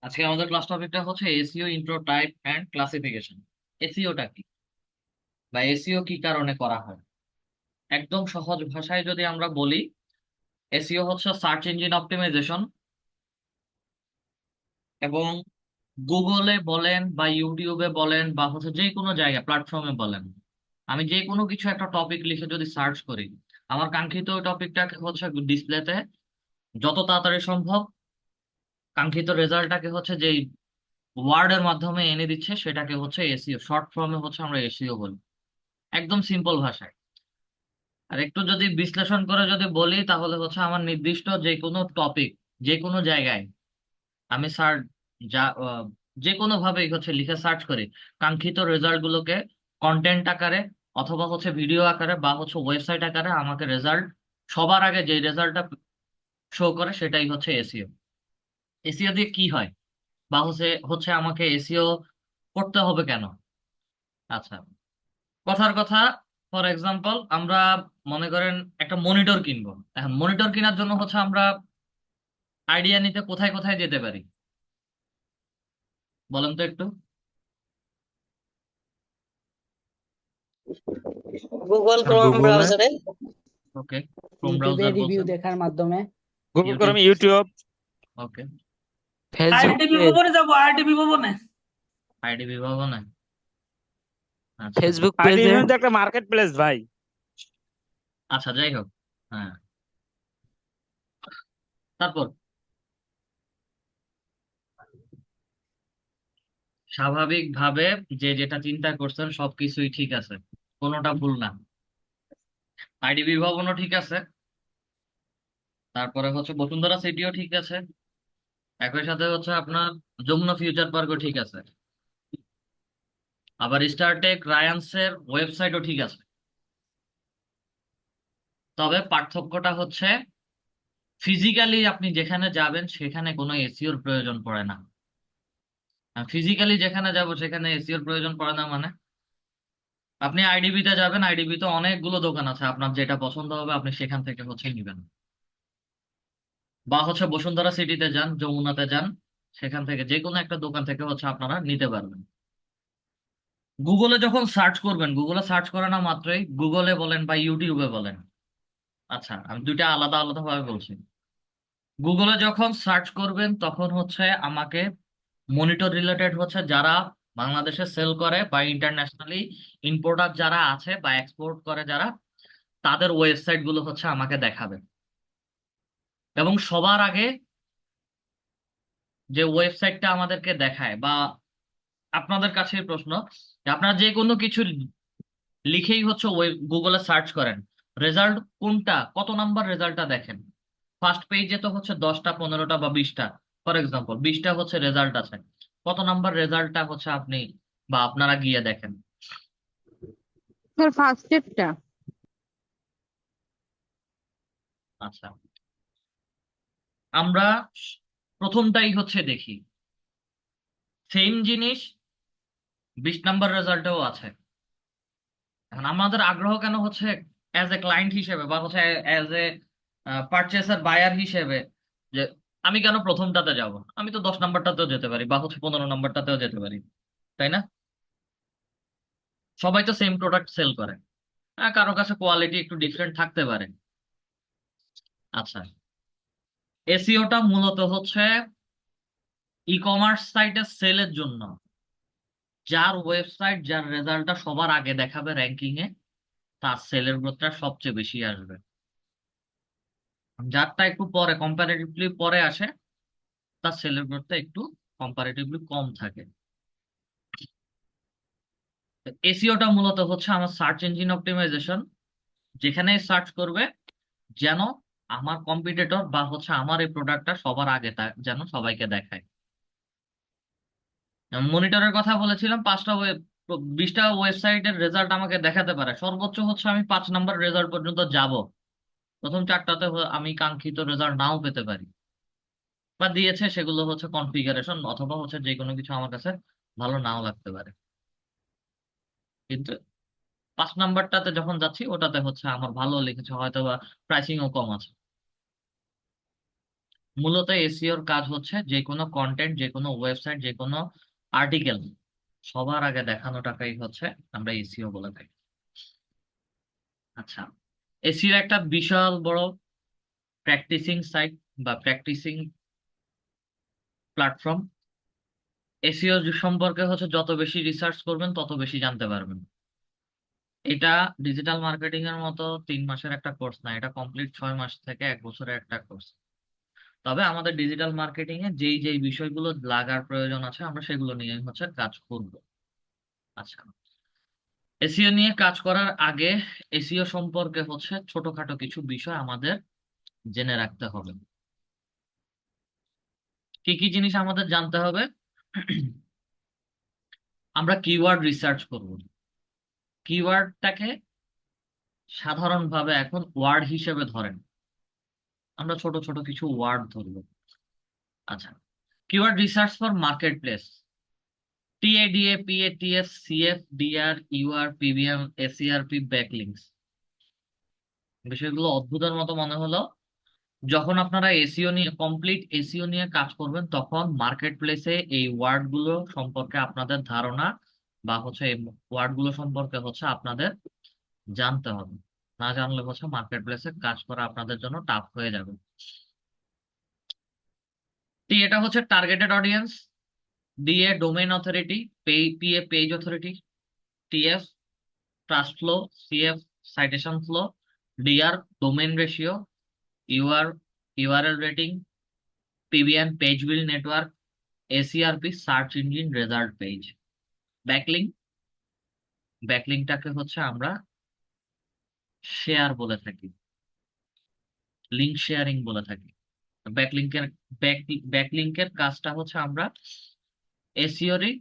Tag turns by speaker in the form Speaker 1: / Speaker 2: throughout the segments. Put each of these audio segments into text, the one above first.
Speaker 1: আজকে আমাদের ক্লাস টপিকটা হচ্ছে SEO intro type and classification. এসইওটা কি বা এসইও কি কারণে করা হয়? একদম সহজ ভাষায় যদি আমরা বলি, এসইও হচ্ছে সার্চ ইঞ্জিন অপটিমাইজেশন। এবং গুগলে বলেন বা ইউটিউবে বলেন বা হচ্ছে যে কোনো জায়গায় প্ল্যাটফর্মে বলেন, আমি যে কোনো কিছু একটা টপিক লিখে যদি সার্চ করি, আমার কাঙ্ক্ষিত টপিকটাকে হচ্ছে ডিসপ্লেতে যত তাড়াতাড়ি সম্ভব কাঙ্ক্ষিত রেজাল্টটাকে হচ্ছে যেই ওয়ার্ডের মাধ্যমে এনে দিচ্ছে সেটাকে হচ্ছে এসইও, শর্ট ফর্মে হচ্ছে আমরা এসইও বলি, একদম সিম্পল ভাষায়। আর একটু যদি বিশ্লেষণ করে যদি বলি তাহলে হচ্ছে আমার নির্দিষ্ট যে কোনো টপিক, যে কোনো জায়গায় আমি সার্চ, যা যে কোনো ভাবেই হচ্ছে লিখে সার্চ করি, কাঙ্ক্ষিত রেজাল্ট গুলোকে কন্টেন্ট আকারে অথবা হচ্ছে ভিডিও আকারে বা হচ্ছে ওয়েবসাইট আকারে আমাকে রেজাল্ট, সবার আগে যে রেজাল্টটা শো করে সেটাই হচ্ছে এসইও। এসইও দিয়ে কি হয় বা হচ্ছে হচ্ছে আমাকে এসইও করতে হবে কেন? আচ্ছা, কথার কথা, ফর এক্সাম্পল আমরা মনে করেন একটা মনিটর কিনবো। এখন মনিটর কেনার জন্য হচ্ছে আমরা আইডিয়া নিতে কোথায় কোথায় যেতে পারি, বলেন তো একটু।
Speaker 2: গুগল ক্রোম
Speaker 3: গুগলে,
Speaker 2: ব্রাউজারে।
Speaker 1: ওকে, ক্রোম
Speaker 3: ইউটিউবে
Speaker 1: ব্রাউজার
Speaker 3: রিভিউ
Speaker 1: বলছেন,
Speaker 3: দেখার মাধ্যমে,
Speaker 4: গুগল
Speaker 1: ইউটিউব,
Speaker 4: ক্রোম, ইউটিউব।
Speaker 1: ওকে,
Speaker 3: ফেসবুক
Speaker 5: আইডিবি
Speaker 3: পেজ,
Speaker 5: ভবনে যাবো, আইডিবি ভবনে।
Speaker 1: আইডিবি ভবনে। আচ্ছা,
Speaker 3: ফেসবুক পেজে।
Speaker 4: আইডিভিশন তো একটা মার্কেট প্লেস ভাই।
Speaker 1: আচ্ছা যাই হোক, হ্যাঁ, তারপর স্বাভাবিকভাবে যে যেটা চিন্তা করছেন সবকিছুই ঠিক আছে, কোনোটা ভুল না। আইডিবি ভবনও ঠিক আছে, তারপরে হচ্ছে বসুন্ধরা সিটিও ঠিক আছে, একই সাথে হচ্ছে আপনার যমুনা ফিউচার পার্কও ঠিক আছে, আবার স্টারটেক রায়ান্সের ওয়েবসাইটও ঠিক আছে। তবে পার্থক্যটা হচ্ছে ফিজিক্যালি আপনি যেখানে যাবেন সেখানে কোনো এসিওর প্রয়োজন পড়ে না। ফিজিক্যালি যেখানে যাব সেখানে এসিওর প্রয়োজন পড়ে না মানে, আপনি আইডিবি তে যাবেন, আইডিবি তে অনেকগুলো দোকান আছে, আপনার যেটা পছন্দ হবে আপনি সেখান থেকে হচ্ছে নিবেন। বা হচ্ছে বসুন্ধরা সিটিতে যান, যমুনাতে যান, সেখান থেকে যে কোনো একটা দোকান থেকে হচ্ছে আপনারা নিতে পারবেন। গুগলে যখন সার্চ করবেন, গুগলে সার্চ করে না মাত্রই, গুগলে বলেন বা ইউটিউবে বলেন, আচ্ছা আমি দুইটা আলাদা আলাদা ভাবে বলছি। গুগলে যখন সার্চ করবেন তখন হচ্ছে আমাকে মনিটর রিলেটেড হচ্ছে যারা বাংলাদেশে সেল করে বা ইন্টারন্যাশনালি ইম্পোর্টার যারা আছে বা এক্সপোর্ট করে যারা, তাদের ওয়েবসাইট গুলো হচ্ছে আমাকে দেখাবে। এবং সবার আগে যে ওয়েবসাইটটা আমাদেরকে দেখায়, বা আপনাদের কাছে প্রশ্ন, যে আপনারা যে কোনো কিছু লিখেই হচ্ছে গুগলে সার্চ করেন, রেজাল্ট কোনটা, কত নাম্বার রেজাল্টটা দেখেন? ফার্স্ট পেজে তো হচ্ছে 10টা 15টা বা 20টা, ফর এক্সাম্পল 20টা হচ্ছে রেজাল্ট আছে, কত নাম্বার রেজাল্টটা হচ্ছে আপনি বা আপনারা গিয়ে দেখেন?
Speaker 6: স্যার ফার্স্ট স্টেপটা।
Speaker 1: আচ্ছা, আমরা প্রথমটাই হচ্ছে দেখি, সেম জিনিস 20 নাম্বার রেজাল্টেও আছে। এখন আমাদের আগ্রহ কেন হচ্ছে অ্যাজ এ ক্লায়েন্ট হিসেবে বা হচ্ছে অ্যাজ এ পারচেসার বায়ার হিসেবে, যে আমি কেন প্রথমটাতে যাব, আমি তো 10 নাম্বারটাতেও যেতে পারি বা হচ্ছে 15 নাম্বারটাতেও যেতে পারি, তাই না? সবাই তো সেম প্রোডাক্ট সেল করে, কারো কাছে কোয়ালিটি একটু ডিফারেন্ট থাকতে পারে। আচ্ছা, এসইওটা মূলত হচ্ছে ই কমার্স সাইটে সেলের জন্য, যার ওয়েবসাইট যার রেজাল্টটা সবার আগে দেখাবে র্যাঙ্কিং এ, তার সেলের গ্রোথটা সবচেয়ে বেশি আসবে। যারটা একটু পরে, কম্পারেটিভলি পরে আসে, তার সেলের গ্রোথটা একটু কম্পারেটিভলি কম থাকে। এসইওটা মূলত হচ্ছে আমার সার্চ ইঞ্জিন অপটিমাইজেশন, যেখানে সার্চ করবে যেন আমার কম্পিটিটর বা হচ্ছে আমার এই প্রোডাক্টটা সবার আগে যেন সবাইকে দেখায়। মনিটরের কথা বলেছিলাম, 20টা ওয়েবসাইটের রেজাল্ট আমাকে দেখাতে পারে, সর্বোচ্চ হচ্ছে আমি 5 নাম্বার রেজাল্ট পর্যন্ত যাব, প্রথম 4টাতে আমি কাঙ্ক্ষিত রেজাল্ট নাও পেতে পারি, বা দিয়েছে সেগুলো হচ্ছে কনফিগারেশন অথবা হচ্ছে যে কোনো কিছু আমার কাছে ভালো নাও লাগতে পারে। কিন্তু 5 নাম্বারটাতে যখন যাচ্ছি ওটাতে হচ্ছে আমার ভালো লিখেছে হয়তো বা প্রাইসিংও কম আছে। মূলত এসইওর কাজ হচ্ছে যে কোনো কন্টেন্ট, যে কোনো ওয়েবসাইট, যে কোনো আর্টিকেল সবার আগে দেখানোটাকেই হচ্ছে আমরা এসইও বলে থাকি। আচ্ছা, এসইও একটা বিশাল বড় প্র্যাকটিসিং সাইট বা প্র্যাকটিসিং প্ল্যাটফর্ম। এসইও সম্পর্কে হচ্ছে যত বেশি রিসার্চ করবেন তত বেশি জানতে পারবেন। এটা ডিজিটাল মার্কেটিং এর মতো 3 মাসের একটা কোর্স না, এটা কমপ্লিট 6 মাস থেকে 1 বছরের একটা কোর্স। তবে আমাদের ডিজিটাল মার্কেটিং এ যেই যেই বিষয়গুলো লাগার প্রয়োজন আছে আমরা সেগুলো নিয়ে হচ্ছে কাজ করব। আচ্ছা, এসইও নিয়ে কাজ করার আগে এসইও সম্পর্কে হচ্ছে ছোটখাটো কিছু বিষয় আমাদের জেনে রাখতে হবে। কি কি জিনিস আমাদের জানতে হবে? আমরা কিওয়ার্ড রিসার্চ করব। কিওয়ার্ডটাকে সাধারণভাবে এখন ওয়ার্ড হিসেবে ধরেন, আমরা ছোট ছোট কিছু ওয়ার্ড ধরবো। আচ্ছা, keyword research for market place, TADA, PATF, CFDR, UR, PBM, SERP, backlinks. বিষয়গুলো অদ্ভুতের মতো মনে হলো। যখন আপনারা এসইও নিয়ে কমপ্লিট এসইও নিয়ে কাজ করবেন তখন মার্কেট প্লেসে এই ওয়ার্ড গুলো সম্পর্কে আপনাদের ধারণা বা হচ্ছে এই ওয়ার্ড গুলো সম্পর্কে হচ্ছে আপনাদের জানতে হবে। না জানলে হচ্ছে মার্কেট প্লেসে কাজ করা আপনাদের জন্য টাফ হয়ে যাবে। এটা হচ্ছে targeted audience, DA domain authority, PA page authority, TF trust flow, CF citation flow, DR domain ratio, UR URL rating, PBN page build network, SERP search engine result page. Backlink, ব্যাকলিংটাকে হচ্ছে আমরা share বলে থাকি, link sharing বলে থাকি। ব্যাকলিংকের ব্যাকলিংকের কাজটা হচ্ছে আমরা এসইওরই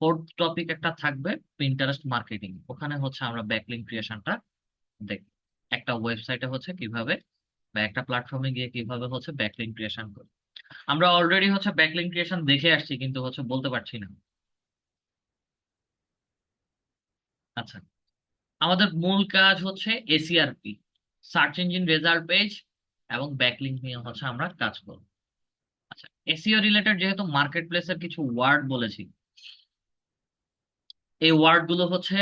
Speaker 1: ফোর্থ টপিক একটা থাকবে, পিন্টারেস্ট মার্কেটিং, ওখানে হচ্ছে আমরা ব্যাকলিং ক্রিয়েশনটা দেখি। একটা ওয়েবসাইটে হচ্ছে কিভাবে বা একটা প্ল্যাটফর্মে গিয়ে কিভাবে হচ্ছে ব্যাকলিং ক্রিয়েশন করি। আমরা অলরেডি হচ্ছে ব্যাকলিং ক্রিয়েশন দেখে আসছি কিন্তু হচ্ছে বলতে পারছি না। আচ্ছা, আমাদের মূল কাজ হচ্ছে এসইআরপি, সার্চ ইঞ্জিন রেজাল্ট পেজ এবং ব্যাকলিংক নিয়ে হচ্ছে আমরা কাজ করব। আচ্ছা, এসইও রিলেটেড যেহেতু মার্কেট প্লেসের কিছু ওয়ার্ড বলেছি, এই ওয়ার্ড গুলো হচ্ছে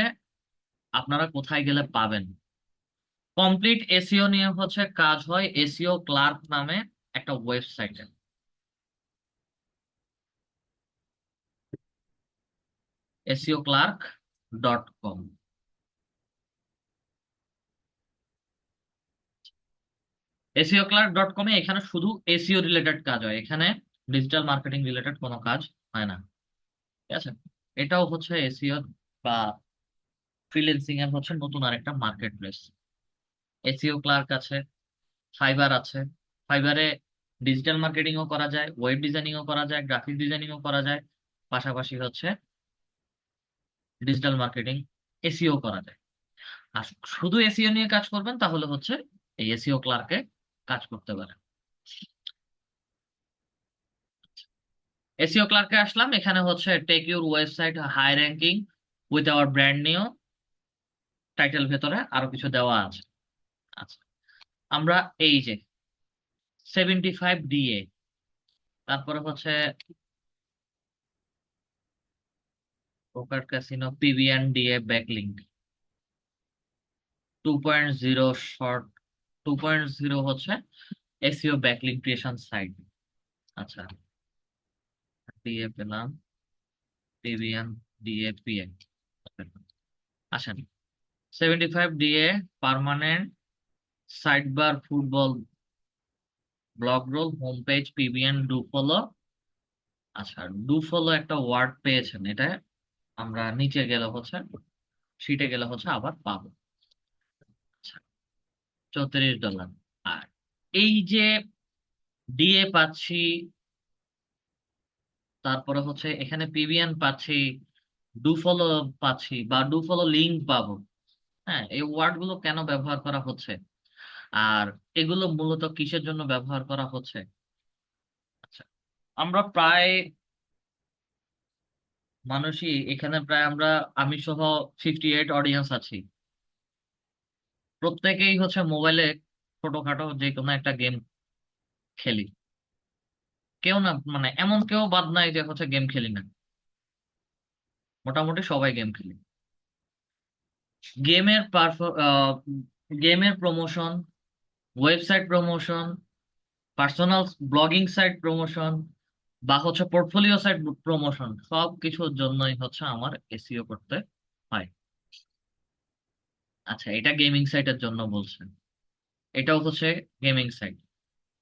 Speaker 1: আপনারা কোথায় গেলে পাবেন। কমপ্লিট এসইও নিয়ে হচ্ছে কাজ হয় এসইও ক্লার্ক নামে একটা ওয়েবসাইটে। SEOclark.com। SEOclark.com এ এখানে শুধু এসইও রিলেটেড কাজ হয়, এখানে ডিজিটাল মার্কেটিং রিলেটেড কোনো কাজ হয় না। ঠিক আছে, এটাও হচ্ছে এসইও বা ফ্রিল্যান্সিং এর হচ্ছে নতুন আরেকটা মার্কেট প্লেস। এসইও ক্লার্ক আছে, ফাইবার আছে। ফাইবারে ডিজিটাল মার্কেটিং ও করা যায়, ওয়েব ডিজাইনিং ও করা যায়, গ্রাফিক ডিজাইনিং ও করা যায়, পাশাপাশি হচ্ছে ডিজিটাল মার্কেটিং এসইও করা যায়। আর শুধু এসইও নিয়ে কাজ করবেন তাহলে হচ্ছে এই এসইও ক্লার্কে কাজ করতে পারেন। এসইও ক্লার্কে আসলাম, এখানে হচ্ছে take your website high ranking with our brand new title, ভেতরে আরো কিছু দেওয়া আছে। আচ্ছা, আমরা এই যে 75 DA, তারপরে হচ্ছে poker casino, PBN DA backlink, 2.0 short, 2.0 হচ্ছে এসইও ব্যাকলিংক ক্রিয়েশন সাইট। আচ্ছা, ডিএ পেলাম, পিবিএন ডিএ পিএ। আসেন, 75 DA permanent sidebar football blogroll home page PBN do follow. আচ্ছা, ডু ফলো একটা ওয়ার্ড পেয়েছেন, এটা আমরা নিচে গেলে হচ্ছে শিটে গেলে হচ্ছে আবার পাবো। আচ্ছা, $34। আর এই যে ডিএ পাচ্ছি, তারপরে হচ্ছে এখানে পিবিএন পাচ্ছি, ডু ফলো পাচ্ছি বা ডু ফলো লিঙ্ক পাবো। হ্যাঁ, এই ওয়ার্ড গুলো কেন ব্যবহার করা হচ্ছে আর এগুলো মূলত কিসের জন্য ব্যবহার করা হচ্ছে? আচ্ছা, আমরা প্রায় মানুষই এখানে প্রায় আমরা, আমি সহ 58 অডিয়েন্স আছি, প্রত্যেকেই হচ্ছে মোবাইলে ছোটখাটো যে কোনো একটা গেম খেলি। কেউ না, মানে এমন কেউ বাদ নাই যে হচ্ছে গেম খেলি না, মোটামুটি সবাই গেম খেলি। গেমের গেমের promotion, website promotion, personal blogging site promotion, বা হচ্ছে পোর্টফোলিও সাইট প্রমোশন, সব কিছুর জন্যই হচ্ছে আমার এসইও করতে হয়। আচ্ছা, এটা গেমিং সাইটের জন্য বলছেন, এটাও হচ্ছে gaming site.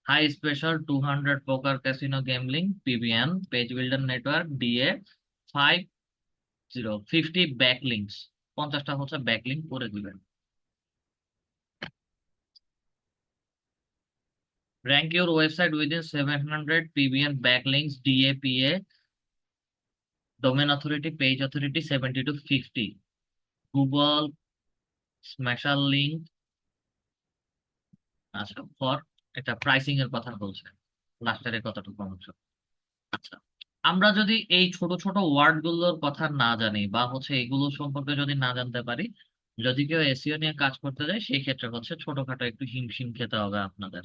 Speaker 1: High special 200 poker casino gambling PBN page builder network DA 50 backlinks, 50টা হচ্ছে ব্যাকলিংক করে দিবেন। Rank your website within 700 PBN backlinks, DAPA, domain authority, page authority 70 to 50. Google, Smasher link, আচ্ছা ফর, এটা প্রাইসিং এর কথা বলছে, লাস্টের এই কতটুকু অংশ। আচ্ছা, আমরা যদি এই ছোট ছোট ওয়ার্ড গুলোর কথা না জানি বা হচ্ছে এগুলো সম্পর্কে যদি না জানতে পারি, যদি কেউ এসইও নিয়ে কাজ করতে যায়, সেই ক্ষেত্রে হচ্ছে ছোটখাটো একটু হিমশিম খেতে হবে আপনাদের।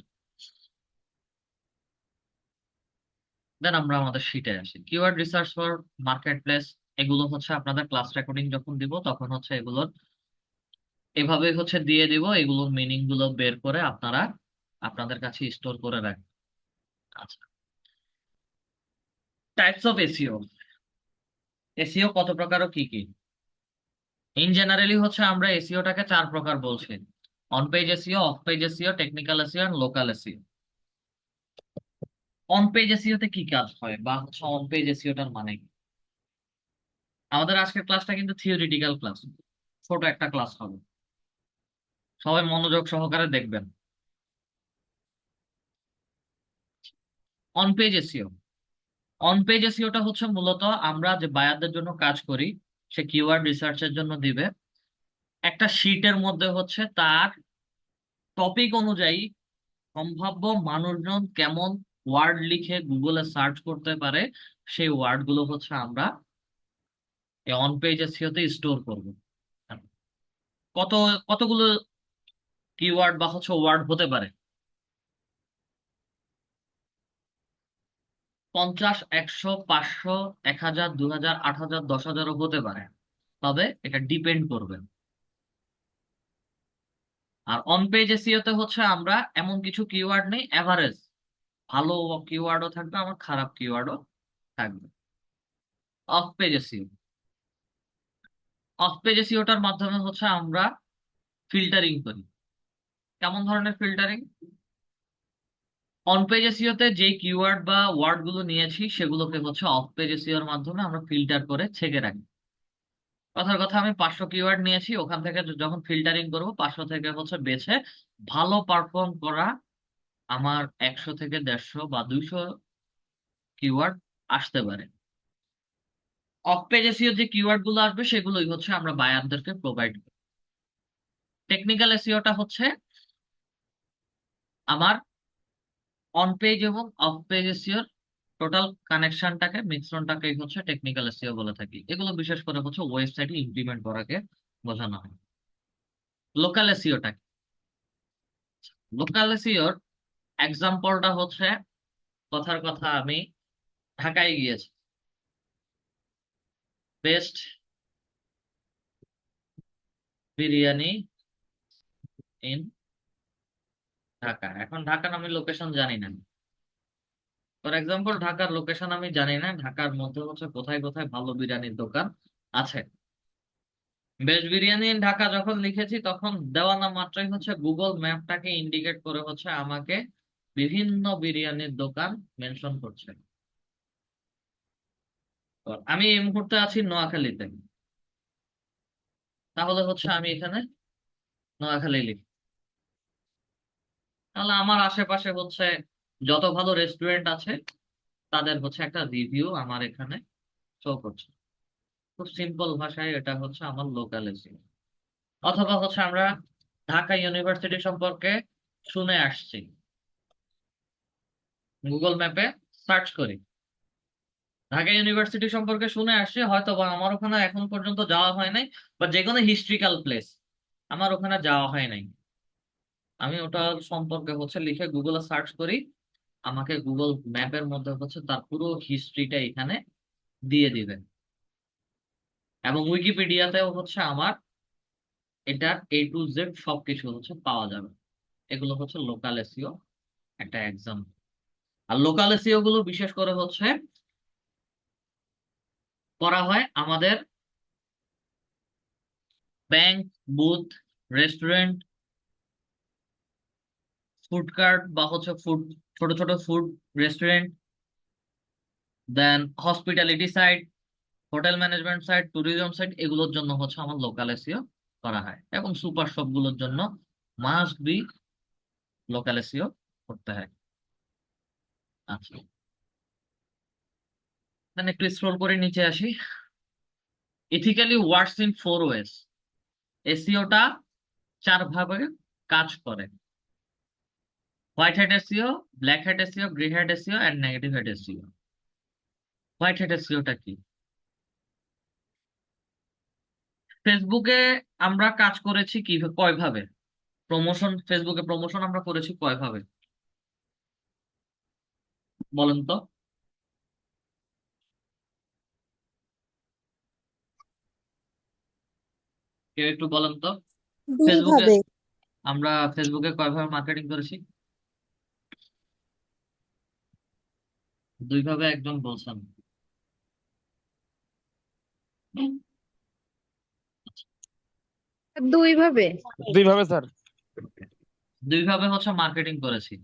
Speaker 1: দেন আমরা আমাদের শিটে আসি, keyword research for market place. এগুলো হচ্ছে আপনাদের ক্লাস রেকর্ডিং যখন দিব তখন হচ্ছে এগুলোর এভাবে হচ্ছে দিয়ে দিব, এগুলোর মিনিং গুলো বের করে আপনারা আপনাদের কাছে স্টোর করে রাখবেন। আচ্ছা, টাইপস অফ এসইও। এসইও কত প্রকার ও কি কি? ইন জেনারেলি হচ্ছে আমরা এসইওটাকে 4 প্রকার বলছি: on page SEO, off page SEO, technical SEO and local SEO. On page SEO তে কি কাজ হয় বা হচ্ছে অন পেজ এসইওটার মানে কি? আমাদের আজকের ক্লাসটা কিন্তু থিওরিটিক্যাল ক্লাস, ছোট একটা ক্লাস হবে, সবাই মনোযোগ সহকারে দেখবেন। On page SEO, on page এসইওটা হচ্ছে মূলত আমরা যে বায়ারদের জন্য কাজ করি, সে কিওয়ার্ড রিসার্চের জন্য দিবে, একটা শিটের মধ্যে হচ্ছে তার টপিক অনুযায়ী সম্ভাব্য মানুষজন কেমন ওয়ার্ড লিখে গুগলে সার্চ করতে পারে, সেই ওয়ার্ড গুলো হচ্ছে আমরা এই অন পেজ এসইওতে স্টোর করব। কত কতগুলো কিওয়ার্ড বা হচ্ছে ওয়ার্ড হতে পারে? 50, 100, 500, 1000, 2000, 8000, 10,000ও হতে পারে, তবে এটা ডিপেন্ড করবে। আর অন পেজ এসইওতে হচ্ছে আমরা এমন কিছু কিওয়ার্ড নেই, এভারেজ ভালো কিওয়ার্ডও থাকবে, আমার খারাপ কিওয়ার্ডও থাকবে। Off page SEO, off page এসইওটার মাধ্যমে হচ্ছে আমরা ফিল্টারিং করি। কেমন ধরনের ফিল্টারিং? অন পেজ এসইওতে যে কিওয়ার্ড বা ওয়ার্ড গুলো নিয়েছি সেগুলোকে হচ্ছে অফ পেজ এসইওর মাধ্যমে আমরা ফিল্টার করে ছেঁকে রাখি। কথার কথা, আমি 500 কিওয়ার্ড নিয়েছি, ওখান থেকে যখন ফিল্টারিং করব 500 থেকে হচ্ছে বেছে ভালো পারফর্ম করা আমার 100 থেকে 150 বা 200 কিওয়ার্ড আসতে পারে। অফ পেজ এসইও যে কিওয়ার্ড গুলো আসবে সেগুলোই হচ্ছে আমরা বায়ারদেরকে প্রোভাইড করি। টেকনিক্যাল এসইওটা হচ্ছে আমার অন পেজ এবং অফ পেজ এসইওর টোটাল কানেকশনটাকে, মিশ্রণটাকে হচ্ছে টেকনিক্যাল এসইও বলে থাকি। এগুলো বিশেষ করে হচ্ছে ওয়েবসাইটে ইমপ্লিমেন্ট করাকে বোঝানো হয়। লোকাল এসইওটা, লোকাল এসইওর এক্সাম্পলটা হচ্ছে, কথার কথা আমি ঢাকায় গিয়েছি, বেস্ট বিরিয়ানি ইন ঢাকা। এখন ঢাকার আমি লোকেশন জানি না, ফর এক্সাম্পল ঢাকার লোকেশন আমি জানি না, ঢাকার মধ্যে হচ্ছে কোথায় কোথায় ভালো বিরিয়ানির দোকান আছে। বেস্ট বিরিয়ানি ইন ঢাকা যখন লিখেছি তখন দেওয়ানা মাত্রই হচ্ছে গুগল ম্যাপটাকে ইন্ডিকেট করে হচ্ছে আমাকে বিভিন্ন বিরিয়ানির দোকান মেনশন করছে। তো আমি এই মুহূর্তে আছি নোয়াখালীতে, তাহলে হচ্ছে আমি এখানে নোয়াখালী লিখি, তাহলে আমার আশেপাশে হচ্ছে যত ভালো রেস্টুরেন্ট আছে তাদের হচ্ছে একটা রিভিউ আমার এখানে শো করছে। খুব সিম্পল ভাষায় এটা হচ্ছে আমার লোকাল এসিও। অথবা হচ্ছে আমরা ঢাকা ইউনিভার্সিটি সম্পর্কে শুনে আসছি, গুগল ম্যাপে সার্চ করি, ঢাকা ইউনিভার্সিটি সম্পর্কে শুনে আসছি, হয়তো বা আমার ওখানে এখন পর্যন্ত যাওয়া হয় নাই, বা যে কোনো হিস্ট্রিক্যাল প্লেস আমার ওখানে যাওয়া হয় নাই, আমি ওটা সম্পর্কে হচ্ছে লিখে গুগলে সার্চ করি, আমাকে গুগল ম্যাপের মধ্যে হচ্ছে তার পুরো হিস্ট্রিটা এখানে দিয়ে দিবে। এবং উইকিপিডিয়াতেও হচ্ছে আমার এটার A to Z সবকিছু হচ্ছে পাওয়া যাবে। এগুলো হচ্ছে লোকাল এসইও একটা এক্সাম্পল। আর লোকাল এসইও গুলো বিশেষ করে হচ্ছে করা হয় আমাদের bank, booth, restaurant, food cart বা হচ্ছে ফুড, ছোট ছোট food restaurant, then hospitality site, hotel management site, tourism site, এগুলোর জন্য হচ্ছে আমার লোকাল এসইও করা হয়। এবং সুপার শপ গুলোর জন্য মাস্ট বি লোকাল এসইও করতে হয়। আচ্ছা, দেন একটু স্ক্রল করে নিচে আসি। Ethically works in 4 ways. এসইওটা 4 ভাবে কাজ করে: white hat SEO, black hat SEO, grey hat SEO and negative hat SEO. White hat এসইওটা কি? ফেসবুকে আমরা কাজ করেছি কি কয়ভাবে? ফেসবুকে প্রমোশন আমরা করেছি কয়ভাবে বলেন তো? কেউ একটু বলেন তো। ফেসবুকে
Speaker 2: দুইভাবে।
Speaker 1: আমরা ফেসবুকে কয়ভাবে মার্কেটিং করেছি? 2 ভাবে একজন বলছেন।
Speaker 6: দুই ভাবে।
Speaker 4: দুইভাবে স্যার।
Speaker 1: 2 ভাবে হচ্ছে মার্কেটিং করেছি।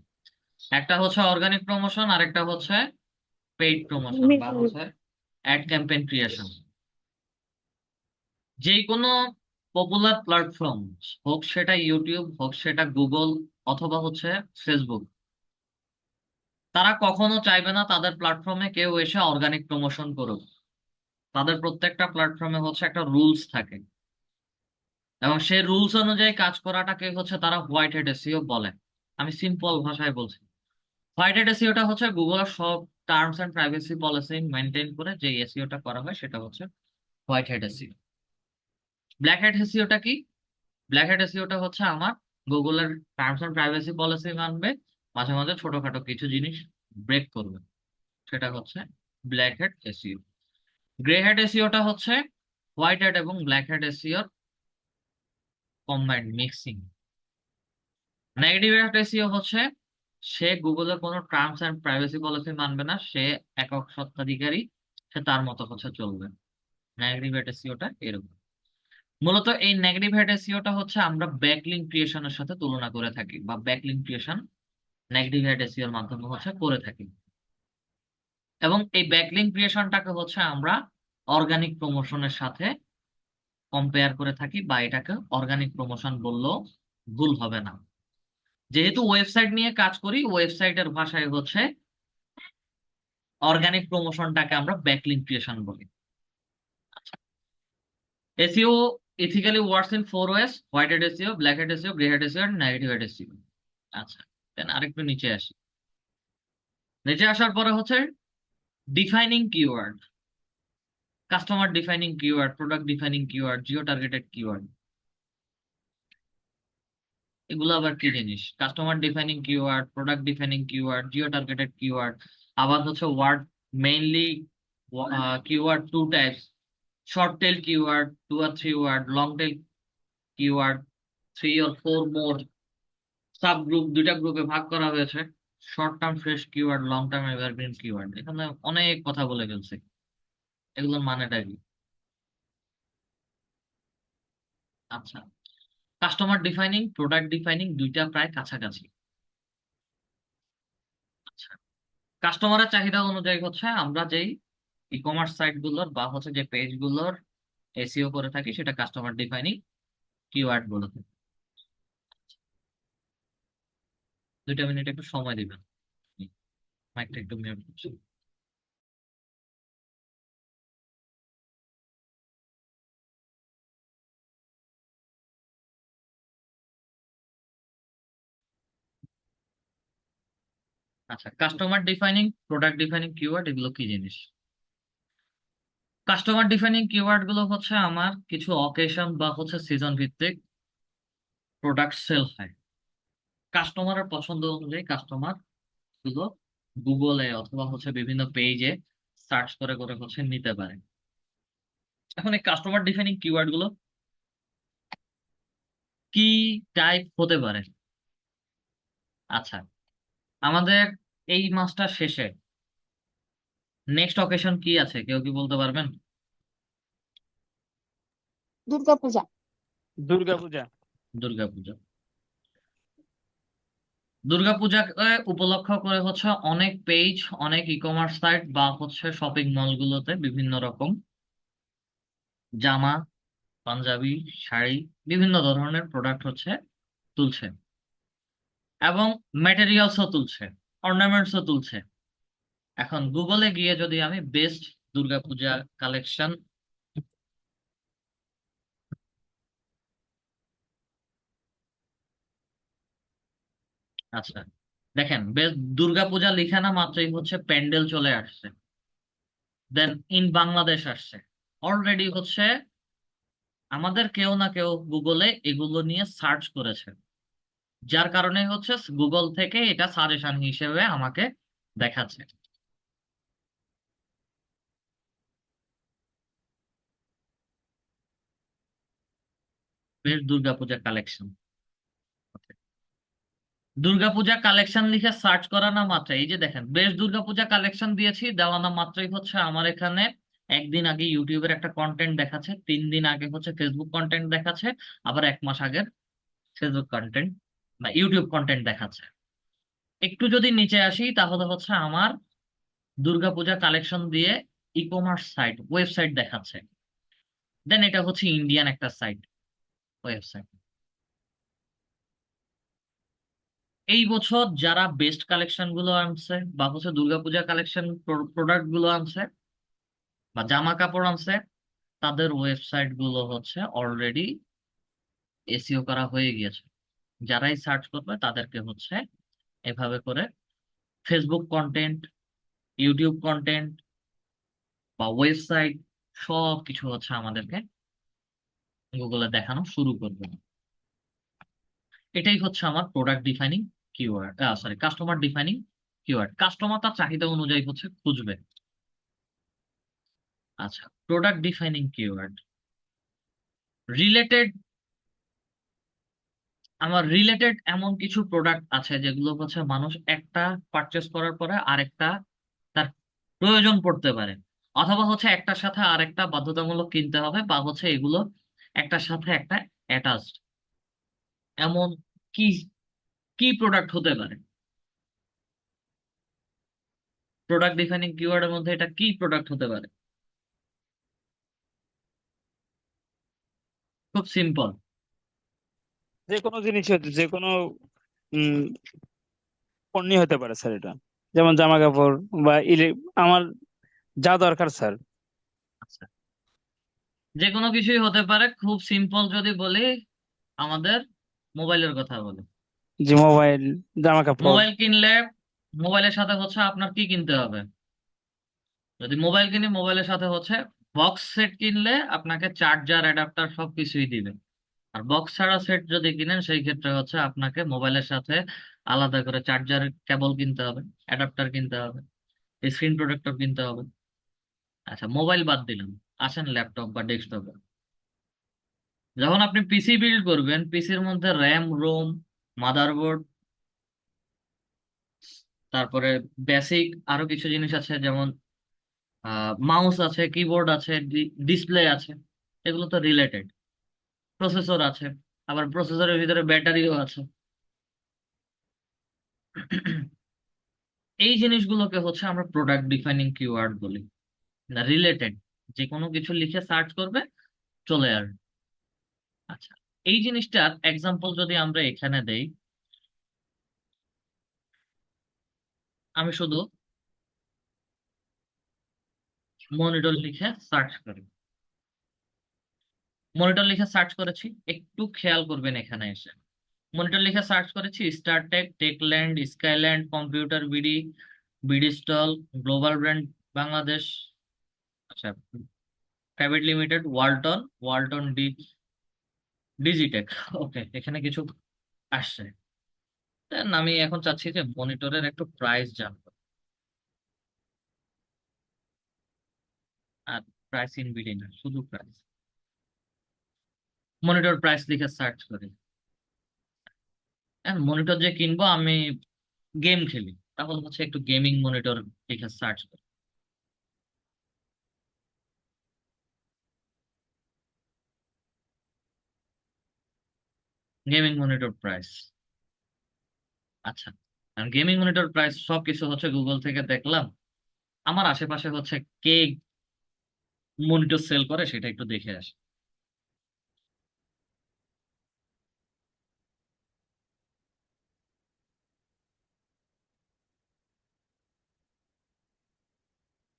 Speaker 1: একটা হচ্ছে অর্গানিক প্রমোশন, আর একটা হচ্ছে পেইড প্রমোশন বা হচ্ছে অ্যাড ক্যাম্পেইন ক্রিয়েশন। যে কোনো পপুলার প্ল্যাটফর্ম, হোক সেটা ইউটিউব, হোক সেটা গুগল, অথবা হচ্ছে ফেসবুক, তারা কখনো চাইবে না তাদের প্ল্যাটফর্মে কেউ এসে অর্গানিক প্রমোশন করুক। তাদের প্রত্যেকটা প্ল্যাটফর্মে হচ্ছে একটা রুলস থাকে, এবং সেই রুলস অনুযায়ী কাজ করাটাকে হচ্ছে তারা হোয়াইট হ্যাট এসইও বলে। আমি সিম্পল ভাষায় বলছি, হোয়াইট হ্যাট এসইওটা হচ্ছে গুগলের সব terms and privacy policy maintain করে যে এসইওটা করা হয় সেটা হচ্ছে white hat SEO. Black hat এসইওটা কি? ব্ল্যাক হ্যাট এসইওটা হচ্ছে আমার গুগলের টার্মস এন্ড প্রাইভেসি পলিসি মানবে, মাঝে মাঝে ছোটখাটো কিছু জিনিস ব্রেক করবে, সেটা হচ্ছে black hat SEO. Grey hat এসইওটা হচ্ছে হোয়াইট হ্যাট এবং ব্ল্যাক হ্যাট এসইওর combined mixing. Negative hat SEO হচ্ছে সে গুগলের কোনো টার্মস এন্ড প্রাইভেসি পলিসি মানবে না, সে একক স্বত্বাধিকারী, সে তার মতো হচ্ছে চলবে। নেগেটিভ হ্যাট এসইওটা এরকম। মূলত এই নেগেটিভ হ্যাট এসইওটা হচ্ছে আমরা ব্যাকলিঙ্ক ক্রিয়েশনের সাথে তুলনা করে থাকি, বা backlink creation negative hat SEO এর মাধ্যমে হচ্ছে করে থাকি। এবং এই ব্যাকলিঙ্ক ক্রিয়েশনটাকে হচ্ছে আমরা অর্গানিক প্রমোশনের সাথে কম্পেয়ার করে থাকি, বা এটাকে অর্গানিক প্রমোশন বললেও ভুল হবে না। যেহেতু ওয়েবসাইট নিয়ে কাজ করি, ওয়েবসাইটের ভাষায় হচ্ছে অর্গানিক প্রমোশনটাকে আমরা ব্যাকলিঙ্ক ক্রিয়েশন বলি। SEO ethically works in 4 ways: white hat SEO, black hat SEO, grey hat SEO and negative hat SEO. আচ্ছা, দেন আরেকটু নিচে আসি। নিচে আসার পরে হচ্ছে defining keyword, customer defining keyword, product defining keyword, geo targeted keyword. এগুলো আবার কি জিনিস? Customer defining keyword, product defining keyword, geo targeted keyword. আবার হচ্ছে word mainly keyword 2 types: short tail keyword, 2 or 3 word, long tail keyword, 3 or 4 more. Sub group 2টা গ্রুপে ভাগ করা হয়েছে: short term fresh keyword, long term evergreen keyword. এখানে অনেক কথা বলে ফেলছে, এগুলোর মানেটা কি? আচ্ছা, কাস্টমার ডিফাইনিং, প্রোডাক্ট ডিফাইনিং দুইটা প্রায় কাছাকাছি। আচ্ছা, কাস্টমারের চাহিদা অনুযায়ী হচ্ছে আমরা যেই ই কমার্স সাইট গুলোর বা হচ্ছে যে পেজ গুলোর এসইও করে থাকি সেটা কাস্টমার ডিফাইনিং কিওয়ার্ড বলে থাকি। 2টা মিনিট একটু সময় দিবেন, মাইকটা একটু মিউট করছি। আচ্ছা, customer defining, product defining keyword এগুলো কি জিনিস? কাস্টমার ডিফাইনিং কিওয়ার্ড গুলো হচ্ছে আমার কিছু অকেশন বা হচ্ছে সিজন ভিত্তিক প্রোডাক্ট সেল হয়। কাস্টমারের পছন্দ অনুযায়ী কাস্টমার গুলো গুগলে অথবা বিভিন্ন পেজে সার্চ করে করে নিতে পারে। এখন এই কাস্টমার ডিফাইনিং কিওয়ার্ড গুলো কি টাইপ হতে পারে? আচ্ছা, আমাদের এই মাসটা শেষে নেক্সট অকেশন কি আছে, কেউ কি বলতে পারবেন?
Speaker 6: দুর্গাপূজা।
Speaker 2: দুর্গাপূজা।
Speaker 1: দুর্গাপূজা। দুর্গাপূজাকে উপলক্ষ করে অনেক পেজ, অনেক ই কমার্স সাইট বা শপিং মলগুলোতে বিভিন্ন রকম জামা, পাঞ্জাবি, শাড়ি, বিভিন্ন ধরনের প্রোডাক্ট তুলছে, এবং ম্যাটেরিয়ালসও তুলছে, অর্নামেন্টসও তুলছে। এখন গুগলে গিয়ে যদি আমি বেস্ট দুর্গাপূজা কালেকশন, আচ্ছা দেখেন, বেস্ট দুর্গাপূজা লিখে না মাত্রই প্যান্ডেল চলে আসছে, দেন ইন বাংলাদেশ আসছে। অলরেডি আমাদের কেউ না কেউ গুগলে এগুলো নিয়ে সার্চ করেছে, যার কারণে গুগল থেকে এটা সাজেশন হিসেবে আমাকে দেখাচ্ছে। বেশ দুর্গাপূজা কালেকশন, দুর্গাপূজা কালেকশন লিখে সার্চ করা না মাত্র এই যে দেখেন, বেশ দুর্গাপূজা কালেকশন দিয়েছি, দেওয়া না মাত্রই আমার এখানে একদিন আগে ইউটিউবের একটা কন্টেন্ট দেখাচ্ছে, 3 দিন আগে ফেসবুক কন্টেন্ট দেখাচ্ছে, আবার 1 মাস আগের ফেসবুক কন্টেন্ট বা ইউটিউব কন্টেন্ট দেখাচ্ছে। একটু যদি নিচে আসি তাহলে আমার দুর্গাপূজা কালেকশন দিয়ে ই কমার্স সাইট, ওয়েবসাইট দেখাচ্ছে। দেন এটা ইন্ডিয়ান একটা সাইট, ওয়েবসাইট। এই বছর যারা বেস্ট কালেকশন গুলো আনছে বা দুর্গাপূজা কালেকশন প্রোডাক্ট গুলো আনছে বা জামা কাপড় আনছে, তাদের ওয়েবসাইট গুলো অলরেডি এসইও করা হয়ে গিয়েছে। যারাই সার্চ করবে তাদেরকে এভাবে করে ফেসবুক কন্টেন্ট, ইউটিউব কন্টেন্ট বা ওয়েবসাইট সব কিছু আমাদেরকে গুগলে দেখানো শুরু করবে। এটাই আমার product defining keyword, sorry customer defining keyword. Customer তার চাহিদা অনুযায়ী খুঁজবে। আচ্ছা, প্রোডাক্ট ডিফাইনিং কিওয়ার্ড রিলেটেড, আমার রিলেটেড এমন কিছু প্রোডাক্ট আছে যেগুলো মানুষ একটা পারচেস করার পরে আরেকটা তার প্রয়োজন পড়তে পারে, অথবা একটার সাথে আরেকটা বাধ্যতামূলক কিনতে হবে, বা এগুলো একটার সাথে একটা অ্যাটাচড। এমন কি কি প্রোডাক্ট হতে পারে? প্রোডাক্ট ডিফাইনিং কিওয়ার্ডের মধ্যে এটা কি প্রোডাক্ট হতে পারে? খুব সিম্পল।
Speaker 2: যে কোনো জিনিস হতে, যে কোনো উম পণ্য হতে পারে স্যার এটা। যেমন জামা কাপড় বা আমার যা দরকার স্যার।
Speaker 1: আচ্ছা, যে কোনো কিছুই হতে পারে। খুব সিম্পল যদি বলি, আমাদের মোবাইলের কথা বলি।
Speaker 2: যে মোবাইল, জামা কাপড়।
Speaker 1: মোবাইল কিনলে মোবাইলের সাথে আপনার কি কিনতে হবে? যদি মোবাইল কিনি, মোবাইলের সাথে বক্স সেট কিনলে আপনাকে চার্জার, অ্যাডাপ্টার সবকিছুই দিবে। আর বক্স ছাড়া সেট যদি কিনেন, সেই ক্ষেত্রে আপনাকে মোবাইলের সাথে আলাদা করে চার্জার কেবল কিনতে হবে, অ্যাডাপ্টার কিনতে হবে, স্ক্রিন প্রোটেক্টর কিনতে হবে। আচ্ছা, মোবাইল বাদ দিলাম, আসেন ল্যাপটপ বা ডেস্কটপে। যখন আপনি পিসি বিল্ড করবেন, পিসির মধ্যে র্যাম, রোম, মাদারবোর্ড, তারপরে বেসিক আরো কিছু জিনিস আছে, যেমন মাউস আছে, কিবোর্ড আছে, ডিসপ্লে আছে, এগুলো তো রিলেটেড। প্রসেসর আছে, আবার প্রসেসরের ভিতরে ব্যাটারিও আছে। এই জিনিসগুলোকে আমরা প্রোডাক্ট ডিফাইনিং কিওয়ার্ড বলি, না রিলেটেড। যে কোনো কিছু লিখে সার্চ করবে, চলে আসবে। আচ্ছা, এই জিনিসটার এক্সাম্পল যদি আমরা এখানে দেই, আমি শুধু মনিটর লিখে সার্চ করি, মনিটর লিখে সার্চ করেছি, একটু খেয়াল করবেন এখানে এসে। মনিটর লিখে সার্চ করেছি, Startech, Techland, Skyland, computer BD, BD stall, global brand Bangladesh, আচ্ছা private limited, Walton, Walton Digitech. Okay, এখানে কিছু আসছে। Then আমি এখন চাচ্ছি যে মনিটরের একটু প্রাইস জানবো। প্রাইস ইন বিডি না, শুধু প্রাইস। মনিটর প্রাইস লিখে সার্চ করি। মনিটর যে কিনবো, আমি গেম খেলি, তাহলে হচ্ছে একটু গেমিং মনিটর লিখে সার্চ করি। Gaming monitor price. আচ্ছা, গেমিং মনিটর প্রাইস সবকিছু হচ্ছে গুগল থেকে দেখলাম। আমার আশেপাশে হচ্ছে কে মনিটর সেল করে সেটা একটু দেখে আসি।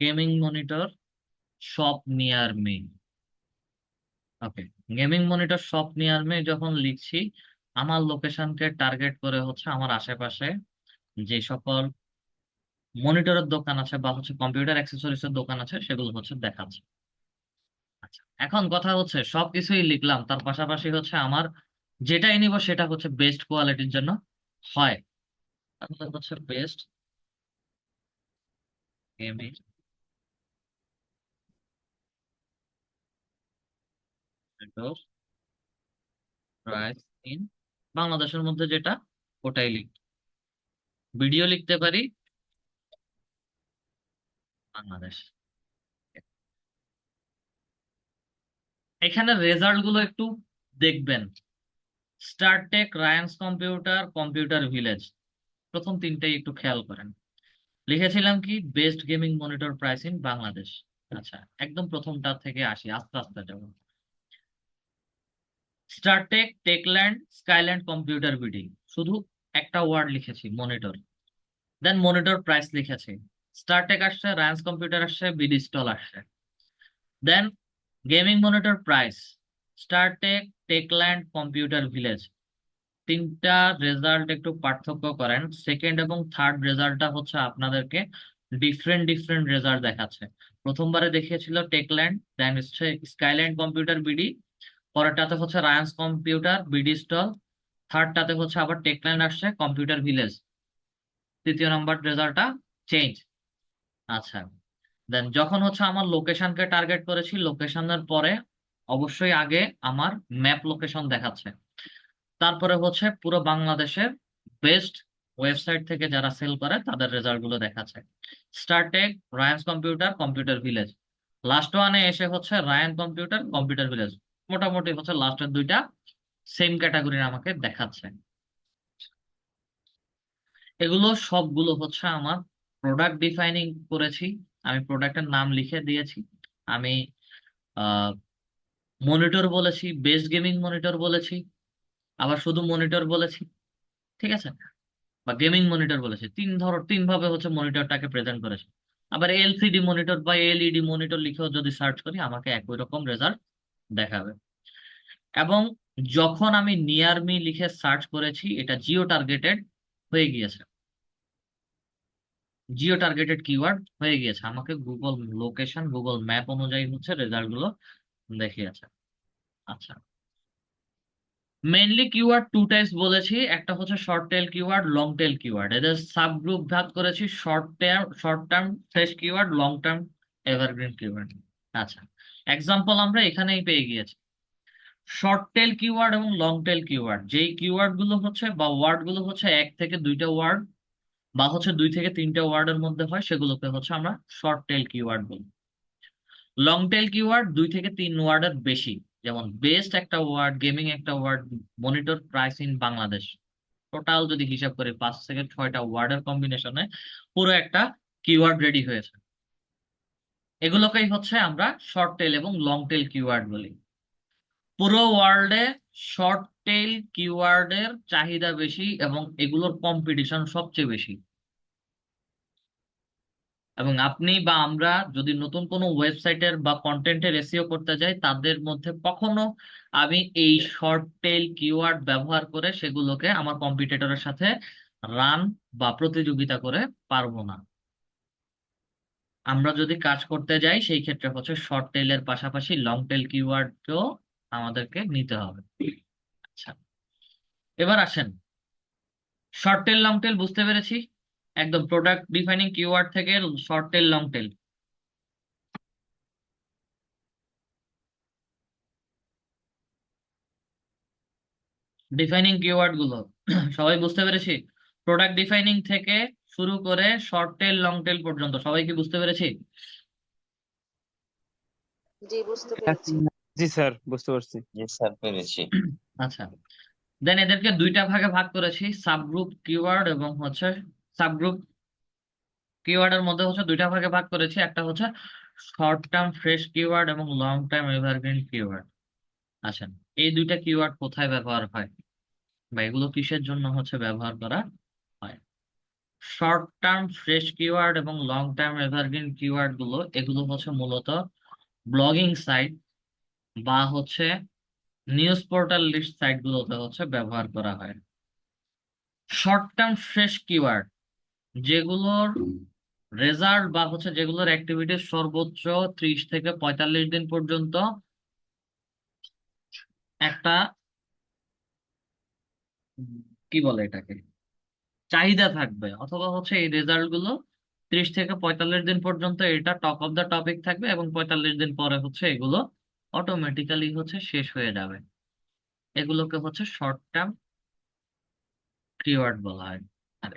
Speaker 1: Gaming monitor shop near me. Okay, gaming monitor shop near me যখন লিখছি, আমার লোকেশনকে টার্গেট করে হচ্ছে আমার আশেপাশে যে সকল মনিটরের দোকান আছে বা হচ্ছে কম্পিউটার অ্যাক্সেসরিজ এর দোকান আছে সেগুলো হচ্ছে দেখাচ্ছে। আচ্ছা, এখন কথা হচ্ছে সবকিছুই লিখলাম, তার পাশাপাশি হচ্ছে আমার যেটাই নিব সেটা হচ্ছে বেস্ট কোয়ালিটির জন্য হয়। তাহলে হচ্ছে best gaming monitor price in বাংলাদেশের মধ্যে যেটা, ওটাই লিখ। ভিডিও লিখতে পারি বাংলাদেশ। এখানে রেজাল্ট গুলো একটু দেখবেন। Startech, Ryans computer, computer village, প্রথম তিনটেই একটু খেয়াল করেন। লিখেছিলাম কি best gaming monitor price in Bangladesh. আচ্ছা, একদম প্রথমটা থেকে আসি, আস্তে আস্তে যাব। Startech, Techland, Skyland, computer BD, শুধু একটা ওয়ার্ড লিখেছি মনিটর। দেন মনিটর প্রাইস লিখেছি। স্টারটেক আসছে, রায়ান্স কম্পিউটার আসছে, বিডি স্টল আসছে। Then gaming monitor price, Startech, Techland, computer village. তিনটা রেজাল্ট একটু পার্থক্য করেন। সেকেন্ড এবং থার্ড রেজাল্টটা হচ্ছে আপনাদেরকে ডিফারেন্ট ডিফারেন্ট রেজাল্ট দেখাচ্ছে। প্রথমবারে দেখিয়েছিল টেকল্যান্ড, দেন হচ্ছে স্কাইল্যান্ড কম্পিউটার বিডি, পরেরটাতে হচ্ছে রায়ান্স কম্পিউটার বিডি স্টল, থার্ডটাতে হচ্ছে আবার টেকল্যান্ড আসছে, কম্পিউটার ভিলেজ। তৃতীয় নাম্বার রেজাল্টটা চেঞ্জ। আচ্ছা, দেন যখন হচ্ছে আমার লোকেশনকে টার্গেট করেছি, লোকেশনের পরে অবশ্যই আগে আমার ম্যাপ লোকেশন দেখাচ্ছে, তারপরে হচ্ছে পুরো বাংলাদেশের বেস্ট ওয়েবসাইট থেকে যারা সেল করে তাদের রেজাল্ট গুলো দেখাচ্ছে। Star Tech, Ryans computer, computer village. Last ওয়ানে এসে হচ্ছে রায়ান কম্পিউটার, কম্পিউটার ভিলেজ। মোটামুটি হচ্ছে লাস্টের দুইটা সেম ক্যাটাগরির আমাকে দেখাচ্ছে। এগুলো সবগুলো হচ্ছে আমার প্রোডাক্ট ডিফাইনিং করেছি। আমি প্রোডাক্টের নাম লিখে দিয়েছি। আমি মনিটর বলেছি, বেস্ট গেমিং মনিটর বলেছি, আবার শুধু মনিটর বলেছি, ঠিক আছে, বা গেমিং মনিটর বলেছে। তিন ভাবে হচ্ছে মনিটরটাকে প্রেজেন্ট করেছে। আবার এলসিডি মনিটর বা এলইডি মনিটর লিখেও যদি সার্চ করি আমাকে একই রকম রেজাল্ট দেখাবে। এবং যখন আমি নিয়ার মি লিখে সার্চ করেছি, এটা জিও টার্গেটেড হয়ে গিয়েছে। জিও টার্গেটেড কিওয়ার্ড হয়ে গিয়েছে, আমাকে গুগল লোকেশন, গুগল ম্যাপ অনুযায়ী হচ্ছে রেজাল্ট গুলো দেখিয়েছে। আচ্ছা, মেইনলি কিওয়ার্ড টু টাইপস বলেছি, একটা হচ্ছে short tail keyword, long tail keyword. এদের সাব গ্রুপ ভাগ করেছি, short term fresh keyword, long term evergreen keyword. আচ্ছা, এক্সাম্পল আমরা এখানেই পেয়ে গিয়েছি। শর্ট টেল কিওয়ার্ড এবং লং টেল কিওয়ার্ড, যেই কিওয়ার্ড গুলো হচ্ছে বা ওয়ার্ড গুলো হচ্ছে এক থেকে দুইটা ওয়ার্ড বা হচ্ছে দুই থেকে তিনটা ওয়ার্ডের মধ্যে হয়, সেগুলোকে হচ্ছে আমরা শর্ট টেল কিওয়ার্ড বলি। লং টেল কিওয়ার্ড দুই থেকে তিন ওয়ার্ডের বেশি, যেমন বেস্ট একটা ওয়ার্ড, গেমিং একটা word, monitor price in Bangladesh. Total যদি হিসাব করি 5 থেকে 6টা ওয়ার্ডের কম্বিনেশনে পুরো একটা কিওয়ার্ড রেডি হয়েছে। এগুলোকেই হচ্ছে আমরা শর্ট টেল এবং লং টেল কিওয়ার্ড বলি। পুরো ওয়ার্ল্ডে শর্ট টেল কিওয়ার্ডের চাহিদা বেশি এবং এগুলোর কম্পিটিশন সবচেয়ে বেশি। এবং আপনি বা আমরা যদি নতুন কোনো ওয়েবসাইটের বা কন্টেন্টের এসইও করতে যাই, তাদের মধ্যে কখনো আমি এই শর্ট টেল কিওয়ার্ড ব্যবহার করে সেগুলোকে আমার কম্পিটিটরের সাথে রান বা প্রতিযোগিতা করে পারবো না। আমরা যদি কাজ করতে যাই সেই ক্ষেত্রে হচ্ছে শর্ট টেলের পাশাপাশি লং টেল কিওয়ার্ডকেও আমাদেরকে নিতে হবে। আচ্ছা, এবার আসেন, শর্ট টেল লং টেল বুঝতে পেরেছি। একদম প্রোডাক্ট ডিফাইনিং কিওয়ার্ড থেকে short tail long tail. Defining keyword গুলো সবাই বুঝতে পেরেছি? প্রোডাক্ট ডিফাইনিং থেকে শুরু করে শর্ট টেল লং টেল পর্যন্ত সবাই কি বুঝতে পেরেছি?
Speaker 4: জি, বুঝতে পেরেছি।
Speaker 2: জি স্যার, বুঝতে পারছি।
Speaker 5: জি স্যার, পেরেছি।
Speaker 1: আচ্ছা, দেন এদেরকে দুইটা ভাগে ভাগ করেছি, সাবগ্রুপ কিওয়ার্ড এবং হচ্ছে সাবগ্রুপ কিওয়ার্ডের মধ্যে হচ্ছে দুইটা ভাগে ভাগ করেছি, একটা হচ্ছে শর্ট টার্ম ফ্রেশ কিওয়ার্ড এবং লং টার্ম এভারগ্রিন কিওয়ার্ড। আচ্ছা, এই দুইটা কিওয়ার্ড কোথায় ব্যবহার হয় বা এগুলো কিসের জন্য হচ্ছে ব্যবহার করা হয়? শর্ট টার্ম ফ্রেশ কিওয়ার্ড এবং লং টার্ম এভারগ্রিন কিওয়ার্ড গুলো এগুলো হচ্ছে মূলত ব্লগিং সাইট বা হচ্ছে নিউজ পোর্টাল লিস্ট সাইট গুলোতে হচ্ছে ব্যবহার করা হয়। শর্ট টার্ম ফ্রেশ কিওয়ার্ড যেগুলোর রেজাল্ট বা হচ্ছে যেগুলোর অ্যাক্টিভিটি সর্বোচ্চ 30 থেকে 45 দিন পর্যন্ত একটা কি বলে এটাকে চাহিদা থাকবে, অথবা হচ্ছে এই রেজাল্ট গুলো 30 থেকে 45 দিন পর্যন্ত এটা টপ অফ দ্য টপিক থাকবে এবং 45 দিন পরে হচ্ছে এগুলো অটোমেটিক্যালি হচ্ছে শেষ হয়ে যাবে। এগুলোকে হচ্ছে শর্ট টার্ম কিওয়ার্ড বলা হয়। আর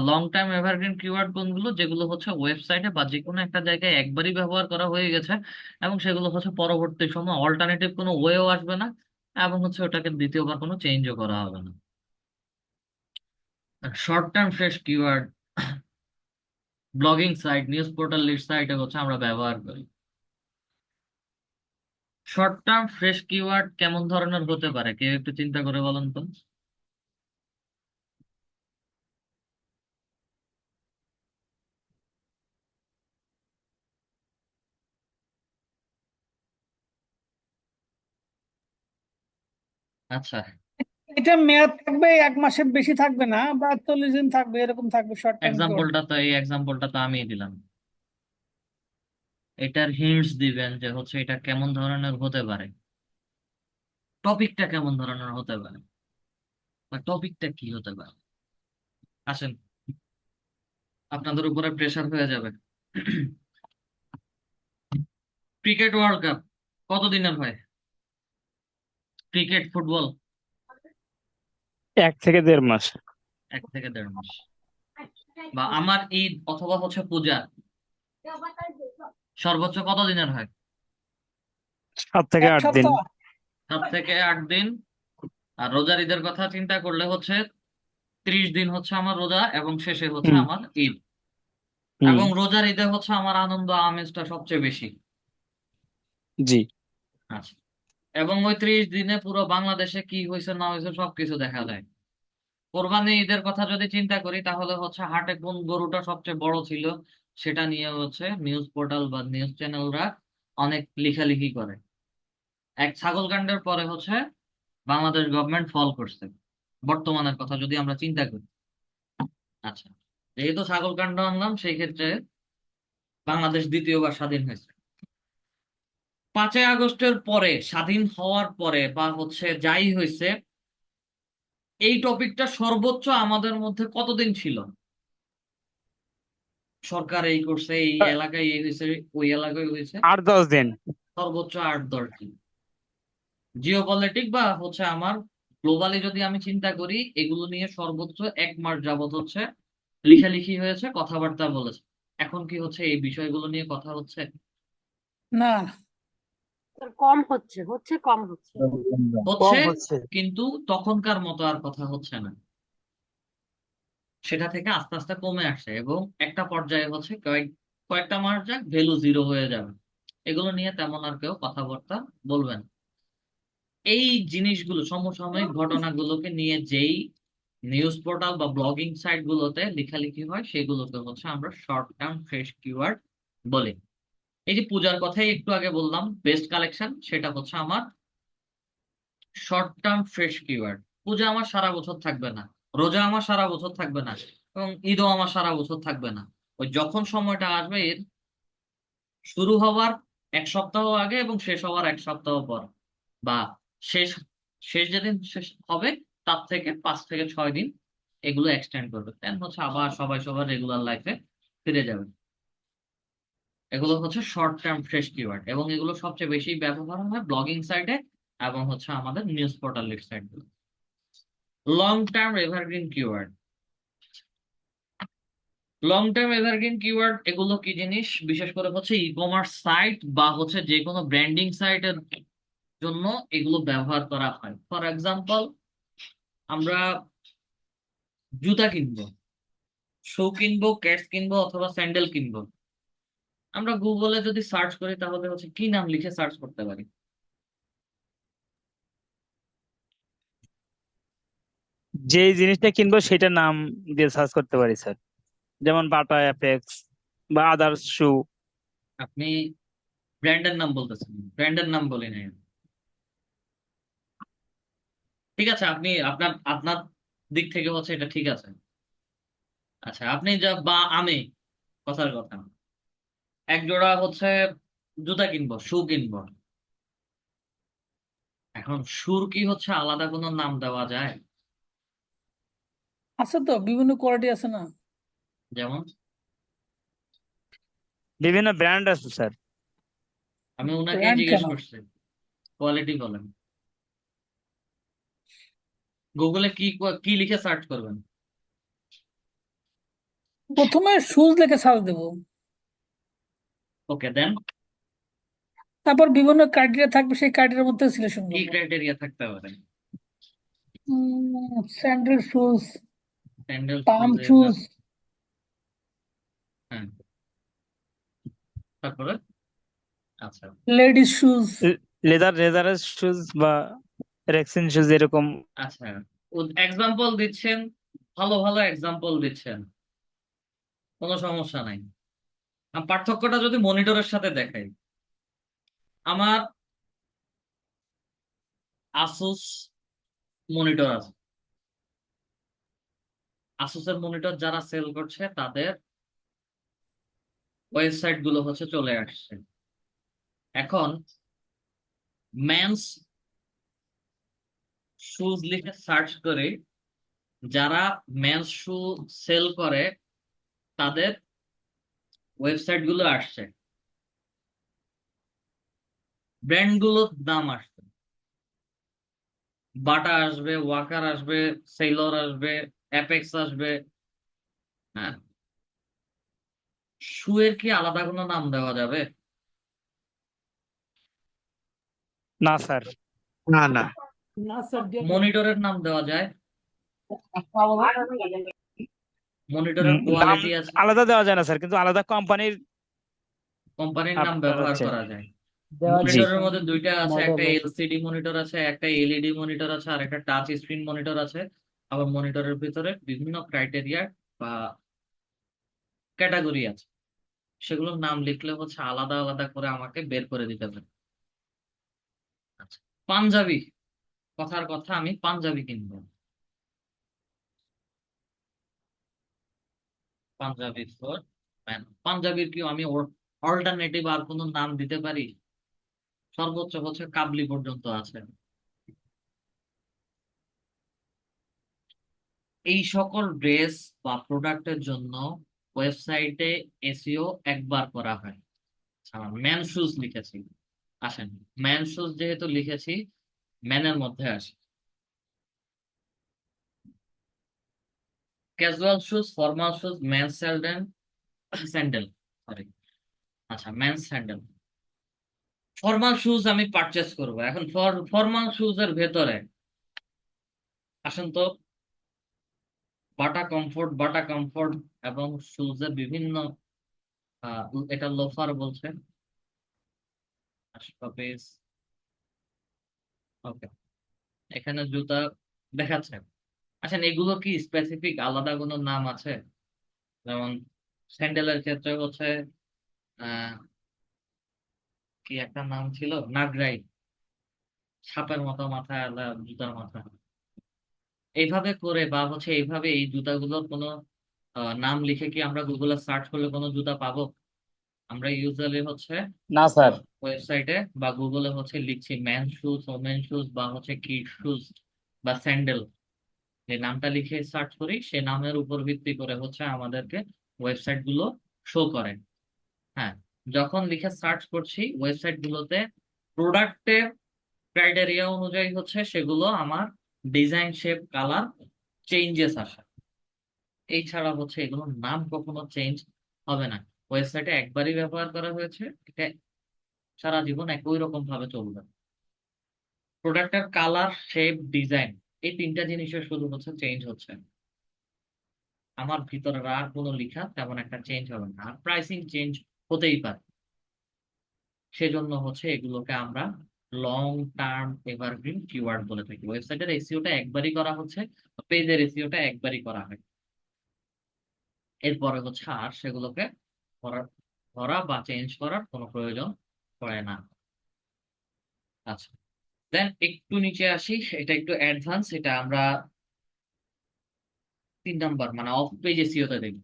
Speaker 1: লং টার্ম এভারগ্রিন কিওয়ার্ড কোনগুলো? যেগুলো হচ্ছে ওয়েবসাইটে বা যে কোনো একটা জায়গায় একবারই ব্যবহার করা হয়ে গেছে এবং সেগুলো হচ্ছে পরবর্তী সময় অল্টারনেটিভ কোনো ওয়েও আসবে না এবং হচ্ছে ওটাকে দ্বিতীয়বার কোনো চেঞ্জও করা হবে না। Short term fresh keyword blogging site, news portal list সাইটে হচ্ছে আমরা ব্যবহার করি। শর্ট টার্ম ফ্রেশ কিওয়ার্ড কেমন ধরনের হতে পারে কেউ একটু চিন্তা করে বলেন তো? আচ্ছা,
Speaker 7: এটা মেয়াদ থাকবে 1 মাসের বেশি থাকবে না, বা 40 দিন থাকবে, এরকম থাকবে শর্ট টার্ম কিওয়ার্ড।
Speaker 1: এই এক্সাম্পলটা তো আমিই দিলাম। এটার হিন্টস দিবেন যে হচ্ছে এটা কেমন ধরনের হতে পারে, টপিকটা কেমন ধরনের হতে পারে বা টপিকটা কি হতে পারে। আসেন, আপনাদের উপরে প্রেসার হয়ে যাবে। ক্রিকেট ওয়ার্ল্ড কাপ কতদিনের হয়? ক্রিকেট ফুটবল
Speaker 2: 1 থেকে 1.5 মাস।
Speaker 1: 1 থেকে 1.5 মাস। বা আমার ঈদ অথবা হচ্ছে পূজা সর্বোচ্চ কতদিনের হয়?
Speaker 2: 7 থেকে 8 দিন।
Speaker 7: 1 সপ্তাহ।
Speaker 1: 7 থেকে 8 দিন। আর রোজার ঈদের কথা চিন্তা করলে হচ্ছে 30 দিন হচ্ছে আমার রোজা এবং শেষে হচ্ছে
Speaker 2: হুম
Speaker 1: আমার ঈদ।
Speaker 2: হুম।
Speaker 1: এবং রোজার ঈদে হচ্ছে আমার আনন্দ আমেজটা সবচেয়ে বেশি।
Speaker 2: জি।
Speaker 1: আচ্ছা, এবং ওই 30 দিনে পুরো বাংলাদেশে কি হয়েছে না হয়েছে সবকিছু দেখা যায়। কোরবানি ঈদের কথা যদি চিন্তা করি তাহলে হচ্ছে হাটে কোন গরুটা সবচেয়ে বড় ছিল সেটা নিয়ে হচ্ছে নিউজ পোর্টাল বা নিউজ চ্যানেলরা অনেক লেখালেখি করে। এক ছাগল কাণ্ডের পরে হচ্ছে বাংলাদেশ গভর্নমেন্ট ফল করছে, বর্তমানের কথা যদি আমরা চিন্তা করি। আচ্ছা, যেহেতু ছাগল কাণ্ড আনলাম সেই ক্ষেত্রে বাংলাদেশ দ্বিতীয়বার স্বাধীন হয়েছে। 5ই আগস্টের পরে স্বাধীন হওয়ার পরে বা হচ্ছে যাই হয়েছে, এই টপিকটা সর্বোচ্চ আমাদের মধ্যে কতদিন ছিল? সরকার এই করছে, এই এলাকায় এই হয়েছে, ওই এলাকায় হয়েছে,
Speaker 2: 8-10 দিন।
Speaker 1: সর্বোচ্চ 8-10 দিন। জিওপলিটিক বা হচ্ছে আমার গ্লোবালি যদি আমি চিন্তা করি, এগুলো নিয়ে সর্বোচ্চ 1 মাস যাবত হচ্ছে লিখালিখি হয়েছে, কথাবার্তা বলেছে। এখন কি হচ্ছে এই বিষয়গুলো নিয়ে কথা হচ্ছে?
Speaker 7: না,
Speaker 4: কম হচ্ছে, কম হচ্ছে।
Speaker 1: হচ্ছে,
Speaker 2: হচ্ছে।
Speaker 1: কিন্তু তখনকার মতো আর কথা হচ্ছে না। সেটা থেকে আস্তে আস্তে কমে আসছে এবং একটা পর্যায়ে হচ্ছে কয়েকটা মাস যাক ভ্যালু 0 হয়ে যাবে। এগুলো নিয়ে তেমন আর কেউ কথাবার্তা বলবেন না। এই জিনিসগুলো সমসাময়িক ঘটনাগুলোকে নিয়ে যেই নিউজ পোর্টাল বা ব্লগিং সাইট গুলোতে লেখালেখি হয় সেগুলোকে হচ্ছে আমরা শর্ট টার্ম ফ্রেশ কিওয়ার্ড বলি। এই যে পূজার কথাই একটু আগে বললাম, বেস্ট কালেকশন, সেটা হচ্ছে আমার শর্ট টার্ম ফ্রেশ কিওয়ার্ড। পূজা আমার সারা বছর থাকবে না, রোজা আমার সারা বছর থাকবে না এবং ঈদও আমার সারা বছর থাকবে না। ওই যখন সময়টা আসবে এর শুরু হওয়ার 1 সপ্তাহ আগে এবং শেষ হওয়ার 1 সপ্তাহ পর, বা শেষ শেষ যেদিন শেষ হবে তার থেকে 5 থেকে 6 দিন এগুলো এক্সটেন্ড করবে, দেন হচ্ছে আবার সবাই সবার রেগুলার লাইফে ফিরে যাবে। এগুলো হচ্ছে শর্ট টার্ম ফ্রেশ কিওয়ার্ড এবং এগুলো সবচেয়ে বেশি ব্যবহার হয় ব্লগিং সাইটে এবং হচ্ছে আমাদের নিউজ পোর্টাল সাইট গুলো। Long term evergreen keyword. Long term evergreen keyword এগুলো কি জিনিস? বিশেষ করে হচ্ছে ই কমার্স সাইট বা হচ্ছে যে কোনো ব্র্যান্ডিং সাইটের জন্য এগুলো ব্যবহার করা হয়। ফর এক্সাম্পল, আমরা জুতা কিনবো, শু কিনবো, ক্যাটস কিনবো অথবা স্যান্ডেল কিনবো। আমরা গুগলে যদি সার্চ করি তাহলে হচ্ছে কি নাম লিখে সার্চ করতে পারি?
Speaker 2: যে জিনিসটা কিনবো সেটা নাম দিয়ে সার্চ করতে পারি স্যার, যেমন বাটা অ্যাপেক্স বা আদার্স শু।
Speaker 1: আপনি ব্র্যান্ডের নাম বলতেছেন, ব্র্যান্ডের নাম বলি নাই। ঠিক আছে, আপনি আপনার আপনার দিক থেকে হচ্ছে এটা ঠিক আছে। আচ্ছা, আপনি যা বা আমি কথার কথা এক জোড়া হচ্ছে জুতা কিনবো, শু কিনবো। এখন শুর কি হচ্ছে আলাদা কোনো নাম দেওয়া যায়?
Speaker 7: আছে তো, বিভিন্ন কোয়ালিটি আছে না?
Speaker 1: যেমন
Speaker 2: বিভিন্ন ব্র্যান্ড আছে স্যার।
Speaker 1: আমি ওনাকেই
Speaker 7: ব্র্যান্ড
Speaker 1: জিজ্ঞেস
Speaker 7: কেন?
Speaker 1: করছি, কোয়ালিটি বলেন। গুগলে কি কি লিখে সার্চ করবেন?
Speaker 7: প্রথমে শুজ লিখে সার্চ দেবো,
Speaker 1: ওকে, দেন
Speaker 7: তারপর বিভিন্ন ক্রাইটেরিয়া থাকবে, সেই ক্রাইটেরিয়ার মধ্যে সিলেকশন
Speaker 1: কি
Speaker 7: করবো।
Speaker 1: ক্রাইটেরিয়া থাকতে পারে?
Speaker 7: স্যান্ডেল শুজ,
Speaker 1: স্যান্ডেল
Speaker 7: পাম
Speaker 1: শুজ
Speaker 7: শুজ,
Speaker 1: হ্যাঁ, তারপরে আচ্ছা,
Speaker 7: লেডিস শুজ।
Speaker 2: লেদারের শুজ বা রেক্সিন শুজ এরকম।
Speaker 1: আচ্ছা, এক্সাম্পল দিচ্ছেন, ভালো ভালো এক্সাম্পল দিচ্ছেন, কোনো সমস্যা নাই। পার্থক্যটা যদি মনিটরের সাথে দেখাই, আমার আসুস মনিটর আছে, আসুসের মনিটর যারা সেল করছে তাদের ওয়েবসাইট গুলো হচ্ছে চলে আসছে। এখন মেন্স শুজ লিখে সার্চ করে যারা মেন্স শু সেল করে তাদের ওয়েবসাইট গুলো আসছে, ব্র্যান্ড গুলোর নাম আসছে, বাটা আসবে, ওয়াকার আসবে, সেলর আসবে, অ্যাপেক্স আসবে। হ্যাঁ, শুয়ের কি আলাদা কোনো নাম দেওয়া যাবে?
Speaker 2: না স্যার।
Speaker 5: না না।
Speaker 7: না স্যার, দিয়ে দেন।
Speaker 1: মনিটরের নাম দেওয়া যায়, মনিটরের
Speaker 2: নাম
Speaker 1: কোয়ালিটি আছে,
Speaker 2: আলাদা দেওয়া যায় না স্যার, কিন্তু আলাদা কোম্পানির
Speaker 1: কোম্পানির নাম
Speaker 2: আপনার
Speaker 1: ব্যবহার
Speaker 2: হচ্ছে।
Speaker 1: করা যায়।
Speaker 3: দেওয়া
Speaker 2: জি।
Speaker 1: মনিটরের
Speaker 3: যায়
Speaker 1: মধ্যে দুইটা আছে,
Speaker 3: মডেল
Speaker 1: একটা
Speaker 3: আছে।
Speaker 1: এলসিডি মনিটর আছে, একটা এলইডি মনিটর আছে, আর একটা টাচ স্ক্রিন মনিটর আছে। আবার মনিটরের ভিতরে বিভিন্ন ক্রাইটেরিয়া বা ক্যাটাগরি আছে, সেগুলোর নাম লিখলে হচ্ছে আলাদা আলাদা করে আমাকে বের করে দিতে হবে। আচ্ছা, পাঞ্জাবি, কথার কথা আমি পাঞ্জাবি কিনবো, পাঞ্জাবি ফর ম্যান। পাঞ্জাবির কি আমি অল্টারনেটিভ আর কোনো নাম দিতে পারি? সর্বোচ্চ হচ্ছে কাবলি পর্যন্ত আছে। এই সকল ড্রেস বা প্রোডাক্টের জন্য ওয়েবসাইটে এসইও একবার করা হয়। ম্যান শুজ লিখেছি, আসেন ম্যান শুজ যেহেতু লিখেছি, ম্যানের মধ্যে আসে casual shoes, formal shoes, men's sandal, sandal, sorry, আচ্ছা মেন্স স্যান্ডেল। ফর্মাল শুজ আমি পারচেস করব। এখন ফর্মাল শুজ এর ভেতরে আসেন তো, বাটা কমফোর্ট এবং শুজ এর বিভিন্ন এটা লোফার বলছে, ওকে, এখানে জুতা দেখাচ্ছে। আচ্ছা, এগুলো কি স্পেসিফিক আলাদা কোনো নাম আছে? যেমন স্যান্ডেলের ক্ষেত্রে হচ্ছে আহ কি একটা নাম ছিল, নাগরাই, সাপের মতো মাথা, জুতার মাথা। এইভাবে করে বা হচ্ছে এইভাবে এই জুতাগুলোর কোনো নাম লিখে কি আমরা গুগলে সার্চ করলে কোনো জুতা পাবো? আমরা ইউজুয়ালি হচ্ছে
Speaker 3: না স্যার।
Speaker 1: ওয়েবসাইটে বা গুগলে হচ্ছে লিখছি ম্যান শুজ, ওমেন শুজ বা হচ্ছে কিড শুজ বা স্যান্ডেল, যে নামটা লিখে সার্চ করি সে নামের উপর ভিত্তি করে হচ্ছে আমাদেরকে ওয়েবসাইট গুলো শো করে। হ্যাঁ, যখন লিখে সার্চ করছি ওয়েবসাইট গুলোতে প্রোডাক্টের ক্রাইটেরিয়া অনুযায়ী হচ্ছে সেগুলো আমার ডিজাইন, শেপ, কালার চেঞ্জেস আসে। এছাড়া হচ্ছে এগুলোর নাম কখনো চেঞ্জ হবে না। ওয়েবসাইটে একবারই ব্যবহার করা হয়েছে, এটা সারা জীবন একই রকম ভাবে চলবে। প্রোডাক্টের কালার, শেপ, ডিজাইন, এই তিনটা জিনিসের শুধু হচ্ছে চেঞ্জ হচ্ছে। আমার ভিতরে আর কোনো লেখা তেমন একটা চেঞ্জ হবে না। আর প্রাইসিং চেঞ্জ হতেই পারে, সেজন্য হচ্ছে এগুলোকে আমরা লং টার্ম এভারগ্রিন কিওয়ার্ড বলে থাকি। ওয়েবসাইটের এসইওটা একবারই করা হচ্ছে, পেজের এসইওটা একবারই করা হয়, এরপরে হচ্ছে আর সেগুলোকে করা বা চেঞ্জ করার কোনো প্রয়োজন পড়ে না। আচ্ছা, দেন একটু নিচে আসি, এটা একটু অ্যাডভান্স, এটা আমরা 3 নাম্বার মানে অফ পেজ এসইওতে দেখি।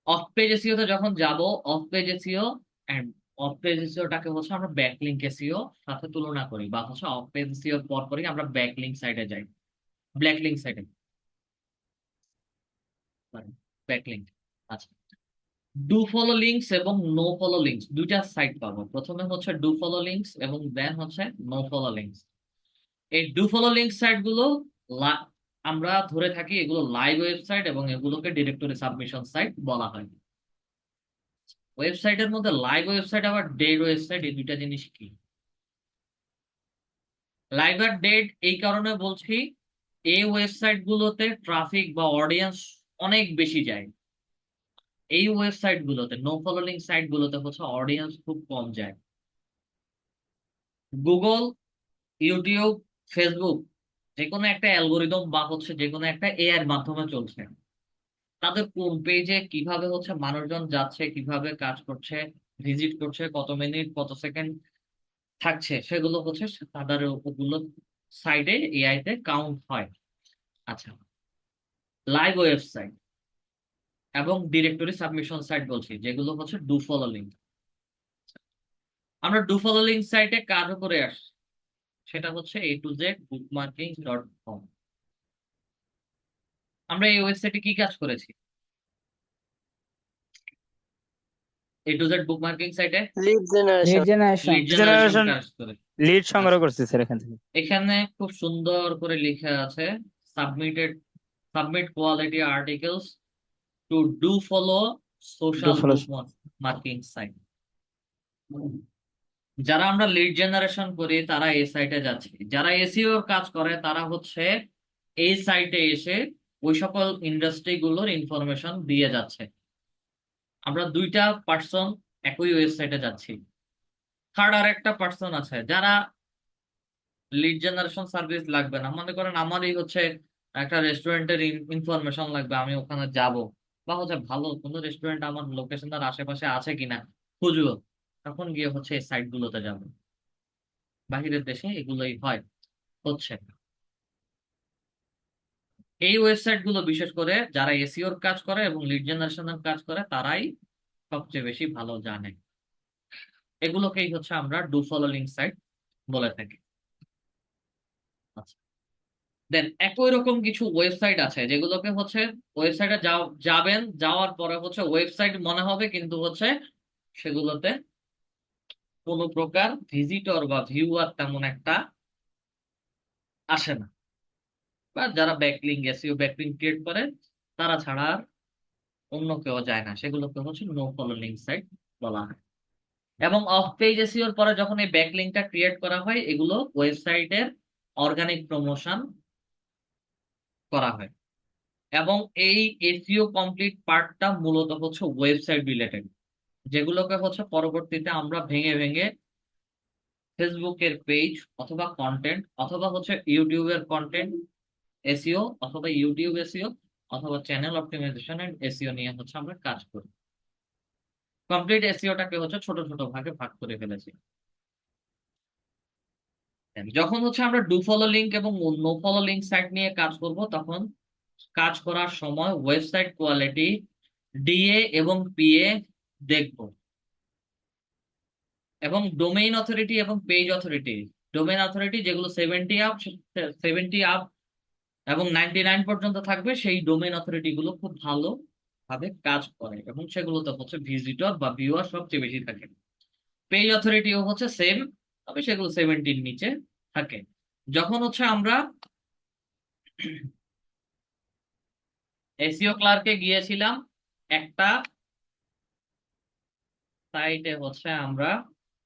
Speaker 1: অফ পেজ এসইওতে যখন যাব, off page SEO and off page এসইওটাকে হচ্ছে আমরা ব্যাকলিংক এসইও সাথে তুলনা করি, বা হচ্ছে অফ পেজ এসইও পর পরই আমরা ব্যাকলিংক সাইটে যাই, ব্যাকলিংক সাইটে, ব্যাকলিংক। আচ্ছা, ডু ফলো লিঙ্কস এবং নো ফলো লিঙ্কস দুইটা সাইট পাবো। প্রথমে হচ্ছে ডু ফলো লিঙ্কস এবং দেন হচ্ছে নো ফলো লিঙ্কস। এই ডু ফলো লিঙ্ক সাইট গুলো আমরা ধরে থাকি এগুলো লাইভ ওয়েবসাইট এবং এগুলোকে ডিরেক্টরি সাবমিশন সাইট বলা হয়। ওয়েবসাইটের মধ্যে লাইভ ওয়েবসাইট আবার ডেড ওয়েবসাইট, এই দুইটা জিনিস কি? লাইভ আর ডেড এই কারণে বলছি, এই ওয়েবসাইট গুলোতে ট্রাফিক বা অডিয়েন্স অনেক বেশি যায়। এই ওয়েবসাইট গুলোতে, নো ফলোইং সাইট গুলোতে হচ্ছে অডিয়েন্স খুব কম যায়। গুগল, ইউটিউব, ফেসবুক যে কোনো একটা অ্যালগোরিদম বা হচ্ছে যে কোনো একটা এআই এর মাধ্যমে চলছে। তাদের কোন পেজে কিভাবে হচ্ছে মানুষজন যাচ্ছে, কিভাবে কাজ করছে, ভিজিট করছে, কত মিনিট কত সেকেন্ড থাকছে, সেগুলো হচ্ছে তাদের ওগুলো সাইডে এআই তে কাউন্ট হয়। আচ্ছা, লাইভ ওয়েবসাইট এবং ডিরেক্টরি সাবমিশন সাইট বলছি, যেগুলো হচ্ছে ডু ফলো লিঙ্ক। আমরা ডু ফলো লিঙ্ক সাইটে কাজ করে আসছি, সেটা হচ্ছে a2z bookmarking.com। আমরা এই ওয়েবসাইটে কি কাজ করেছি? A2Z বুকমার্কিং সাইটে
Speaker 4: lead generation.
Speaker 3: Lead generation
Speaker 1: lead generation
Speaker 2: generation
Speaker 1: কাজ করে।
Speaker 2: লিড সংগ্রহ
Speaker 1: আচ্ছা,
Speaker 2: করছি স্যার এখান থেকে।
Speaker 1: এখানে খুব সুন্দর করে লেখা আছে submit quality articles to do follow
Speaker 2: do
Speaker 1: social
Speaker 2: follow.
Speaker 1: Bookmarking site. যারা আমরা লিড জেনারেশন করি তারা এই সাইটে যাচ্ছে, যারা এসইও এর কাজ করে তারা হচ্ছে এই সাইটে এসে ওই সকল ইন্ডাস্ট্রি গুলোর ইনফরমেশন দিয়ে যাচ্ছে। আমরা দুইটা পার্সন একই ওয়েবসাইটে যাচ্ছি। থার্ড আর একটা পার্সন আছে যারা লিড জেনারেশন সার্ভিস লাগবে না, মনে করেন আমারই হচ্ছে একটা রেস্টুরেন্টের ইনফরমেশন লাগবে, আমি ওখানে যাব, বা হচ্ছে ভালো কোনো রেস্টুরেন্ট আমার লোকেশনের আশেপাশে আছে কিনা খুঁজবো, তখন গিয়ে হচ্ছে এই সাইট গুলোতে যাবো। বাহিরের দেশে এগুলোই হয়, হচ্ছে। এই ওয়েবসাইট গুলো বিশেষ করে যারা এসইওর কাজ করে এবং লিড জেনারেশনের কাজ করে তারাই সবচেয়ে বেশি ভালো জানে। এগুলোকেই হচ্ছে আমরা ডু ফলো লিঙ্ক সাইট বলে থাকি। আচ্ছা, দেন একই রকম কিছু ওয়েবসাইট আছে যেগুলোকে হচ্ছে ওয়েবসাইটে যাবেন, যাওয়ার পরে হচ্ছে ওয়েবসাইট মনে হবে কিন্তু হচ্ছে সেগুলোতে কোনো প্রকার ভিজিটর বা ভিউয়ার তেমন একটা আসে না, বা যারা এসইও ব্যাকলিঙ্ক ক্রিয়েট করে তারা ছাড়া আর অন্য কেউ যায় না, সেগুলোকে হচ্ছে নো ফলো লিঙ্ক সাইট বলা হয়। এবং অফ পেজ এসইওর পরে যখন এই ব্যাকলিঙ্কটা ক্রিয়েট করা হয়, এগুলো ওয়েবসাইটের অর্গানিক প্রমোশন করা হয়। এবং এই এসইও কমপ্লিট পার্টটা মূলত হচ্ছে ওয়েবসাইট রিলেটেড, যেগুলোকে হচ্ছে পরবর্তীতে আমরা ভেঙে ভেঙে ফেসবুকের পেজ অথবা কন্টেন্ট অথবা হচ্ছে ইউটিউবের কন্টেন্ট এসইও অথবা ইউটিউব এসইও অথবা চ্যানেল অপটিমাইজেশন এন্ড এসইও নিয়ে হচ্ছে আমরা কাজ করি। কমপ্লিট এসইওটাকে হচ্ছে ছোট ছোট ভাগে ভাগ করে ফেলেছি। যখন হচ্ছে আমরা ডু ফলো লিঙ্ক এবং নো ফলো লিঙ্ক সাইট নিয়ে কাজ করব, তখন কাজ করার সময় ওয়েবসাইট কোয়ালিটি, ডিএ এবং পিএ দেখব, এবং ডোমেইন অথরিটি এবং পেজ অথরিটি। ডোমেইন অথরিটি যেগুলো 70 আপ এবং 99 পর্যন্ত থাকবে, সেই ডোমেইন অথরিটি গুলো খুব ভালো ভাবে কাজ করে এবং সেগুলোতে হচ্ছে ভিজিটর বা ভিউয়ার সবচেয়ে বেশি থাকে। পেজ অথরিটিও হচ্ছে সেম, তবে সেগুলো 70 নিচে থাকে। যখন হচ্ছে আমরা এসইও ক্লার্কে গিয়েছিলাম, একটা সাইটে হচ্ছে আমরা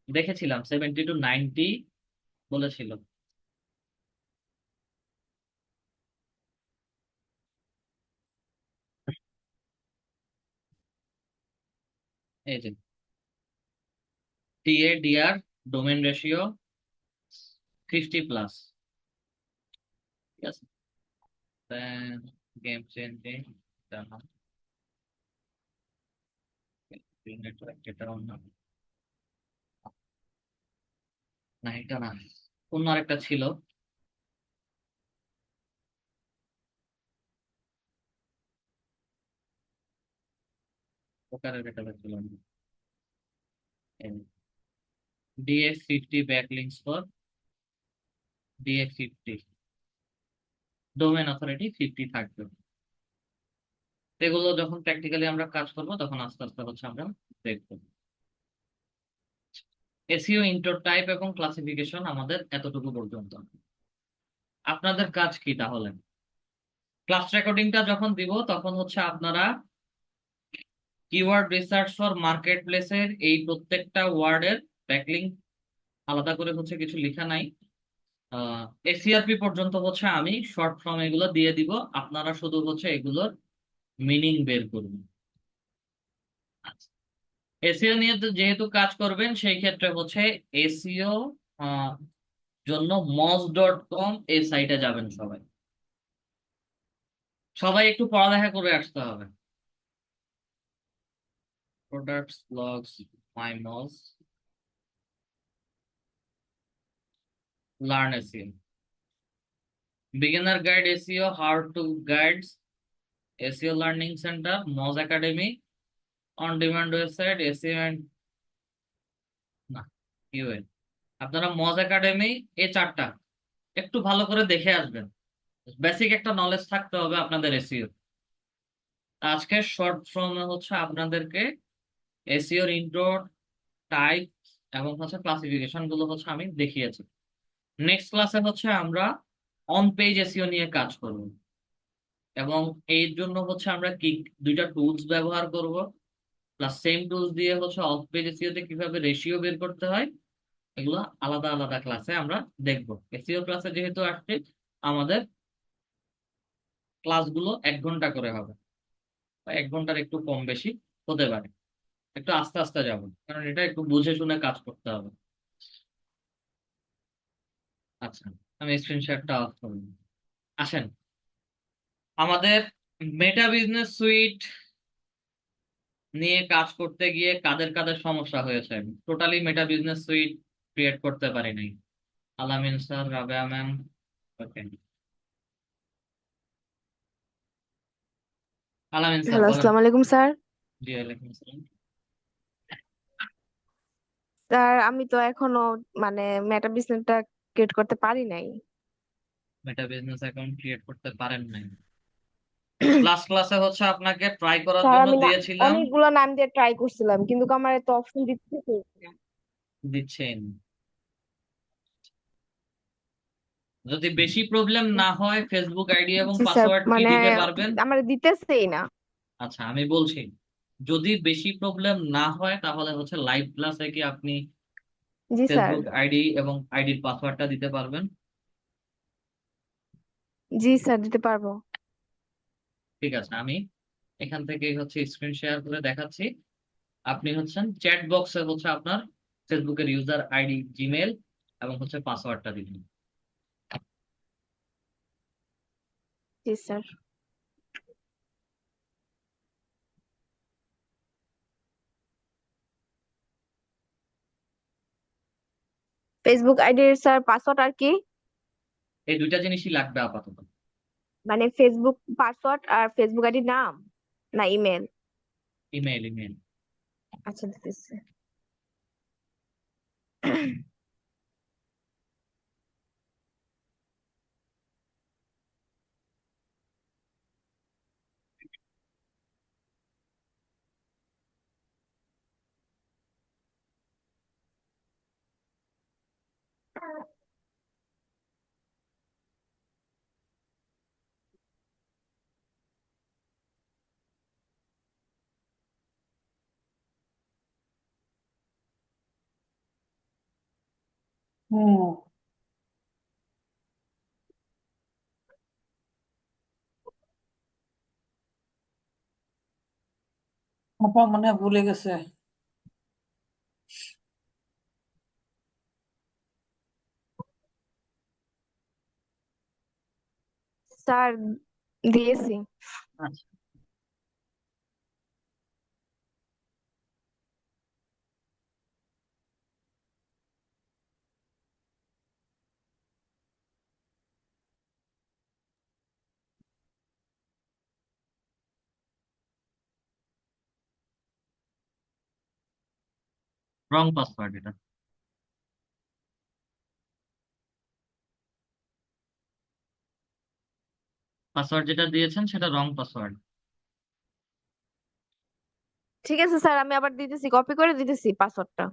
Speaker 1: দেখেছিলাম 70 to 90 বলেছিল। এই যে TADR, ডোমেন রেশিও 50+, ঠিক আছে। গেম চেঞ্জিং, নেটওয়ার্ক, এটা অন্য না, এটা না, অন্য আরেকটা ছিল। ওখানে এটা ছিল DX50 backlinks for DX50, domain authority 50 থাকবে। এগুলো যখন প্র্যাকটিক্যালি আমরা কাজ করব তখন আস্তে আস্তে হচ্ছে আমরা দেখবো। এসইও ইন্টার টাইপ এবং ক্লাসিফিকেশন আমাদের এতটুকু পর্যন্ত। আপনাদের কাজ কি তাহলে? ক্লাস রেকর্ডিংটা যখন দিব তখন হচ্ছে আপনারা কিওয়ার্ড রিসার্চ ফর মার্কেট প্লেসের এই প্রত্যেকটা ওয়ার্ডের ব্যাকলিংক আলাদা করে হচ্ছে কিছু লেখা নাই। এসিআরপি পর্যন্ত হচ্ছে আমি শর্ট ফর্ম এগুলো দিয়ে দিব, আপনারা শুধু হচ্ছে এগুলোর মিনিং বের করুন। আচ্ছা, এসইও নিয়ে তো যেহেতু কাজ করবেন সেই ক্ষেত্রে হচ্ছে এসইও জন্য moz.com এই সাইটে যাবেন সবাই। সবাই একটু পড়ালেখা করে আসতে হবে। Products, blogs, my Moz, learn SEO, beginner guide SEO, how to guides, SEO learning centre, Moz academy, on demand website, SEO and না ইউএল। আপনারা মজ একাডেমি এই চারটা একটু ভালো করে দেখে আসবেন। বেসিক একটা নলেজ থাকতে হবে আপনাদের এসইও। আজকে শর্ট ফর্মে হচ্ছে আপনাদেরকে এসইওর ইন্ট্রো, টাইপ এবং হচ্ছে ক্লাসিফিকেশন গুলো হচ্ছে আমি দেখিয়েছি। নেক্সট ক্লাসে হচ্ছে আমরা অন পেজ এসইও নিয়ে কাজ করব, এবং এর জন্য হচ্ছে আমরা কি দুইটা টুলস ব্যবহার করব, প্লাস সেম টুলস দিয়ে হচ্ছে অফ পেজ এসইও তে কিভাবে রেশিও বের করতে হয়, এগুলো আলাদা আলাদা ক্লাসে আমরা দেখব। এসইও ক্লাসে যেহেতু আসছে, আমাদের ক্লাসগুলো 1 ঘন্টা করে হবে, বা 1 ঘন্টার একটু কম বেশি হতে পারে। একটু আস্তে আস্তে যাব, কারণ এটা একটু বুঝে শুনে কাজ করতে হবে। আচ্ছা, আমি স্ক্রিন শেয়ারটা অফ করব। আসেন, আমাদের মেটা বিজনেস সুইট নিয়ে কাজ করতে গিয়ে কাদের কাদের সমস্যা হয়েছে। টোটালি মেটা বিজনেস সুইট ক্রিয়েট করতে পারি নাই। আলামিন স্যার, রাবেয়া ম্যাম, ওকে। আলামিন স্যার
Speaker 6: হ্যালো,
Speaker 1: বলেন।
Speaker 6: আসসালামু আলাইকুম স্যার।
Speaker 1: জি ওয়ালাইকুম আসসালাম।
Speaker 6: স্যার আমি তো এখনো মানে মেটা বিজনেসটা ক্রিয়েট করতে পারি নাই।
Speaker 1: মেটা বিজনেস অ্যাকাউন্ট ক্রিয়েট করতে পারেন নাই। লাস্ট ক্লাসে হচ্ছে আপনাকে ট্রাই করার
Speaker 6: স্যার
Speaker 1: জন্য
Speaker 6: আমি
Speaker 1: দিয়েছিলাম,
Speaker 6: অনেকগুলো নাম দিয়ে ট্রাই করছিলাম কিন্তু আমার এত অপশন দিচ্ছে না।
Speaker 1: দিচ্ছেন। যদি বেশি প্রবলেম না হয় ফেসবুক আইডি এবং
Speaker 6: জি স্যার,
Speaker 1: পাসওয়ার্ড কি
Speaker 6: মানে
Speaker 1: দিতে পারবেন?
Speaker 6: আমার দিতেছেই না।
Speaker 1: আচ্ছা, আমি বলছি, যদি বেশি প্রবলেম না হয় তাহলে হচ্ছে লাইভ ক্লাসে কি আপনি
Speaker 6: জি স্যার।
Speaker 1: ফেসবুক আইডি এবং আইডির পাসওয়ার্ডটা দিতে পারবেন?
Speaker 6: জি স্যার, দিতে পারবো।
Speaker 1: ঠিক আছে, আমি এখান থেকে হচ্ছে স্ক্রিন শেয়ার করে দেখাচ্ছি। আপনি হচ্ছেন চ্যাট বক্সে হচ্ছে আপনার ফেসবুকের ইউজার আইডি, জিমেল এবং হচ্ছে পাসওয়ার্ডটা দিবেন।
Speaker 6: জি স্যার। ফেসবুক আইডির স্যার পাসওয়ার্ড আর কি?
Speaker 1: এই দুইটা জিনিসই লাগবে আপাতত।
Speaker 6: মানে ফেসবুক পাসওয়ার্ড আর ফেসবুক আইডির নাম, না ইমেল?
Speaker 1: Email, email.
Speaker 6: আচ্ছা, দিতেছে।
Speaker 7: হুম আপা মনে হয় ভুলে গেছে।
Speaker 6: স্যার দিয়েছি।
Speaker 1: আচ্ছা, রং পাসওয়ার্ড এটা। পাসওয়ার্ড যেটা দিয়েছেন সেটা রং পাসওয়ার্ড।
Speaker 6: ঠিক আছে স্যার, আমি আবার দিতেছি, কপি করে দিতেছি পাসওয়ার্ডটা।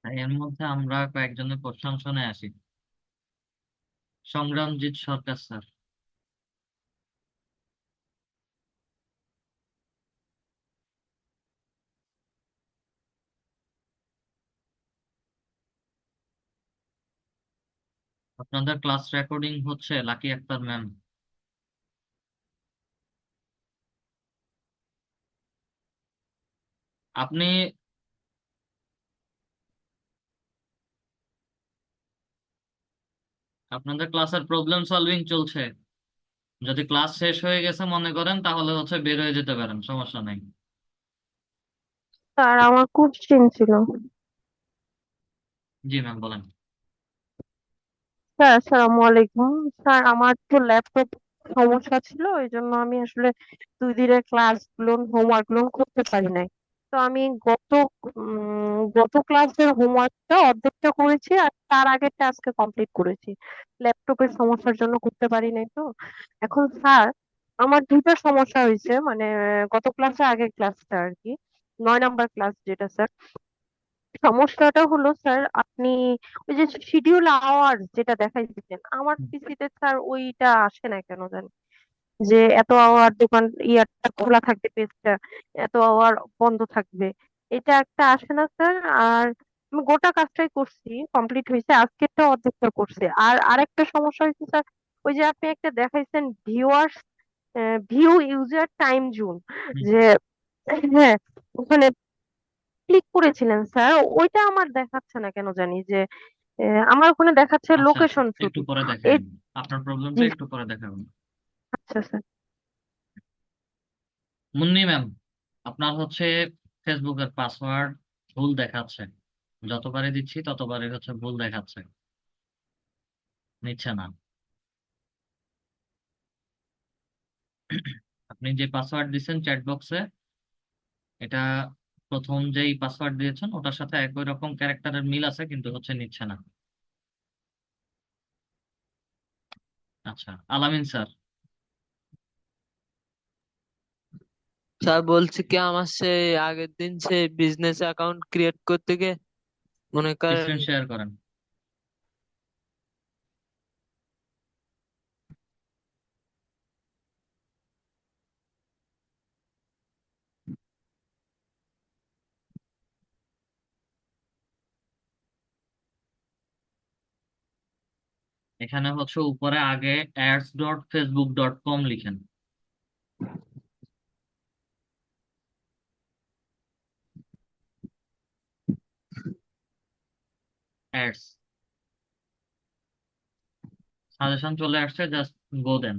Speaker 1: তাই এর মধ্যে আমরা কয়েকজনের প্রশংসনে আসি। সংগ্রামজিৎ সরকার স্যার। আপনাদের ক্লাস রেকর্ডিং হচ্ছে লাকি আক্তার ম্যাম। আপনি আপনাদের ক্লাসের প্রবলেম সলভিং চলছে। যদি ক্লাস শেষ হয়ে গেছে মনে করেন তাহলে হচ্ছে বের হয়ে যেতে পারেন, সমস্যা নেই।
Speaker 6: স্যার আমার কোশ্চেন ছিল।
Speaker 1: জি ম্যাম বলেন।
Speaker 5: স্যার আসসালামু আলাইকুম। স্যার আমার তো ল্যাপটপ সমস্যা ছিল, এই জন্য আমি আসলে 2 দিনের ক্লাস গুলো হোমওয়ার্ক গুলো করতে পারি নাই। তো আমি গত ক্লাসের হোমওয়ার্কটা অর্ধেকটা করেছি আর তার আগেরটা আজকে কমপ্লিট করেছি। ল্যাপটপের সমস্যার জন্য করতে পারি নাই তো। এখন স্যার আমার দুটো সমস্যা হয়েছে, মানে গত ক্লাসে আগের ক্লাসটা আর কি, 9 নাম্বার ক্লাস যেটা স্যার। সমস্যাটা হলো স্যার, আপনি ওই যে শিডিউল আওয়ার যেটা দেখাইছিলেন আমার
Speaker 1: হুম,
Speaker 5: পিসিতে স্যার, ওইটা আসে না কেন জানি। যে এত আওয়ার দোকান ইয়ারটা খোলা থাকবে, পেজটা এত আওয়ার বন্ধ থাকবে, এটা একটা আসে না স্যার। আর আমি গোটা কাজটাই করছি, কমপ্লিট হয়েছে, আজকেরটা অর্ধেকটা করছি। আর আরেকটা সমস্যা হয়েছে স্যার, ওই যে আপনি একটা দেখাইছেন viewers view user time zone,
Speaker 1: হুম।
Speaker 5: যে হ্যাঁ ওখানে ক্লিক করেছিলেন স্যার, ওইটা আমার দেখাচ্ছে না কেন জানি। যে আমার ওখানে দেখাচ্ছে
Speaker 1: আচ্ছা আচ্ছা,
Speaker 5: লোকেশন
Speaker 1: একটু
Speaker 5: শুধু।
Speaker 1: পরে
Speaker 5: এই
Speaker 1: দেখাবেন। আপনার প্রবলেমটা
Speaker 5: জি,
Speaker 1: একটু পরে দেখাবেন।
Speaker 5: আচ্ছা স্যার।
Speaker 1: মুন্নি ম্যাম, আপনার হচ্ছে ফেসবুকের পাসওয়ার্ড ভুল দেখাচ্ছে। যতবারই দিচ্ছি ততবারই হচ্ছে ভুল দেখাচ্ছে, নিচ্ছে না। আপনি যে পাসওয়ার্ড দিচ্ছেন চ্যাট বক্সে, এটা প্রথম যেই পাসওয়ার্ড দিয়েছেন ওটার সাথে একই রকম ক্যারেক্টারের মিল আছে কিন্তু হচ্ছে নিচ্ছে না। আচ্ছা, আলামিন স্যার।
Speaker 3: স্যার বলছি কি, আমার সে আগের দিন সে বিজনেস অ্যাকাউন্ট ক্রিয়েট করতে গিয়ে মনে করেন,
Speaker 1: স্ক্রিন শেয়ার করেন। এখানে হচ্ছে উপরে আগে ads.facebook.com লিখেন। অ্যাডস সাজেশন চলে আসছে, জাস্ট গো দেন।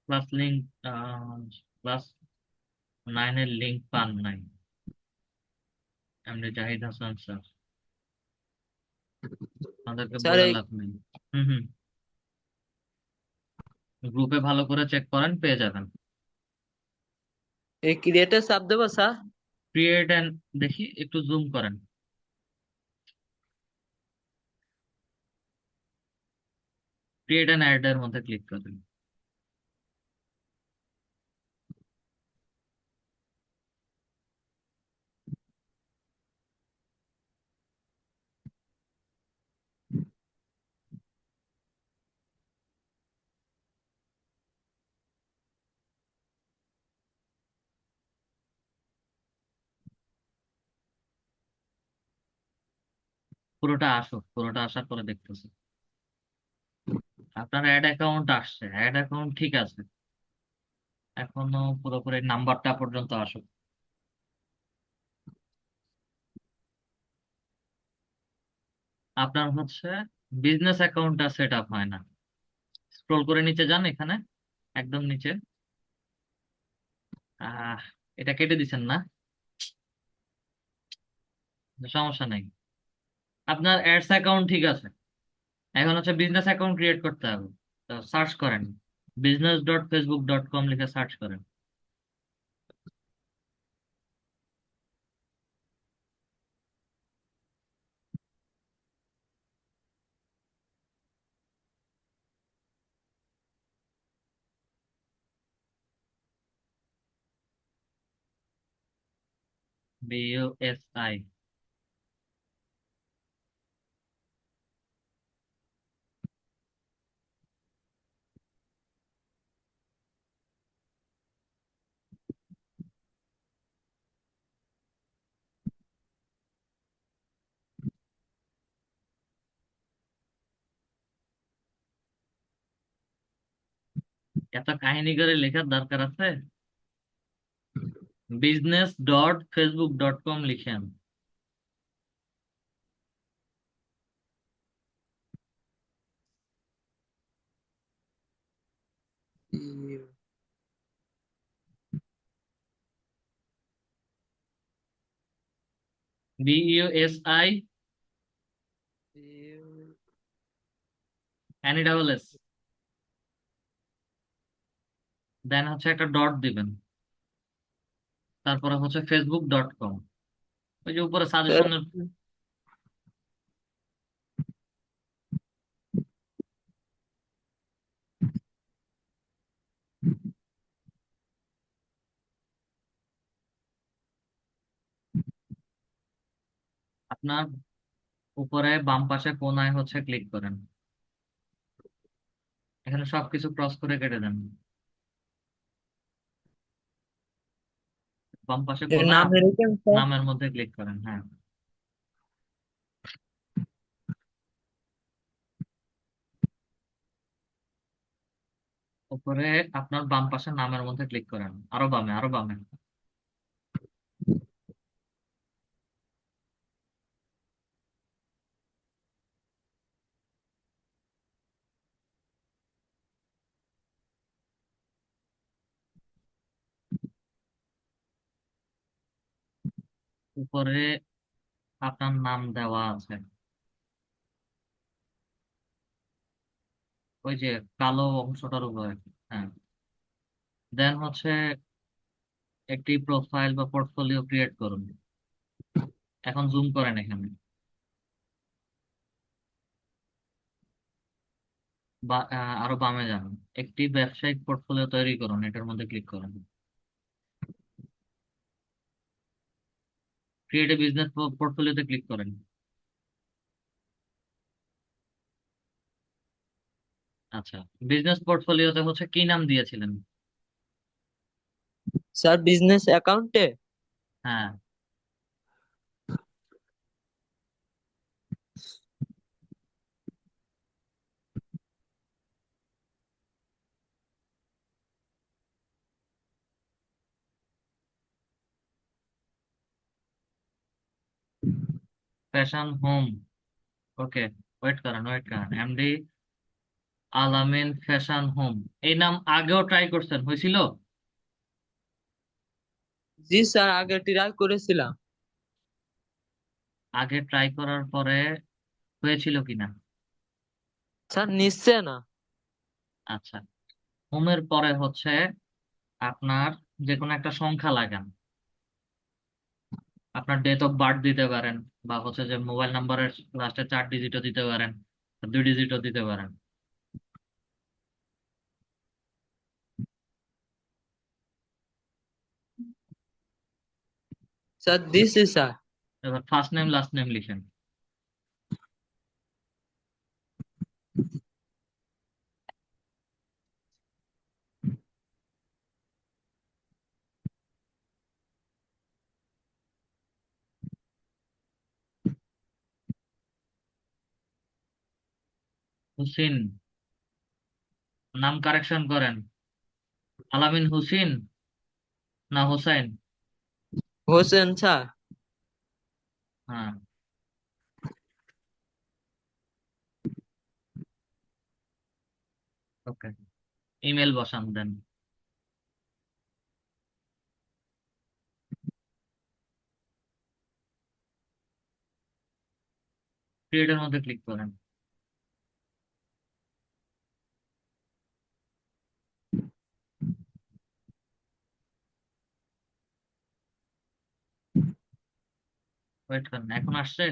Speaker 1: ক্লাস লিঙ্ক, ক্লাস 9 এর লিঙ্ক পান নাই এমনি জাহিদ হাসান স্যার, আমাদেরকে
Speaker 3: স্যার
Speaker 1: বলে
Speaker 3: এই
Speaker 1: লাভ নেই। হুম হুম, গ্রুপে ভালো করে চেক করেন, পেয়ে যাবেন।
Speaker 3: এই ক্রিয়েটে চাপ দেবো স্যার?
Speaker 1: ক্রিয়েট এন্ড, দেখি একটু জুম করেন। ক্রিয়েট এন্ড অ্যাড এর মধ্যে ক্লিক করেন। পুরোটা আসুক, পুরোটা আসার পরে দেখতেছি। আপনার অ্যাড অ্যাকাউন্ট আসছে, অ্যাড অ্যাকাউন্ট ঠিক আছে, এখনো পুরোপুরি নাম্বারটা পর্যন্ত আসুক। আপনার হচ্ছে বিজনেস অ্যাকাউন্টটা সেট আপ হয় না। স্ক্রল করে নিচে যান, এখানে একদম নিচে। আহ এটা কেটে দিচ্ছেন না, সমস্যা নেই। আপনার অ্যাডস অ্যাকাউন্ট ঠিক আছে, এখন হচ্ছে বিজনেস অ্যাকাউন্ট ক্রিয়েট করতে হবে। তো সার্চ করেন, business.facebook.com লিখে সার্চ করেন। BUSI। এত কাহিনী করে লেখার দরকার আছে? business.facebook.com লিখেন। BUSI NESS, দেন হচ্ছে একটা ডট দিবেন, তারপরে হচ্ছে facebook.com, ওই যে উপরে
Speaker 3: স্যার
Speaker 1: সাজেশনের। আপনার উপরে বাম পাশে কোনায় হচ্ছে ক্লিক করেন, এখানে সবকিছু ক্রস করে কেটে দেন। বাম পাশে
Speaker 3: এর
Speaker 1: কোনা,
Speaker 3: নাম লিখেন স্যার?
Speaker 1: নামের মধ্যে ক্লিক করেন, হ্যাঁ। উপরে আপনার বাম পাশে নামের মধ্যে ক্লিক করেন, আরো বামে, আরো বামে। উপরে আপনার নাম দেওয়া আছে, ওই যে কালো অংশটার উপরে, হ্যাঁ। দেন হচ্ছে একটি প্রোফাইল বা পোর্টফোলিও ক্রিয়েট করুন। এখন জুম করেন এখানে, বা আরো বামে যান। একটি ব্যবসায়িক পোর্টফোলিও তৈরি করুন, এটার মধ্যে ক্লিক করুন। ক্রিয়েট এ বিজনেস পোর্টফোলিওতে ক্লিক করেন। আচ্ছা, বিজনেস পোর্টফোলিওতে হচ্ছে কি নাম দিয়েছিলেন?
Speaker 3: স্যার বিজনেস অ্যাকাউন্টে
Speaker 1: হ্যাঁ, ফ্যাশন হোম। ওকে, ওয়েট করেন। এমডি আলামিন ফ্যাশন হোম, এই নাম আগেও ট্রাই করছেন, হয়েছিল?
Speaker 3: জি স্যার, আগে ট্রাই করেছিলাম।
Speaker 1: আগে ট্রাই করার পরে হয়েছিল কিনা?
Speaker 3: স্যার নিচ্ছে না।
Speaker 1: আচ্ছা, হোমের পরে হচ্ছে আপনার যে কোনো একটা সংখ্যা লাগান। আপনার ডেট অফ বার্থ দিতে পারেন, বা হচ্ছে যে মোবাইল নাম্বারের লাস্টে 4 ডিজিটও দিতে পারেন, 2 ডিজিটও দিতে পারেন।
Speaker 3: স্যার দিছি স্যার।
Speaker 1: এবার ফার্স্ট নেম লাস্ট নেম লিখেন। হুসিন, নাম কারেকশন করেন। আলামিন হুসিন না হোসেন?
Speaker 3: হোসেন স্যার।
Speaker 1: হ্যাঁ, ওকে। ইমেল বসান দেন। ক্রিয়েটের মধ্যে ক্লিক করেন। ওয়েট করেন, এখন আসছে?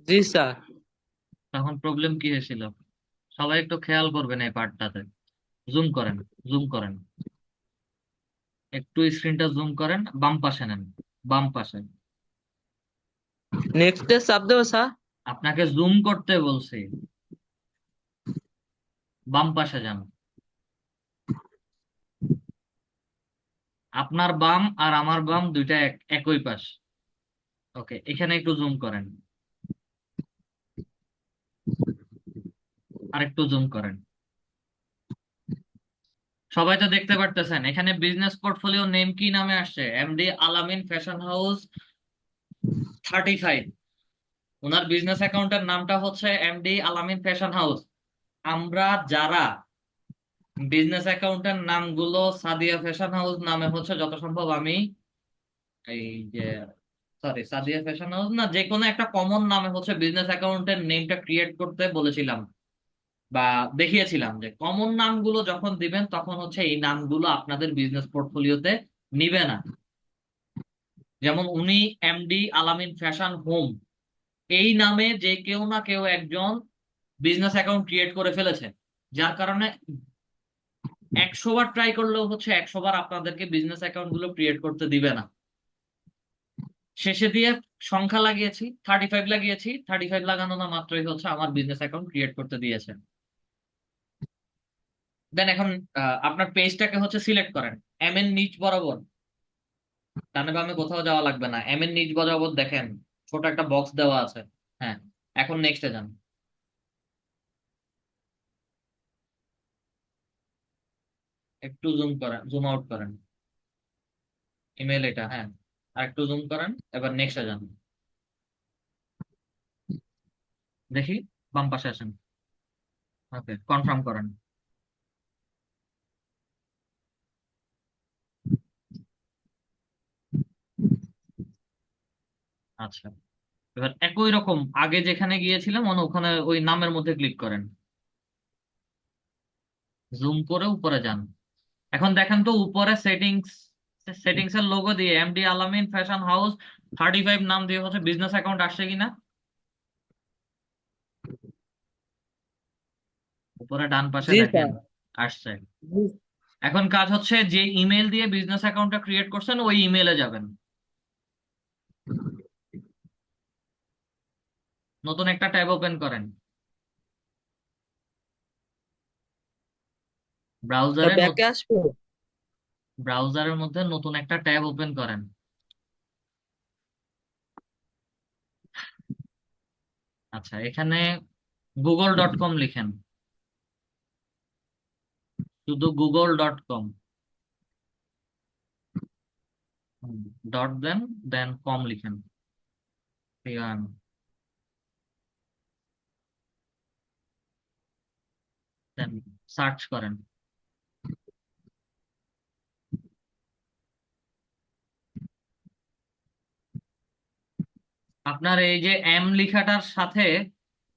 Speaker 3: জি স্যার।
Speaker 1: তখন প্রবলেম কি হয়েছিল সবাই একটু খেয়াল করবেন এই পার্টটাতে। জুম করেন, জুম করেন, একটু স্ক্রিনটা জুম করেন, বাম পাশে নেন, বাম পাশে।
Speaker 3: নেক্সট এ চাপ দেবো স্যার?
Speaker 1: আপনাকে জুম করতে বলছি, বাম পাশে যান। আপনার বাম আর আমার বাম দুইটা একই পাশ। ওকে, এখানে একটু জুম করেন, আর একটু জুম করেন। সবাই তো দেখতে পারতেছেন এখানে বিজনেস পোর্টফোলিও নেম কি নামে আসছে? এমডি আলামিন ফ্যাশন হাউস 35। ওনার বিজনেস অ্যাকাউন্টের নামটা হচ্ছে এমডি আলামিন ফ্যাশন হাউস। আমরা যারা বিজনেস অ্যাকাউন্টের নামগুলো সাদিয়া ফ্যাশন হাউস নামে হচ্ছে যত সম্ভব আমি এই যে, সরি সাদিয়া ফ্যাশন হাউস না, যে কোনো একটা কমন নামে হচ্ছে বিজনেস অ্যাকাউন্টের নেমটা ক্রিয়েট করতে বলেছিলাম বা দেখিয়েছিলাম যে কমন নামগুলো যখন দিবেন তখন হচ্ছে এই নামগুলো আপনাদের বিজনেস পোর্টফোলিওতে নিবে না। যেমন উনি এমডি আলামিন ফ্যাশন হোম এই নামে যে কেউ না কেউ একজন বিজনেস অ্যাকাউন্ট ক্রিয়েট করে ফেলেছে, যার কারণে 100 বার ট্রাই করলেও হচ্ছে 100 বার আপনাদেরকে বিজনেস অ্যাকাউন্ট গুলো ক্রিয়েট করতে দিবে না। শেষে দিয়ে সংখ্যা লাগিয়েছি, 35 লাগিয়েছি, 35 লাগানো না মাত্রই হচ্ছে আমার বিজনেস অ্যাকাউন্ট ক্রিয়েট করতে দিয়েছে। দেন এখন আপনার পেজটাকে হচ্ছে সিলেক্ট করেন, এম এর নিচ বরাবর, ডানে বামে কোথাও যাওয়া লাগবে না, এম এর নিচ বরাবর দেখেন ছোট একটা বক্স দেওয়া আছে। হ্যাঁ, এখন নেক্সটে যান। একটু জুম করেন, জুম আউট করেন, ইমেল এটা, হ্যাঁ। আর একটু জুম করেন, এবার নেক্সটে যান। দেখি, বাম পাশে আসেন। ওকে, কনফার্ম করেন। আচ্ছা, এবার একই রকম আগে যেখানে গিয়েছিলাম ওখানে ওই নামের মধ্যে ক্লিক করেন, জুম করে উপরে যান। এখন দেখেন তো উপরে সেটিংস এর লোগো দিয়ে এমডি আলামিন ফ্যাশন হাউস 35 নাম দিয়ে হচ্ছে বিজনেস অ্যাকাউন্ট আসছে কিনা? উপরে ডান পাশে
Speaker 3: জি
Speaker 1: দেখেন,
Speaker 3: স্যার।
Speaker 1: আসছে। এখন কাজ হচ্ছে যে ইমেল দিয়ে বিজনেস অ্যাকাউন্টটা ক্রিয়েট করছেন ওই ইমেলে যাবেন, নতুন একটা ট্যাব ওপেন করেন ব্রাউজারে,
Speaker 3: ব্যাকে আসবো?
Speaker 1: ব্রাউজারের মধ্যে নতুন একটা ট্যাব ওপেন করেন। আচ্ছা, এখানে google.com লিখেন, শুধু google.com, ডট দেন, দেন কম লিখেন। রিয়ান, দেন সার্চ করেন। আপনার এই যে এম লেখাটার সাথে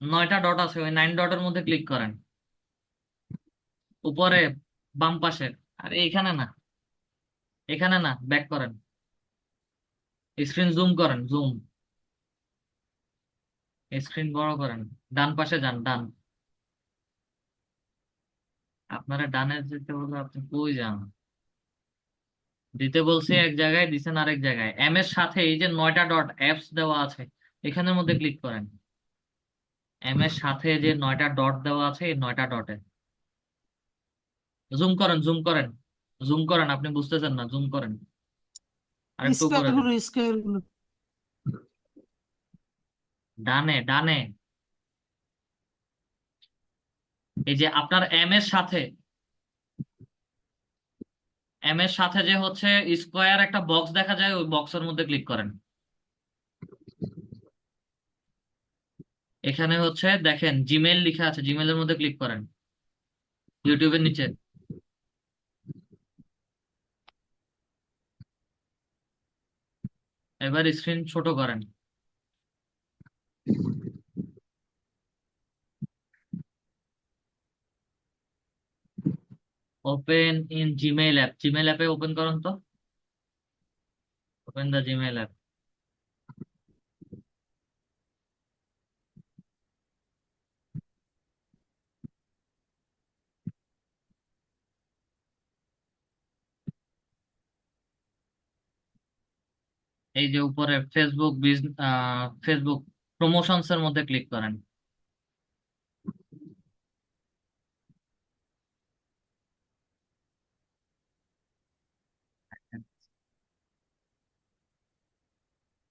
Speaker 1: 9টা ডট আছে, ওই 9 ডটের মধ্যে ক্লিক করেন, উপরে বাম পাশে। আর এখানে না, এখানে না, ব্যাক করেন, স্ক্রিন জুম করেন, জুম, স্ক্রিন বড় করেন, ডান পাশে যান, ডান। আপনারা ডানে যেতে বলে আপনি কই যান? দিতে বলছি এক জায়গায়, দিছেন আরেক জায়গায়। এম এর সাথে এই যে 9টা ডট অ্যাপস দেওয়া আছে, এখানের মধ্যে ক্লিক করেন। এম এর সাথে যে 9টা ডট দেওয়া আছে, এই 9টা ডটে জুম করেন, জুম করেন, জুম করেন। আপনি বুঝতেছেন না, জুম করেন, আরেকটু উপরে যান,
Speaker 7: স্কয়ার গুলো
Speaker 1: ডানে, ডানে। এই যে আপনার এম এর সাথে যে হচ্ছে স্কোয়ার একটা বক্স দেখা যায়, ওই বক্সের মধ্যে ক্লিক করেন। এখানে হচ্ছে দেখেন জিমেইল লেখা আছে, জিমেইলের মধ্যে ক্লিক করেন, ইউটিউবের নিচে। এবার স্ক্রিন ছোট করেন। Open in Gmail app, Gmail অ্যাপে ওপেন করেন তো, ওপেন দ্য জিমেইল অ্যাপ। এই যে উপরে ফেসবুক বিজনেস, ফেসবুক প্রমোশনস এর মধ্যে ক্লিক করেন।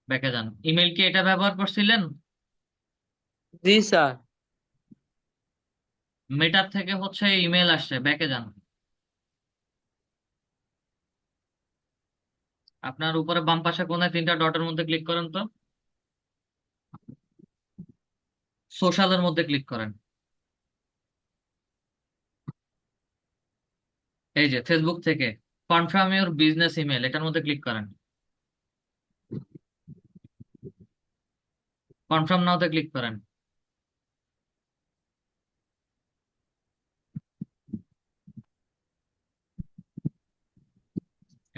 Speaker 1: ব্যাকে যান। ইমেল কি এটা ব্যবহার করছিলেন?
Speaker 3: জি স্যার।
Speaker 1: মেটার থেকে হচ্ছে ইমেল আসছে, ব্যাকে যান। আপনার উপরে বাম পাশে কোনায় 3টা ডটের মধ্যে ক্লিক করেন তো, সোশ্যালের মধ্যে ক্লিক করেন। এই যে ফেসবুক থেকে কনফার্ম ইউর বিজনেস ইমেল, এটার মধ্যে ক্লিক করেন। কনফার্ম নাওতে ক্লিক করেন।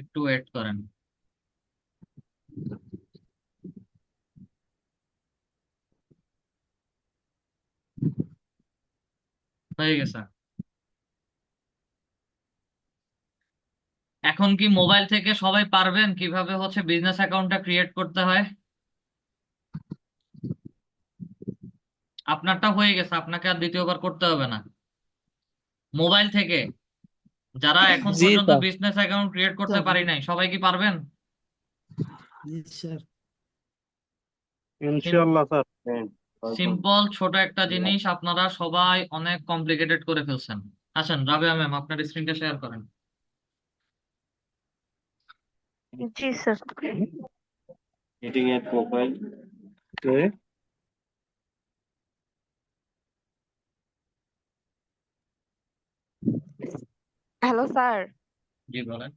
Speaker 1: একটু ওয়েট করেন। হয়ে গেছে। এখন কি মোবাইল থেকে সবাই পারবেন কিভাবে হচ্ছে বিজনেস অ্যাকাউন্টটা ক্রিয়েট করতে হয়? আপনারটা হয়ে গেছে, আপনাকে আর দ্বিতীয়বার করতে হবে না। মোবাইল থেকে যারা এখন
Speaker 3: জি
Speaker 1: পর্যন্ত
Speaker 3: স্যার।
Speaker 1: বিজনেস অ্যাকাউন্ট ক্রিয়েট করতে পারি নাই, সবাই কি পারবেন?
Speaker 2: ইনশাআল্লাহ স্যার। হ্যাঁ, পারবো।
Speaker 1: সিম্পল ছোট একটা জিনিস আপনারা সবাই অনেক কমপ্লিকেটেড করে ফেলছেন। আসেন রাবেয়া ম্যাম, আপনার স্ক্রিনটা শেয়ার করেন।
Speaker 5: জি স্যার।
Speaker 2: Meeting at profile. কে?
Speaker 6: Hello sir.
Speaker 1: জি বলেন।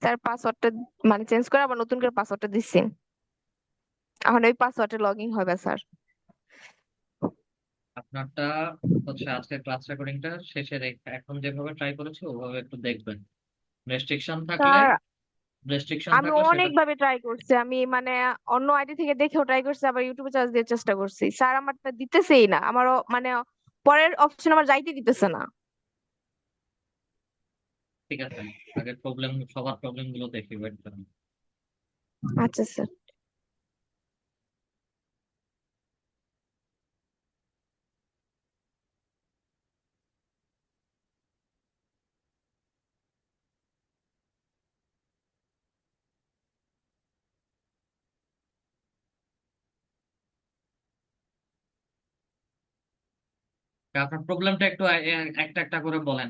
Speaker 6: স্যার পাসওয়ার্ডটা মানে চেঞ্জ করে আবার নতুন করে পাসওয়ার্ডটা দিচ্ছি। এখন ওই পাসওয়ার্ডে লগ ইন হবে স্যার।
Speaker 1: আপনারটা হচ্ছে আজকে ক্লাস রেকর্ডিংটা শেষে এখন যেভাবে ট্রাই করেছি ওভাবে একটু দেখবেন। রেস্ট্রিকশন থাকলে,
Speaker 6: স্যার
Speaker 1: রেস্ট্রিকশন
Speaker 6: আমি
Speaker 1: থাকলে সেটা।
Speaker 6: অনেক ভাবে ট্রাই করছি, আমি মানে অন্য আইডি থেকে দেখেও ট্রাই করছি, আবার ইউটিউবে চার্জ দিয়ে চেষ্টা করছি স্যার, আমারটা দিতেছেই না, আমারও মানে পরের অপশন আমার যাইতে দিতেছে না।
Speaker 1: ঠিক আছে, আগে প্রবলেম, সবার প্রবলেম গুলো দেখি, ওয়েট করেন।
Speaker 6: আচ্ছা স্যার।
Speaker 1: আপনার প্রবলেমটা একটু একটা একটা করে বলেন।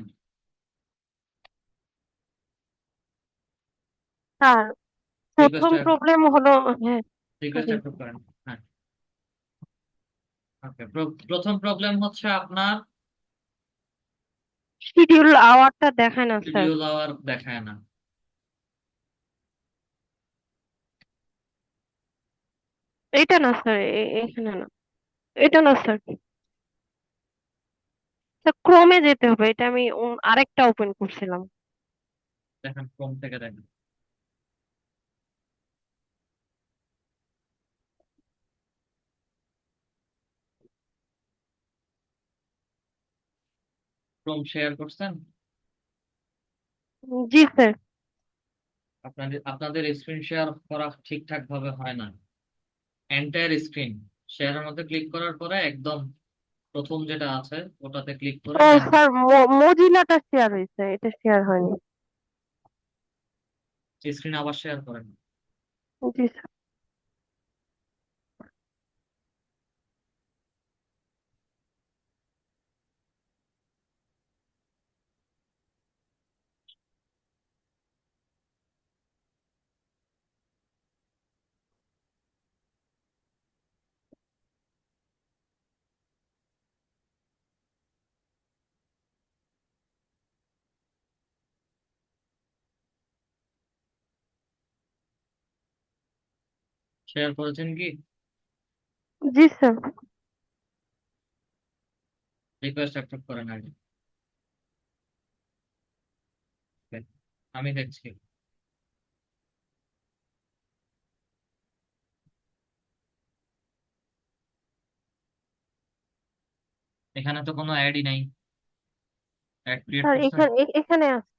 Speaker 5: স্যার প্রথম
Speaker 1: রিকোয়েস্ট,
Speaker 5: প্রবলেম হলো, হ্যাঁ
Speaker 1: রিকোয়েস্ট
Speaker 5: জি,
Speaker 1: অ্যাপ্রুভ করেন। ওকে, প্রথম প্রবলেম হচ্ছে আপনার
Speaker 5: শিডিউল আওয়ারটা দেখায় না স্যার।
Speaker 1: শিডিউল আওয়ার দেখায় না।
Speaker 5: এটা না স্যার, এখানে না, এটা না স্যার। স্যার ক্রোমে যেতে হবে, এটা আমি আরেকটা ওপেন করছিলাম।
Speaker 1: দেখেন ক্রোম থেকে দেখেন। ক্রোম শেয়ার করছেন?
Speaker 5: জি স্যার।
Speaker 1: আপনাদের স্ক্রিন শেয়ার করা ঠিকঠাক ভাবে হয় না। এন্টায়ার স্ক্রিন শেয়ারের মধ্যে ক্লিক করার পরে একদম প্রথম যেটা আছে ওটাতে ক্লিক করে
Speaker 5: ও
Speaker 1: দেন
Speaker 5: স্যার, মজিলাটা শেয়ার হয়েছে, এটা শেয়ার হয়নি।
Speaker 1: স্ক্রিন আবার শেয়ার করেন।
Speaker 5: জি স্যার।
Speaker 1: শেয়ার করেছেন কি?
Speaker 5: জি স্যার।
Speaker 1: রিকোয়েস্ট অ্যাকসেপ্ট করেন আগে। Okay, আমি দেখছি। এখানে তো কোনো অ্যাডই নাই। অ্যাড ক্রিয়েট
Speaker 5: স্যার
Speaker 1: করছেন?
Speaker 5: এখানে আছে।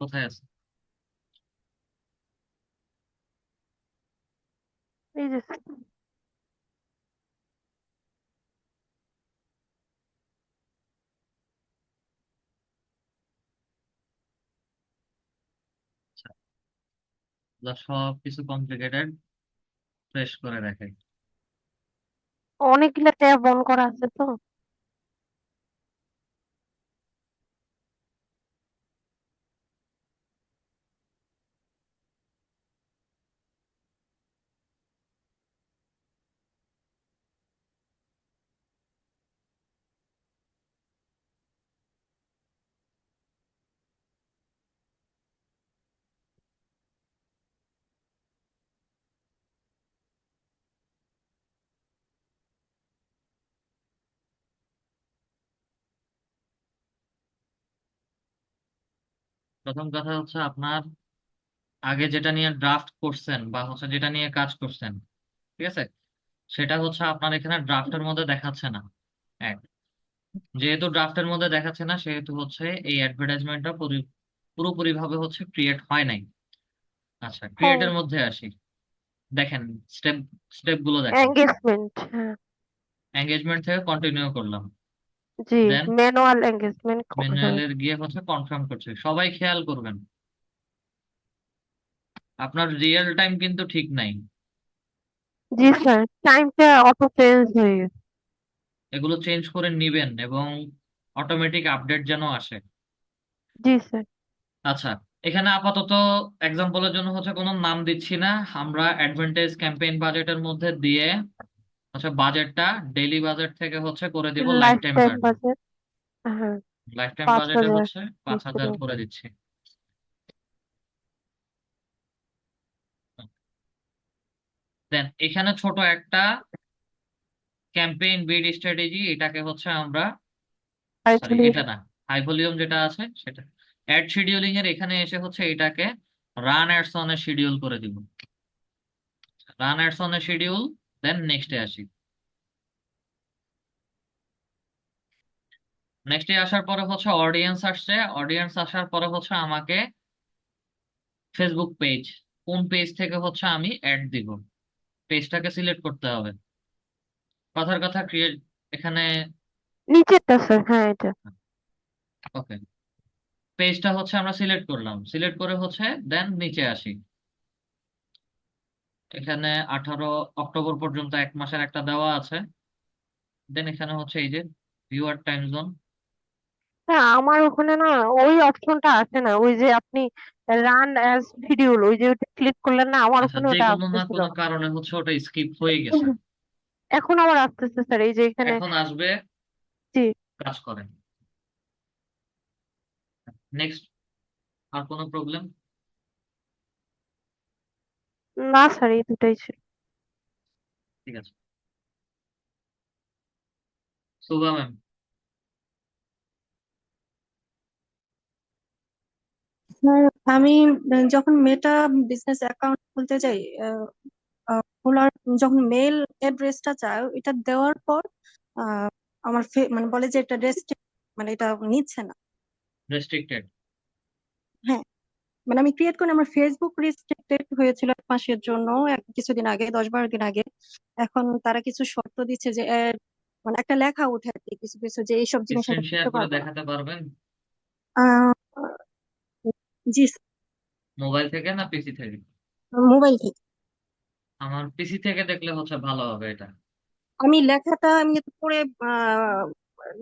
Speaker 1: কোথায় আছে?
Speaker 5: এই যে স্যার।
Speaker 1: আচ্ছা, সব কিছু কমপ্লিকেটেড, ফ্রেশ করে দেখে।
Speaker 5: অনেকগুলা ট্যাব অন করা আছে তো।
Speaker 1: প্রথম কথা হচ্ছে আপনার আগে যেটা নিয়ে ড্রাফট করছেন বা হচ্ছে যেটা নিয়ে কাজ করছেন, ঠিক আছে, সেটা হচ্ছে আপনার এখানে ড্রাফটের মধ্যে দেখাচ্ছে না। এক, যেহেতু ড্রাফটের মধ্যে দেখাচ্ছে না সেহেতু হচ্ছে এই অ্যাডভার্টাইজমেন্টটা পুরোপুরি ভাবে হচ্ছে ক্রিয়েট হয় নাই। আচ্ছা, ক্রিয়েটের
Speaker 5: ও,
Speaker 1: মধ্যে আসি। দেখেন স্টেপ স্টেপ গুলো দেখেন।
Speaker 5: এঙ্গেজমেন্ট, হ্যাঁ।
Speaker 1: এঙ্গেজমেন্ট থেকে কন্টিনিউ করলাম,
Speaker 5: জি,
Speaker 1: দেন
Speaker 5: ম্যানুয়াল এঙ্গেজমেন্ট, হ্যাঁ।
Speaker 1: ম্যানুয়ালের গিয়ে হচ্ছে কনফার্ম করছে। সবাই খেয়াল করবেন আপনার রিয়েল টাইম কিন্তু ঠিক নাই।
Speaker 5: জি স্যার, টাইমটা অটো চেঞ্জ হয়ে গেছে।
Speaker 1: এগুলো চেঞ্জ করে নিবেন এবং অটোমেটিক আপডেট যেন আসে।
Speaker 5: জি স্যার।
Speaker 1: আচ্ছা, এখানে আপাতত এক্সাম্পলের জন্য হচ্ছে কোনো নাম দিচ্ছি না। আমরা অ্যাডভান্টেজ ক্যাম্পেইন বাজেটের মধ্যে দিয়ে হচ্ছে বাজেটটা ডেইলি বাজেট থেকে হচ্ছে করে দিব life
Speaker 5: life
Speaker 1: time
Speaker 5: time
Speaker 1: budget.
Speaker 5: Budget, হ্যাঁ।
Speaker 1: লাইফ টাইম
Speaker 5: পাঁচ
Speaker 1: বাজেটে
Speaker 5: হাজার
Speaker 1: হচ্ছে 5,000 করে দিচ্ছি। দেন এখানে ছোট একটা ক্যাম্পেইন বিড স্ট্র্যাটেজি, এটাকে হচ্ছে আমরা, সরি
Speaker 5: আইফোন।
Speaker 1: এটা না, হাই ভলিউম যেটা আছে সেটা। অ্যাড শিডিউলিং এর এখানে এসে হচ্ছে এটাকে run ads on a schedule করে দিব। Run ads on a schedule, then নেক্সটে আসি। নেক্সটে আসার পরে হচ্ছে অডিয়েন্স আসছে। অডিয়েন্স আসার পরে হচ্ছে আমাকে ফেসবুক পেজ, কোন পেজ থেকে হচ্ছে আমি অ্যাড দিব, পেজটাকে সিলেক্ট করতে হবে। কথার কথা ক্রিয়েট এখানে।
Speaker 5: নিচেরটা স্যার, হ্যাঁ এটা।
Speaker 1: ওকে, পেজটা হচ্ছে আমরা সিলেক্ট করলাম, সিলেক্ট করে হচ্ছে দেন নিচে আসি। এখানে 18 অক্টোবর পর্যন্ত 1 মাসের একটা দেওয়া আছে। দেন এখানে হচ্ছে এই যে ভিউয়ার টাইম জোন।
Speaker 5: হ্যাঁ, আমার ওখানে না ওই অপশনটা আসে না, ওই যে আপনি রান অ্যাজ শিডিউল, ওই যে ক্লিক করলেন না, আমার
Speaker 1: আচ্ছা,
Speaker 5: ওখানে
Speaker 1: যে
Speaker 5: ওটা
Speaker 1: কোনো না
Speaker 5: আসতেছিল
Speaker 1: কোনো
Speaker 5: না।
Speaker 1: কারণে হচ্ছে ওটা স্কিপ হয়ে গেছে।
Speaker 5: এখন আবার আসতেছে স্যার, এই যে এখানে।
Speaker 1: এখন আসবে,
Speaker 5: জি।
Speaker 1: কাজ করেন। নেক্সট, আর কোনো প্রবলেম?
Speaker 5: না স্যার, এই দুটাই ছিল।
Speaker 1: ঠিক আছে, শুভা ম্যাম।
Speaker 8: স্যার আমি যখন মেটা বিজনেস অ্যাকাউন্ট খুলতে যাই, খোলার যখন মেল অ্যাড্রেসটা চাই, এটা দেওয়ার পর আহ, আমার মানে বলে যে এটা মানে এটা নিচ্ছে না।
Speaker 1: রেস্ট্রিক্টেড?
Speaker 8: হ্যাঁ, মানে আমি ক্রিয়েট করি, আমার ফেসবুক রেস্ট্রিক্টেড হয়েছিল 1 মাসের জন্য, কিছুদিন আগে, 10-12 দিন আগে। এখন তারা কিছু শর্ত দিচ্ছে যে মানে একটা লেখা উঠে আর কি, কিছু কিছু যে এইসব জিনিস
Speaker 1: স্ক্রিন
Speaker 8: আমি
Speaker 1: শেয়ার
Speaker 8: করতে
Speaker 1: করে
Speaker 8: পারবো না।
Speaker 1: দেখাতে পারবেন?
Speaker 8: আহ, জি,
Speaker 1: মোবাইল থেকে না পিসি থেকে?
Speaker 8: মোবাইল থেকে।
Speaker 1: আমার পিসি থেকে দেখলে হচ্ছে ভালো হবে এটা।
Speaker 8: আমি লেখাটা আমি একটু পড়ে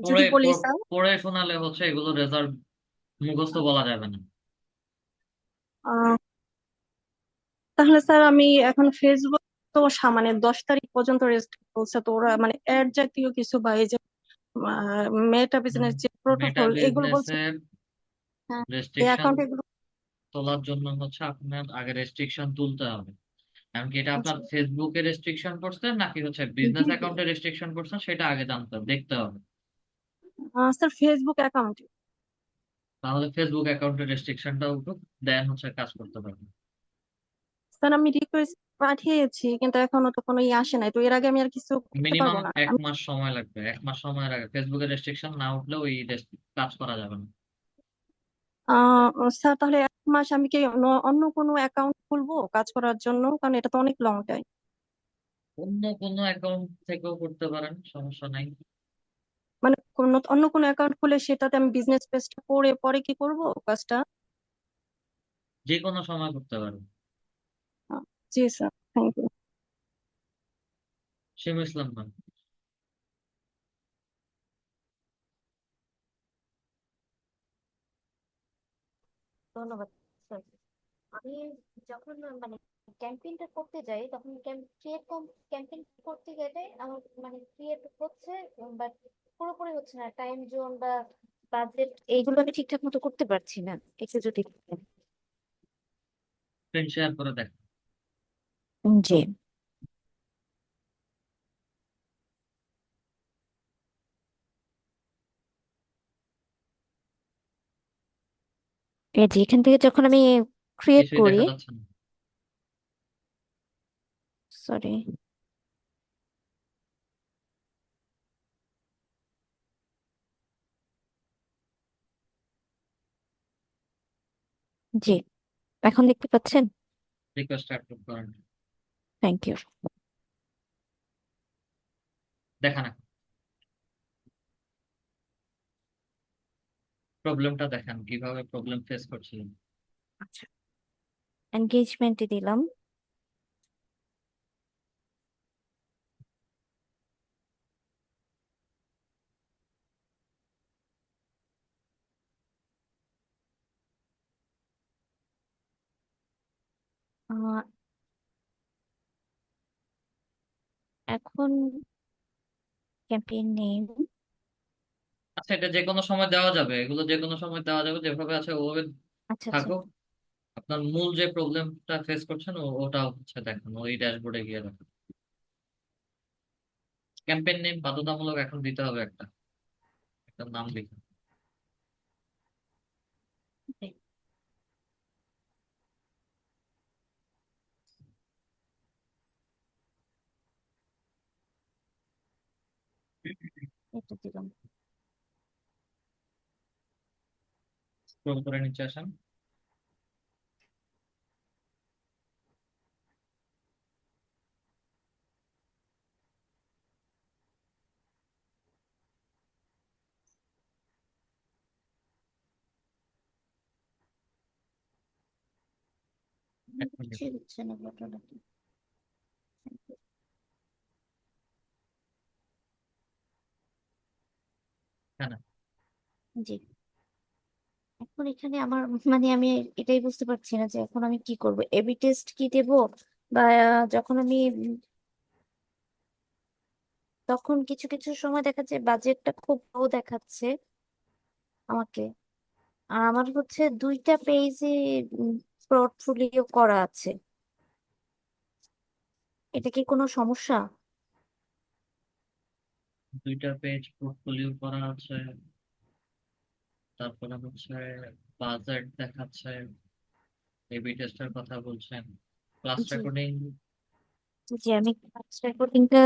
Speaker 8: যদি
Speaker 1: পড়ে
Speaker 8: বলি স্যার।
Speaker 1: পড়ে শোনালে হচ্ছে এগুলো রেজাল্ট মুখস্থ বলা যাবে না।
Speaker 8: তাহলে স্যার আমি এখন ফেসবুক তো মানে 10 তারিখ পর্যন্ত রেস্ট বলছে, তো ওরা মানে অ্যাড জাতীয় কিছু বা এই যে মেটা বিজনেস যে
Speaker 1: মেটা
Speaker 8: প্রোটোকল এগুলো বলছে।
Speaker 1: বিজনেসের
Speaker 8: হ্যাঁ, এই
Speaker 1: রেস্ট্রিকশন
Speaker 8: অ্যাকাউন্টে এগুলো।
Speaker 1: তোলার জন্য হচ্ছে আপনার আগে রেস্ট্রিকশন তুলতে হবে। এমনকি এটা আপনার
Speaker 8: আচ্ছা।
Speaker 1: ফেসবুকে রেস্ট্রিকশন করছেন নাকি হচ্ছে বিজনেস অ্যাকাউন্টে রেস্ট্রিকশন করছেন সেটা আগে জানতে হবে, দেখতে হবে।
Speaker 8: স্যার ফেসবুক অ্যাকাউন্টে।
Speaker 1: তাহলে ফেসবুক অ্যাকাউন্টের রেস্ট্রিকশনটা উঠুক, দেন হচ্ছে কাজ করতে পারবেন।
Speaker 8: স্যার আমি রিকোয়েস্ট পাঠিয়েছি, কিন্তু এখনো তো কোনো আসে নাই, তো এর আগে আমি আর কিছু করতে
Speaker 1: মিনিমাম
Speaker 8: পারবো না
Speaker 1: এক মাস সময় লাগবে। এক মাস সময়ের আগে ফেসবুকের রেস্ট্রিকশন না উঠলে ওই কাজ করা যাবে না।
Speaker 8: স্যার তাহলে 1 মাস আমি কি অন্য কোনো অ্যাকাউন্ট খুলবো কাজ করার জন্য, কারণ এটা তো অনেক লং টাইম।
Speaker 1: অন্য কোনো অ্যাকাউন্ট থেকেও করতে পারেন, সমস্যা নাই।
Speaker 8: মানে অন্য কোনো অ্যাকাউন্ট খুলে সেটাতে আমি বিজনেস পেজটা করে পরে কি করব কাজটা?
Speaker 1: যে কোনো সময় করতে পারেন।
Speaker 8: আহ, জি sir, thank you.
Speaker 1: Shimu Islam ma'am.
Speaker 9: ধন্যবাদ স্যার। আমি যখন মানে ক্যাম্পেইনটা করতে যাই তখন ক্যাম্পেইন করতে গেলে আমার মানে ক্রিয়েট হচ্ছে, বাট পুরোপুরি হচ্ছে না, টাইম জোন বা বাজেট এইগুলো আমি ঠিকঠাক মতো করতে পারছি না, একটু যদি বলতেন।
Speaker 1: স্ক্রিন শেয়ার করে দেখ।
Speaker 9: জি। এই যে এখান থেকে যখন আমি ক্রিয়েট
Speaker 1: কিছুই
Speaker 9: করি,
Speaker 1: দেখা যাচ্ছে না।
Speaker 9: সরি, জি, এখন দেখতে পাচ্ছেন?
Speaker 1: রিকোয়েস্ট অ্যাপ্রুভ করেন।
Speaker 9: Thank you.
Speaker 1: দেখান, প্রবলেমটা দেখান, কিভাবে প্রবলেম ফেস করছিলেন।
Speaker 9: আচ্ছা, এনগেজমেন্টে দিলাম। আহ, এখন ক্যাম্পেইন নেম।
Speaker 1: আচ্ছা, এটা যে কোনো সময় দেওয়া যাবে, এগুলো যে কোনো সময় দেওয়া যাবে, যেভাবে আছে ওভাবে
Speaker 9: আচ্ছা আচ্ছা।
Speaker 1: থাকুক। আপনার মূল যে প্রবলেমটা ফেস করছেন ওটা হচ্ছে দেখুন, ওই ড্যাশবোর্ডে গিয়ে দেখুন। ক্যাম্পেইন নেম বাধ্যতামূলক এখন দিতে হবে, একটা একটা নাম লিখুন।
Speaker 9: এটা দিলাম।
Speaker 1: স্ক্রল করে নিচে আসেন। এক মিনিট।
Speaker 9: কিছুই হচ্ছে না ঘটনাটা।
Speaker 1: হ্যাঁ,
Speaker 9: জি। এখন এখানে আমার মানে আমি এটাই বুঝতে পারছি না যে এখন আমি কি করব, এবি টেস্ট কি দেব, বা যখন আমি তখন কিছু কিছু সময় দেখা যায় বাজেটটা খুব লো দেখাচ্ছে আমাকে। আর আমার হচ্ছে 2টা পেজে পোর্টফোলিও করা আছে। এটা কি কোনো সমস্যা?
Speaker 1: 2টা পেজ পোর্টফোলিও করা আছে, তারপরে হচ্ছে বাজেট দেখাচ্ছে, এবি টেস্টের কথা বলছেন, ক্লাস
Speaker 9: জি
Speaker 1: রেকর্ডিং।
Speaker 9: জি, আমি ক্লাস রেকর্ডিংটা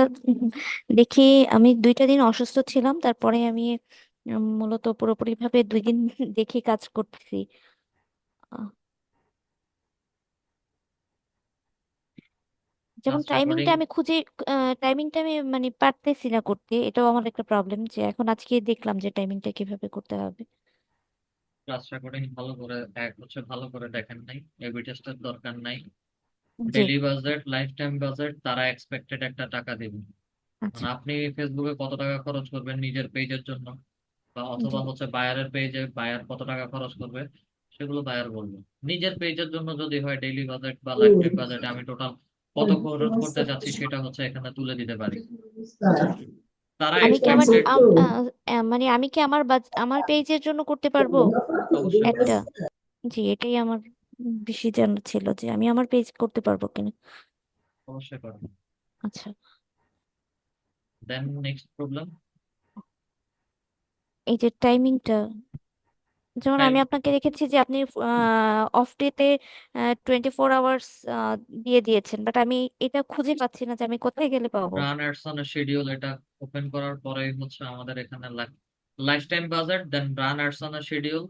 Speaker 9: দেখি। আমি 2টা দিন অসুস্থ ছিলাম, তারপরে আমি মূলত পুরোপুরি ভাবে 2 দিন দেখি কাজ করতেছি। আহ, যেমন
Speaker 1: ক্লাস রেকর্ডিং
Speaker 9: টাইমিংটা আমি মানে পারতেছি না করতে, এটাও আমার একটা প্রবলেম, যে এখন আজকে দেখলাম যে টাইমিংটা কিভাবে করতে হবে।
Speaker 1: ক্লাস রেকর্ডিং ভালো করে ভালো করে দেখেন নাই, এবি টেস্টের দরকার নাই।
Speaker 9: জি।
Speaker 1: Daily budget, lifetime budget, তারা এক্সপেক্টেড একটা টাকা দিবেন।
Speaker 9: আচ্ছা।
Speaker 1: মানে আপনি ফেসবুকে কত টাকা খরচ করবেন নিজের পেজের জন্য, বা
Speaker 9: জি
Speaker 1: অথবা হচ্ছে বায়ারের পেজে বায়ার কত টাকা খরচ করবে, সেগুলো বায়ার বলবে। নিজের পেজের জন্য যদি হয় ডেইলি বাজেট বা লাইফ টাইম বাজেট, আমি টোটাল কত খরচ করতে যাচ্ছি সেটা হচ্ছে এখানে তুলে দিতে পারি।
Speaker 9: জি।
Speaker 1: তারা
Speaker 9: আমি কি আমার
Speaker 1: এক্সপেক্টেড।
Speaker 9: মানে আমি কি আমার পেজের জন্য করতে পারবো
Speaker 1: অবশ্যই
Speaker 9: একটা?
Speaker 1: পারবেন।
Speaker 9: জি, এটাই আমার বেশি জানার ছিল, যে আমি আমার পেজ করতে পারবো কিনা।
Speaker 1: অবশ্যই পারবেন।
Speaker 9: আচ্ছা।
Speaker 1: Then next problem.
Speaker 9: এই যে টাইমিংটা, যেমন
Speaker 1: টাইম।
Speaker 9: আমি আপনাকে দেখেছি যে আপনি অফ ডেতে 24 আওয়ার্স দিয়ে দিয়েছেন, বাট আমি এটা খুঁজে পাচ্ছি না যে আমি কোথায় গেলে পাবো।
Speaker 1: রান অ্যাডস অন শিডিউল, এটা ওপেন করার পরেই হচ্ছে আমাদের এখানে lifetime budget, then run ads on schedule,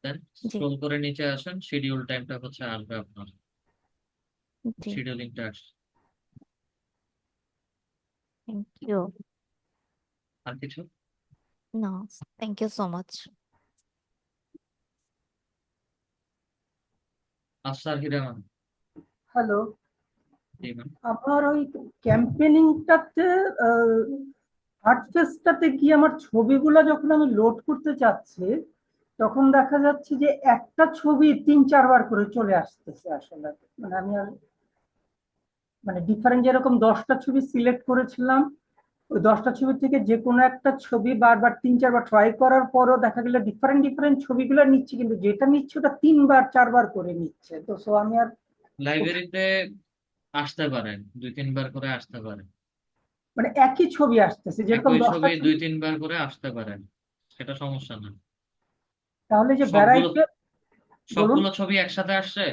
Speaker 1: then
Speaker 9: জি
Speaker 1: স্ক্রোল করে নিচে আসেন, শিডিউল টাইমটা হচ্ছে আসবে আপনার,
Speaker 9: জি,
Speaker 1: শিডিউলিংটা আসছে।
Speaker 9: Thank you.
Speaker 1: আর কিছু?
Speaker 9: No, thank you so much.
Speaker 1: Afsar Hiraman.
Speaker 10: Hello,
Speaker 1: জি ম্যাম।
Speaker 10: আমার ওই ক্যাম্পেনিংটাতে আর্ট ফেস্টটাতে গিয়ে আমার ছবিগুলো যখন আমি লোড করতে চাচ্ছি, তখন দেখা যাচ্ছে যে একটা ছবি 3-4 বার করে চলে আসতেছে আসলে। মানে আমি আর মানে ডিফারেন্ট যেরকম 10টা ছবি সিলেক্ট করেছিলাম, ওই 10টা ছবি থেকে যে কোনো একটা ছবি বারবার 3-4বার ট্রাই করার পরও দেখা গেল ডিফারেন্ট ডিফারেন্ট ছবিগুলো নিচ্ছে, কিন্তু যেটা নিচ্ছে ওটা 3-4বার করে নিচ্ছে। তো সো আমি আর
Speaker 1: লাইব্রেরিতে আসতে পারেন, 2-3 বার করে আসতে পারেন।
Speaker 10: মানে একই ছবি আসতেছে, যেরকম
Speaker 1: একই
Speaker 10: 10টা
Speaker 1: ছবি
Speaker 10: ছবি।
Speaker 1: 2-3 বার করে আসতে পারেন, সেটা সমস্যা না।
Speaker 10: তাহলে যে
Speaker 1: সবগুলো
Speaker 10: ভ্যারাইটি, বলুন।
Speaker 1: সবগুলো ছবি একসাথে আসছে।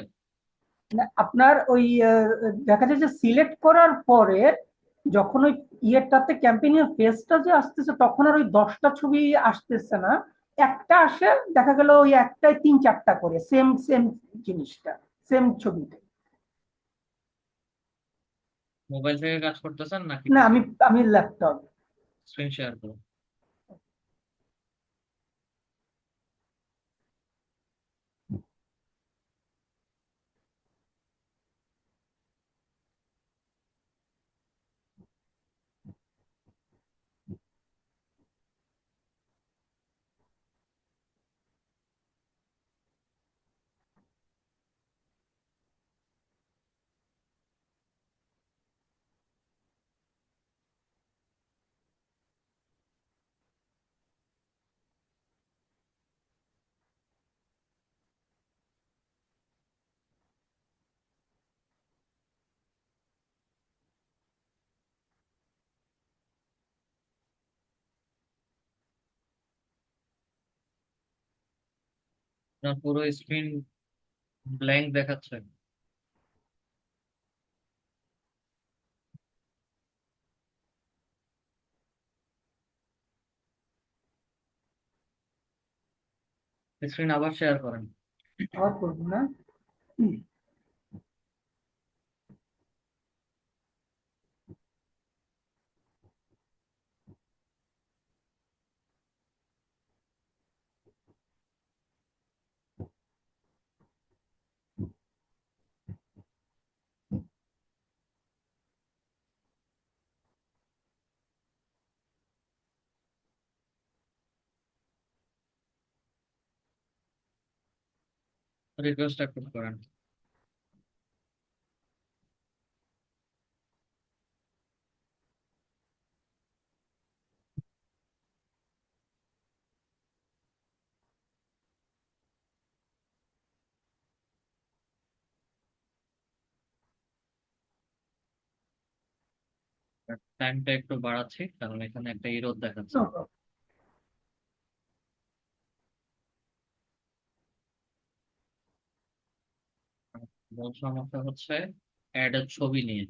Speaker 10: না, আপনার ওই দেখা যায় যে সিলেক্ট করার পরে যখন ওই ইয়েটাতে ক্যাম্পেইনের ফেজটা যে আসতেছে, তখন আর ওই 10টা ছবি আসতেছে না, একটা আসে। দেখা গেল ওই একটাই 3-4টা করে সেম সেম জিনিসটা, সেম ছবিতে।
Speaker 1: মোবাইল থেকে কাজ করতেছেন নাকি
Speaker 10: না,
Speaker 1: পিসি?
Speaker 10: আমি ল্যাপটপ।
Speaker 1: স্ক্রিন শেয়ার করুন। আপনার পুরো স্ক্রিন ব্ল্যাঙ্ক দেখাচ্ছে। স্ক্রিন আবার শেয়ার করেন।
Speaker 10: আবার করবো না।
Speaker 1: রিকোয়েস্ট অ্যাক্সেপ্ট করেন। টাইমটা একটু বাড়াচ্ছি কারণ এখানে একটা এরর দেখাচ্ছে।
Speaker 10: No problem.
Speaker 1: মূল সমস্যা হচ্ছে অ্যাড এর ছবি নিয়ে।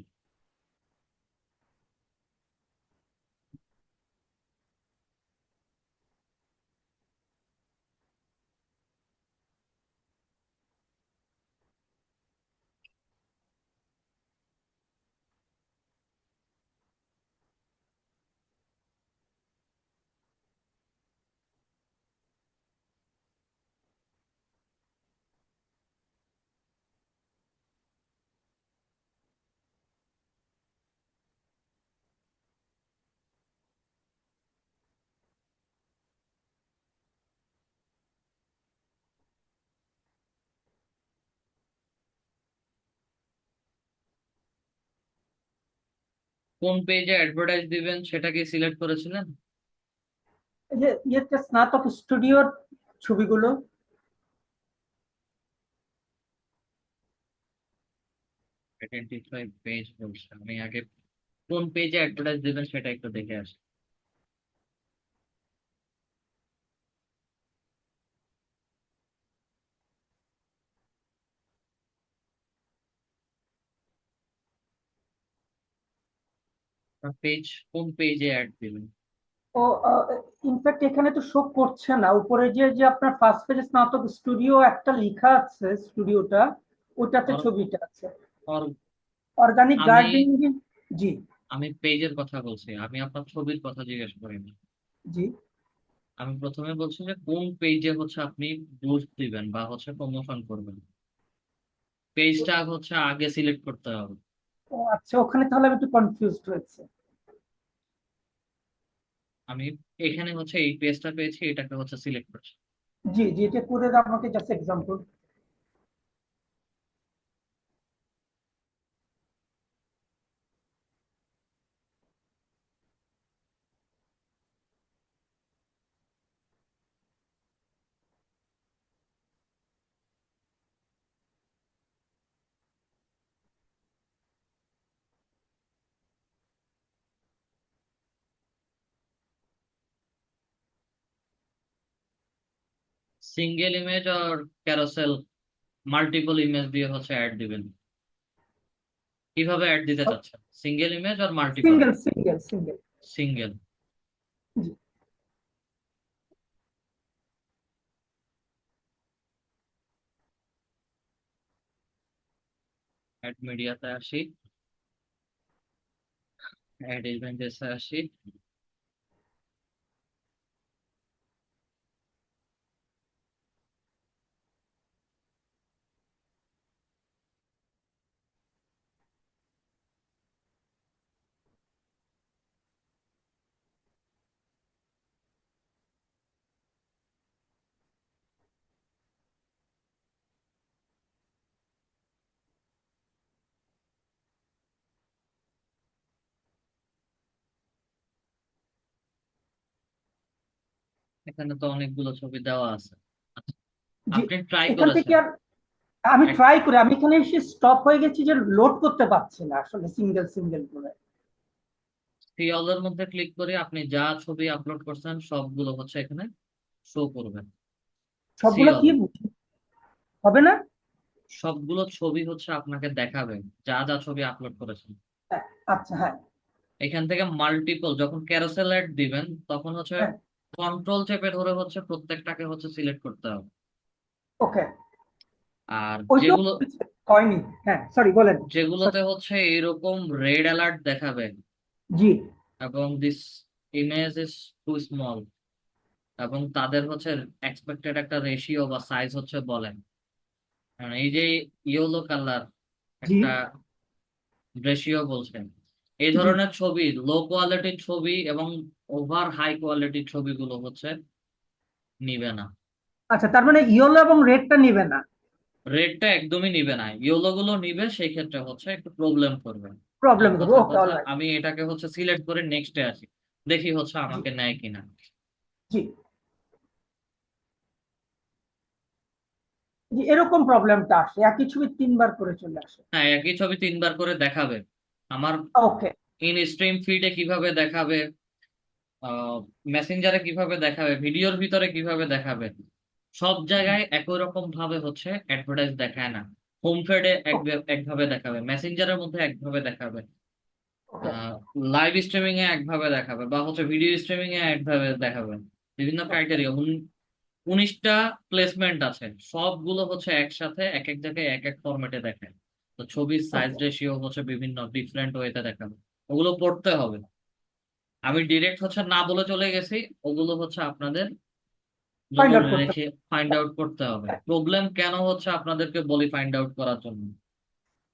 Speaker 1: কোন পেজে অ্যাডভার্টাইজ দিবেন সেটা কি সিলেক্ট করেছিলেন?
Speaker 10: এই যে ইয়েতে স্নাতক স্টুডিওর ছবিগুলো
Speaker 1: আইডেন্টিফাই পেজ বলছে, আমি আগে কোন পেজে অ্যাডভার্টাইজ দিবেন সেটা একটু দেখে আসি। পেজ, কোন পেজে অ্যাড দিবেন?
Speaker 10: ও ইনফ্যাক্ট এখানে তো শো করছে না, উপরে যে যে আপনার ফার্স্ট পেজে স্নাতক স্টুডিও একটা লেখা আছে, স্টুডিওটা ওটাতে
Speaker 1: আর
Speaker 10: ছবিটা আছে।
Speaker 1: আর
Speaker 10: অর্গানিক
Speaker 1: আমি
Speaker 10: গার্ডেনিং। জি
Speaker 1: আমি পেজের কথা বলছি, আমি আপনার ছবির কথা জিজ্ঞেস করিনি।
Speaker 10: জি।
Speaker 1: আমি প্রথমে বলছি যে কোন পেজে হচ্ছে আপনি বুস্ট দিবেন বা হচ্ছে প্রমোশন করবেন, পেজটা হচ্ছে আগে সিলেক্ট করতে হবে।
Speaker 10: ও আচ্ছা, ওখানে তাহলে আমি একটু কনফিউজড হয়েছে।
Speaker 1: আমি এখানে হচ্ছে এই পেজটা পেয়েছি, এটাকে হচ্ছে সিলেক্ট করছি।
Speaker 10: জি জি, এটা করে দাও আমাকে, জাস্ট এক্সাম্পল।
Speaker 1: সিঙ্গেল ইমেজ আর ক্যারোসেল মাল্টিপল ইমেজ দিয়ে হচ্ছে অ্যাড দিবেন। কিভাবে অ্যাড দিতে চাচ্ছেন, সিঙ্গেল ইমেজ আর multiple?
Speaker 10: Single single single.
Speaker 1: Single.
Speaker 10: জি।
Speaker 1: অ্যাড মিডিয়াতে আসি, অ্যাড ইভেন্টসে আসি। এখানে তো অনেকগুলো ছবি দেওয়া আছে। আচ্ছা,
Speaker 10: জি,
Speaker 1: আপনি ট্রাই
Speaker 10: এখান থেকে
Speaker 1: করেছেন?
Speaker 10: আর আমি ট্রাই করি, আমি এখানে এসে স্টপ হয়ে গেছি যে লোড করতে পারছি না আসলে সিঙ্গেল সিঙ্গেল করে।
Speaker 1: সি অল এর মধ্যে ক্লিক করে আপনি যা ছবি আপলোড করছেন সবগুলো হচ্ছে এখানে শো করবেন। সি
Speaker 10: সবগুলো
Speaker 1: অল,
Speaker 10: কি হবে না?
Speaker 1: সবগুলো ছবি হচ্ছে আপনাকে দেখাবে যা যা ছবি আপলোড করেছেন।
Speaker 10: হ্যাঁ, আচ্ছা হ্যাঁ
Speaker 1: এখান থেকে মাল্টিপল যখন ক্যারোসেল অ্যাড দিবেন তখন হচ্ছে
Speaker 10: হ্যাঁ।
Speaker 1: কন্ট্রোল চেপে ধরে হচ্ছে প্রত্যেকটাকে হচ্ছে সিলেক্ট করতে হবে।
Speaker 10: ওকে,
Speaker 1: আর
Speaker 10: ওইটা
Speaker 1: যেগুলো
Speaker 10: হয়নি। হ্যাঁ সরি, বলেন।
Speaker 1: যেগুলোতে হচ্ছে এরকম রেড অ্যালার্ট দেখাবে
Speaker 10: জি
Speaker 1: এবং this image is too small এবং তাদের হচ্ছে এক্সপেক্টেড একটা রেশিও বা সাইজ হচ্ছে বলেন, কারণ এই যে ইয়েলো কালার
Speaker 10: জি
Speaker 1: একটা রেশিও বলছেন, এই
Speaker 10: জি।
Speaker 1: ধরনের ছবি, লো কোয়ালিটির ছবি এবং ওভার হাই কোয়ালিটির ছবিগুলো হচ্ছে নিবে না।
Speaker 10: আচ্ছা, তার মানে ইয়েলো এবং রেডটা নিবে না?
Speaker 1: রেডটা একদমই নিবে না, ইয়েলো গুলো নিবে, সেই ক্ষেত্রে হচ্ছে একটু প্রবলেম করবে।
Speaker 10: প্রবলেম করবে,
Speaker 1: কথার
Speaker 10: ওকে
Speaker 1: কথা
Speaker 10: অলরাইট।
Speaker 1: আমি এটাকে হচ্ছে সিলেক্ট করে নেক্সটে আসি, দেখি হচ্ছে
Speaker 10: জি
Speaker 1: আমাকে নেয় কিনা।
Speaker 10: জি জি, এরকম প্রবলেমটা আসে, একই ছবি তিনবার করে চলে আসে।
Speaker 1: হ্যাঁ, একই ছবি তিনবার করে দেখাবে আমার।
Speaker 10: ওকে
Speaker 1: ইন স্ট্রিম ফিডে কিভাবে দেখাবে, মেসেঞ্জারে কিভাবে দেখাবে, ভিডিওর ভিতরে কিভাবে দেখাবে, সব জায়গায় একই রকম ভাবে হচ্ছে অ্যাডভার্টাইজ দেখায় না। হোম ফিডে একভাবে দেখাবে, মেসেঞ্জারের মধ্যে একভাবে দেখাবে,
Speaker 10: ওকে
Speaker 1: লাইভ স্ট্রিমিং এ একভাবে দেখাবে, বা হচ্ছে ভিডিও স্ট্রিমিং এ একভাবে দেখাবে। বিভিন্ন ক্রাইটেরিয়া 19টা প্লেসমেন্ট আছে, সবগুলো হচ্ছে একসাথে এক এক জায়গায় এক এক ফরম্যাটে দেখায়। তো ছবির সাইজ
Speaker 10: ওকে
Speaker 1: রেশিও হচ্ছে বিভিন্ন ডিফারেন্ট ওয়েতে দেখাবে, ওগুলো পড়তে হবে। আমি ডিরেক্ট হচ্ছে না বলে চলে গেছি, ওগুলো হচ্ছে আপনাদের
Speaker 10: ফাইন্ড
Speaker 1: নজরে
Speaker 10: আউট করতে
Speaker 1: রেখে ফাইন্ড আউট করতে হবে। প্রবলেম কেন হচ্ছে আপনাদেরকে বলি ফাইন্ড আউট করার জন্য।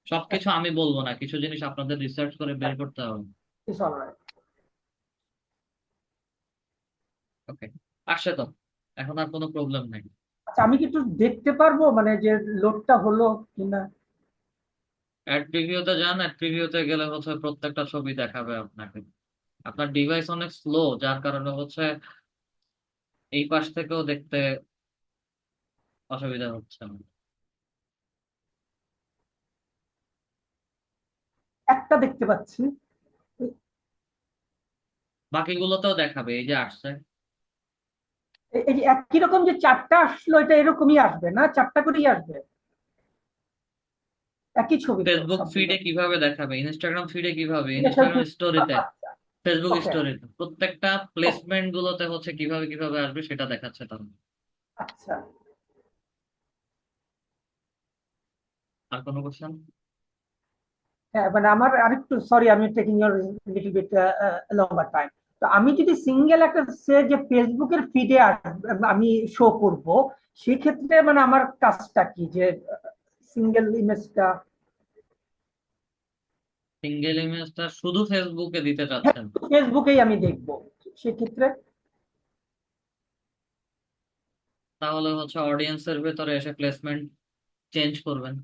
Speaker 1: সবকিছু আমি বলবো না, কিছু জিনিস আপনাদের রিসার্চ করে বের করতে হবে।
Speaker 10: It's alright.
Speaker 1: ওকে, আসছে তো, এখন আর কোনো প্রবলেম নাই।
Speaker 10: আচ্ছা আমি কি একটু দেখতে পারবো মানে যে লোডটা হলো কিনা?
Speaker 1: অ্যাড প্রিভিউতে যান, অ্যাড প্রিভিউতে গেলে হচ্ছে প্রত্যেকটা ছবি দেখাবে আপনাকে। আপনার ডিভাইস অনেক স্লো, যার কারণে হচ্ছে এই পাশ থেকেও দেখতে অসুবিধা হচ্ছে না।
Speaker 10: একটা দেখতে পাচ্ছি।
Speaker 1: বাকিগুলোতেও দেখাবে, এই যে আসছে।
Speaker 10: এই যে একই রকম যে চারটা আসলো, এটা এরকমই আসবে না? চারটা করেই আসবে একই ছবি তো
Speaker 1: ফেসবুক
Speaker 10: সবগুলো?
Speaker 1: ফিডে কিভাবে দেখাবে, ইনস্টাগ্রাম ফিডে কিভাবে,
Speaker 10: এটা
Speaker 1: ইনস্টাগ্রাম
Speaker 10: ফেসবুক।
Speaker 1: স্টোরিতে, ফেসবুক
Speaker 10: ওকে
Speaker 1: স্টোরিতে, প্রত্যেকটা প্লেসমেন্ট গুলোতে হচ্ছে কিভাবে কিভাবে আসবে সেটা দেখাচ্ছে তাহলে।
Speaker 10: আচ্ছা।
Speaker 1: আর কোনো কোশ্চেন?
Speaker 10: হ্যাঁ মানে আমার আরেকটু, সরি আমি taking your little bit longer time. তো আমি যদি সিঙ্গেল একটা সে যে ফেসবুকের ফিডে আমি শো করব, সেক্ষেত্রে মানে আমার কাজটা কি, যে সিঙ্গেল ইমেজটা?
Speaker 1: সিঙ্গেল ইমেজটা শুধু ফেসবুকে দিতে
Speaker 10: হ্যাঁ
Speaker 1: চাচ্ছেন?
Speaker 10: ফেসবুকেই আমি দেখবো সেক্ষেত্রে?
Speaker 1: তাহলে হচ্ছে অডিয়েন্সের ভেতরে এসে প্লেসমেন্ট চেঞ্জ করবেন।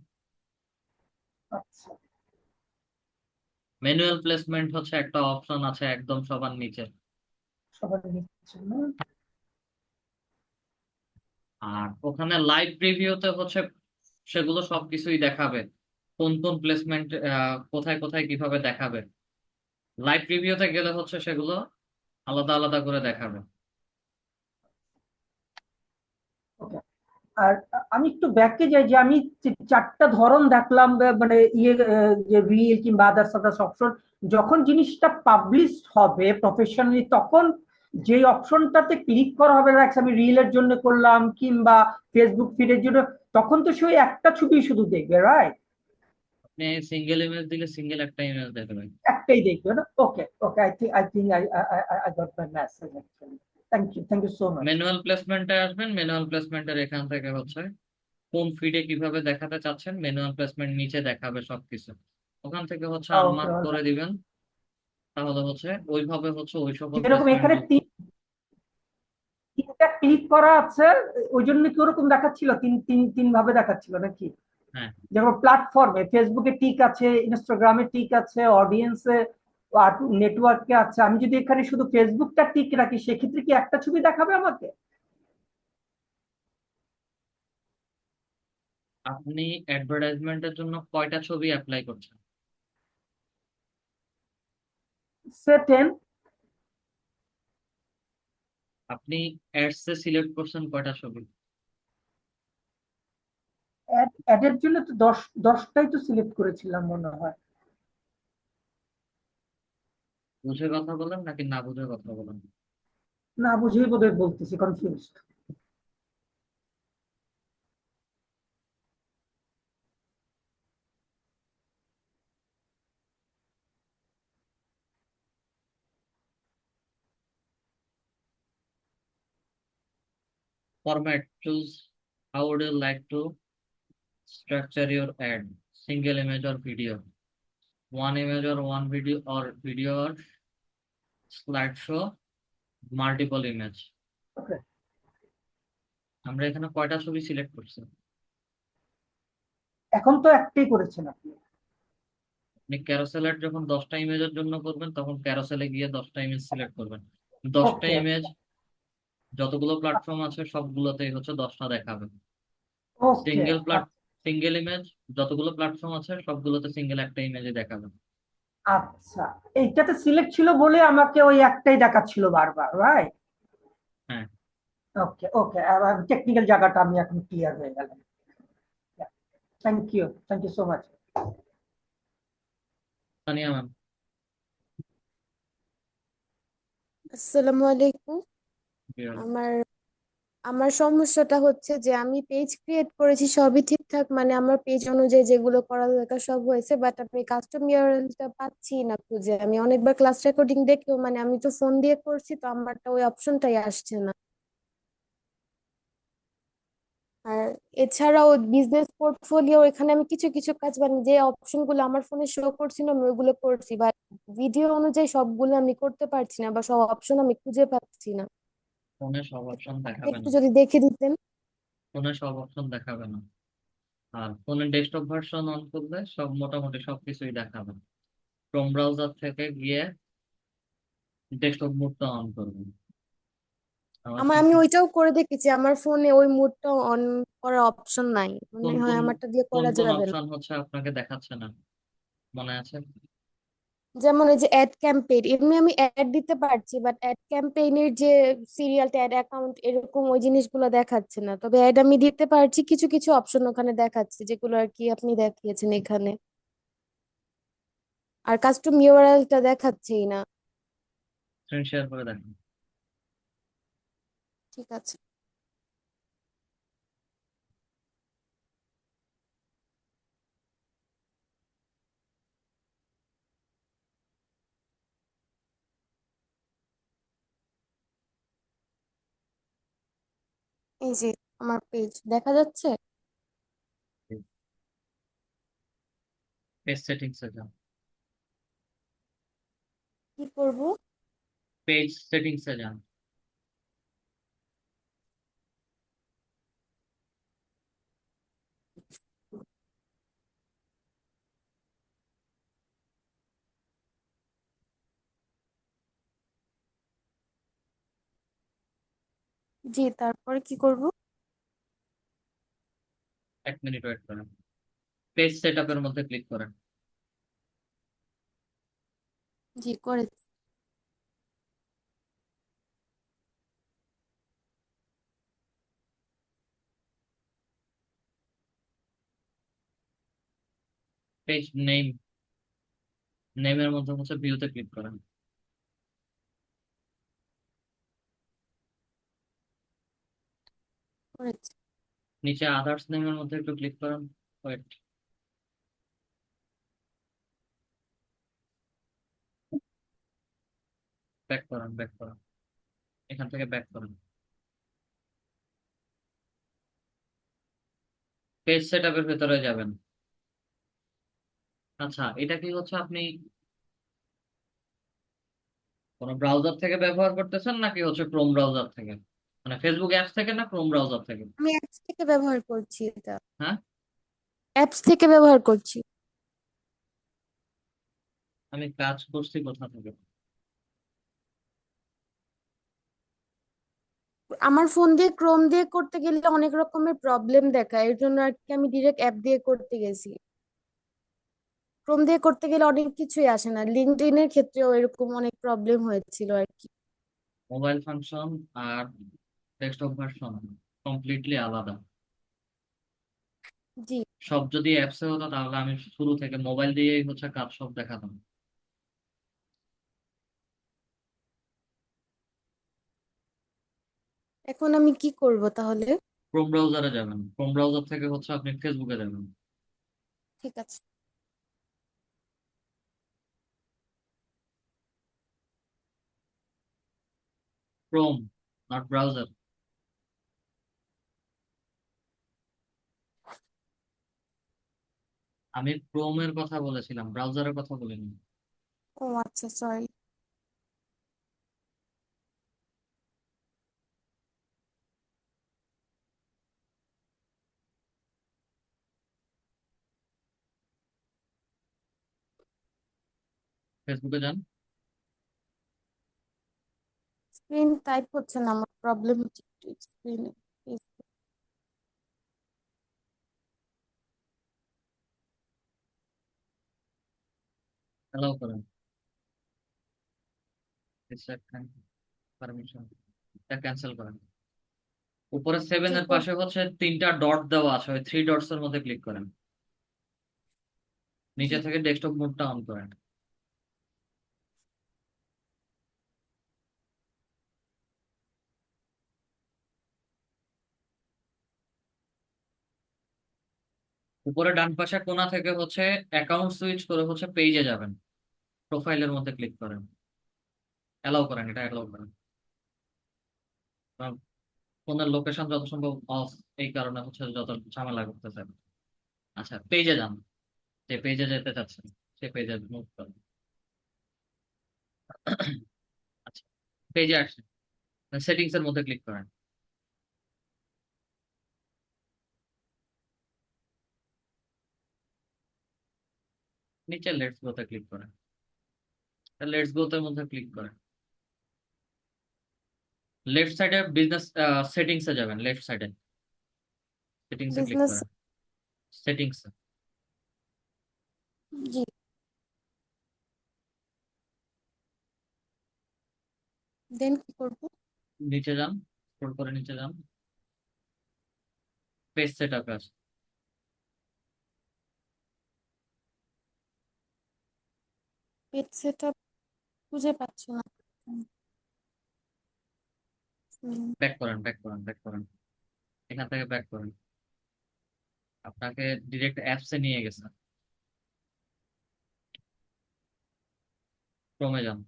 Speaker 10: আচ্ছা
Speaker 1: ম্যানুয়াল প্লেসমেন্ট হচ্ছে একটা অপশন আছে একদম সবার নিচে।
Speaker 10: সবার নিচ্ছে না?
Speaker 1: আর ওখানে লাইভ প্রিভিউতে হচ্ছে সেগুলো সবকিছুই দেখাবে, কোন কোন প্লেসমেন্ট কোথায় কোথায় কিভাবে দেখাবে। লাইভ প্রিভিউতে গেলে হচ্ছে সেগুলো আলাদা আলাদা করে দেখাবে।
Speaker 10: ওকে। আর আমি একটু ব্যাকে যাই, যে আমি চারটা ধরন দেখলাম, মানে ইয়ে যে রিল কিংবা আদার্স আদার্স অপশন, যখন জিনিসটা পাবলিশ হবে প্রফেশনালি, তখন যে অপশনটাতে ক্লিক করা হবে, লাইক আমি রিলের জন্য করলাম কিংবা ফেসবুক ফিডের জন্য, তখন তো সেই একটা ছবি শুধু দেখবে, রাইট?
Speaker 1: আপনি সিঙ্গেল ইমেজ দিলে সিঙ্গেল একটা ইমেজ দেখাবে।
Speaker 10: একটাই দেখবে না? Okay okay, I think I got my message actually. Thank you so much.
Speaker 1: Manual প্লেসমেন্টে আসবেন, ম্যানুয়াল প্লেসমেন্টের এখান থেকে হচ্ছে কোন ফিডে কিভাবে দেখাতে চাচ্ছেন, ম্যানুয়াল প্লেসমেন্ট নিচে দেখাবে সবকিছু। ওখান থেকে হচ্ছে
Speaker 10: ওকে,
Speaker 1: আনমার্ক করে দিবেন, তাহলে হচ্ছে ওইভাবে হচ্ছে ওই সকল
Speaker 10: যেরকম
Speaker 1: প্লেসমেন্ট।
Speaker 10: এখানে তিনটা ক্লিক করা আছে, ওই জন্য কি ওরকম দেখাচ্ছিল? তিন তিন তিন ভাবে দেখাচ্ছিল নাকি?
Speaker 1: হ্যাঁ,
Speaker 10: যেমন প্ল্যাটফর্মে ফেসবুকে টিক আছে, ইনস্টাগ্রামে টিক আছে, অডিয়েন্সে আর নেটওয়ার্কে আছে। আমি যদি এখানে শুধু ফেসবুকটা টিক রাখি, সেক্ষেত্রে কি একটা ছবি দেখাবে আমাকে?
Speaker 1: আপনি অ্যাডভার্টাইজমেন্টের জন্য কয়টা ছবি অ্যাপ্লাই করছেন?
Speaker 10: সে 10।
Speaker 1: আপনি অ্যাডস এ সিলেক্ট করছেন কয়টা ছবি?
Speaker 10: অ্যাডের জন্য তো 10টাই তো সিলেক্ট করেছিলাম মনে হয়।
Speaker 1: বুঝে কথা বলেন নাকি না বুঝে কথা বলেন?
Speaker 10: না বুঝেই বোধহয় বলতেছি, confused.
Speaker 1: Format, choose how would you like to structure your ad, single image or video, one image or one video, or video or slideshow, multiple image.
Speaker 10: ওকে,
Speaker 1: আমরা এখানে কয়টা ছবি সিলেক্ট করছি?
Speaker 10: এখন তো একটাই করেছেন আপনি।
Speaker 1: আপনি ক্যারোসেলের যখন 10টা ইমেজের জন্য করবেন, তখন ক্যারোসেলে গিয়ে 10টা ইমেজ সিলেক্ট করবেন। 10টা
Speaker 10: ওকে
Speaker 1: ইমেজ যতগুলো প্ল্যাটফর্ম আছে সবগুলোতেই হচ্ছে 10টা দেখাবে।
Speaker 10: ওকে
Speaker 1: সিঙ্গেল ইমেজ যতগুলো প্ল্যাটফর্ম আছে সবগুলোতে সিঙ্গেল একটা ইমেজে দেখাবে।
Speaker 10: আচ্ছা, এইটাতে সিলেক্ট ছিল বলে আমাকে ওই একটাই দেখাচ্ছিল বারবার, রাইট?
Speaker 1: হ্যাঁ,
Speaker 10: ওকে ওকে, টেকনিক্যাল জায়গাটা আমি এখন ক্লিয়ার হয়ে গেল। Thank you so much.
Speaker 1: Tania ma'am.
Speaker 6: আসসালামু আলাইকুম। আমার আমার সমস্যাটা হচ্ছে যে আমি পেজ ক্রিয়েট করেছি, সবই ঠিকঠাক, মানে আমার পেজ অনুযায়ী যেগুলো করা দরকার সব হয়েছে, বাট আমি কাস্টম ইউআরএলটা পাচ্ছি না খুঁজে। আমি অনেকবার ক্লাস রেকর্ডিং দেখেও, মানে আমি তো ফোন দিয়ে করছি, তো আমারটা ওই অপশনটাই আসছে না। আর এছাড়াও বিজনেস পোর্টফোলিও, এখানে আমি কিছু কিছু কাজ, মানে যে অপশন গুলো আমার ফোনে শো করছিল আমি ওইগুলো করছি, বাট ভিডিও অনুযায়ী সবগুলো আমি করতে পারছি না, বা সব অপশন আমি খুঁজে পাচ্ছি না।
Speaker 1: ফোনে সব অপশন দেখাবে
Speaker 6: একটু
Speaker 1: না।
Speaker 6: যদি দেখে দিতেন।
Speaker 1: ফোনে সব অপশন দেখাবে না। আর ফোনের ডেস্কটপ ভার্সন অন করলে সব মোটামুটি সবকিছুই দেখাবে। ক্রোম ব্রাউজার থেকে গিয়ে ডেস্কটপ মোডটা অন করবেন। আমার
Speaker 6: আমি
Speaker 1: পিসি
Speaker 6: ওইটাও করে দেখেছি, আমার ফোনে ওই মুডটা অন করার অপশন নাই,
Speaker 1: কোন
Speaker 6: মনে হয়
Speaker 1: কোন
Speaker 6: আমারটা দিয়ে
Speaker 1: কোন
Speaker 6: করা
Speaker 1: কোন
Speaker 6: যাবে না।
Speaker 1: অপশন হচ্ছে আপনাকে দেখাচ্ছে না, মনে আছে?
Speaker 6: যেমন এই যে অ্যাড ক্যাম্পেইন, এমনি আমি অ্যাড দিতে পারছি, বাট অ্যাড ক্যাম্পেইনের যে সিরিয়াল অ্যাড অ্যাকাউন্ট এরকম ওই জিনিসগুলো দেখাচ্ছে না। তবে অ্যাড আমি দিতে পারছি, কিছু কিছু অপশন ওখানে দেখাচ্ছে যেগুলো আর কি আপনি দেখিয়েছেন এখানে। আর কাস্টম ইউআরএলটা দেখাচ্ছেই না।
Speaker 1: স্ক্রিন শেয়ার করে দেখেন।
Speaker 6: ঠিক আছে। এই যে আমার পেজ দেখা যাচ্ছে।
Speaker 1: পেজ সেটিংসে যান।
Speaker 6: কি করব?
Speaker 1: পেজ সেটিংসে যান।
Speaker 6: জি, তারপরে কি করব?
Speaker 1: 1 মিনিট ওয়েট করেন। পেজ সেটআপের মধ্যে ক্লিক করেন।
Speaker 6: জি, করেছি।
Speaker 1: পেজ নেমের মধ্যে হচ্ছে ভিউতে ক্লিক করেন।
Speaker 6: করেছি।
Speaker 1: নিচে আদার্স নেমের মধ্যে একটু ক্লিক করেন। ওয়েট, ব্যাক করেন, এখান থেকে ব্যাক করেন। পেজ সেটআপের ভেতরে যাবেন। আচ্ছা, এটা কি হচ্ছে আপনি কোন ব্রাউজার থেকে ব্যবহার করতেছেন নাকি হচ্ছে ক্রোম ব্রাউজার থেকে, মানে ফেসবুক অ্যাপস থেকে না ক্রোম ব্রাউজার থেকে?
Speaker 6: আমি অ্যাপস থেকে ব্যবহার করছি এটা।
Speaker 1: হ্যাঁ,
Speaker 6: অ্যাপস থেকে ব্যবহার করছি।
Speaker 1: আমি কাজ করছি কোথা থেকে?
Speaker 6: আমার ফোন দিয়ে ক্রোম দিয়ে করতে গেলে অনেক রকমের প্রবলেম দেখায়, এর জন্য আর কি আমি ডিরেক্ট অ্যাপ দিয়ে করতে গেছি। ক্রোম দিয়ে করতে গেলে অনেক কিছুই আসে না, লিঙ্কডইন এর ক্ষেত্রেও এরকম অনেক প্রবলেম হয়েছিল আর কি।
Speaker 1: মোবাইল ফাংশন আর ডেস্কটপ ভার্সন কমপ্লিটলি আলাদা।
Speaker 6: জি।
Speaker 1: সব যদি অ্যাপসে হতো তাহলে আমি শুরু থেকে মোবাইল দিয়েই হচ্ছে কাজ সব দেখাতাম।
Speaker 6: এখন আমি কি করব তাহলে?
Speaker 1: ক্রোম ব্রাউজারে যাবেন, ক্রোম ব্রাউজার থেকে হচ্ছে আপনি ফেসবুকে যাবেন।
Speaker 6: ঠিক আছে।
Speaker 1: Chrome, not browser. আমি ক্রোমের কথা বলেছিলাম, ব্রাউজারের কথা বলিনি।
Speaker 6: ও আচ্ছা, সরি।
Speaker 1: ফেসবুকে যান।
Speaker 6: স্ক্রিন টাইপ হচ্ছে না, আমার প্রবলেম হচ্ছে স্ক্রিনে।
Speaker 1: অ্যালাউ করেন, পারমিশন, এটা ক্যান্সেল করেন। উপরে 7
Speaker 6: জি
Speaker 1: এর পাশে হচ্ছে 3টা ডট দেওয়া আছে, ওই 3 ডটস এর মধ্যে ক্লিক করেন,
Speaker 6: জি
Speaker 1: নিচে থেকে ডেস্কটপ মোডটা অন করেন। উপরে ডান পাশে কোণা থেকে হচ্ছে অ্যাকাউন্ট সুইচ করে হচ্ছে পেজে যাবেন, প্রোফাইলের মধ্যে ক্লিক করেন, অ্যালাউ করেন, এটা অ্যালাউ করেন। কারণ ফোনের লোকেশন যত সম্ভব অফ, এই কারণে হচ্ছে যত ঝামেলা করতেছে। আচ্ছা, পেজে যান, যে পেজে যেতে চাচ্ছেন সে পেজে মুভ করেন। আচ্ছা, পেজে আসছেন, সেটিংস এর মধ্যে ক্লিক করেন, নিচে লেটস গোতে ক্লিক করেন, লেটস গোতে মধ্যে ক্লিক করেন। লেফট সাইডে বিজনেস সেটিংস এ যাবেন, লেফট সাইডে সেটিংস এ ক্লিক
Speaker 6: বিজনেস।
Speaker 1: করেন, সেটিংস
Speaker 6: জি, দেন কি করব?
Speaker 1: নিচে যান, স্ক্রল করে নিচে যান, পেজ সেটআপে আসুন।
Speaker 6: পেজ সেটআপ খুঁজে পাচ্ছি না।
Speaker 1: ব্যাক করেন, ব্যাক করেন, ব্যাক করেন, এখান থেকে ব্যাক করেন, আপনাকে ডিরেক্ট অ্যাপসে নিয়ে গেছে। ক্রমে যান,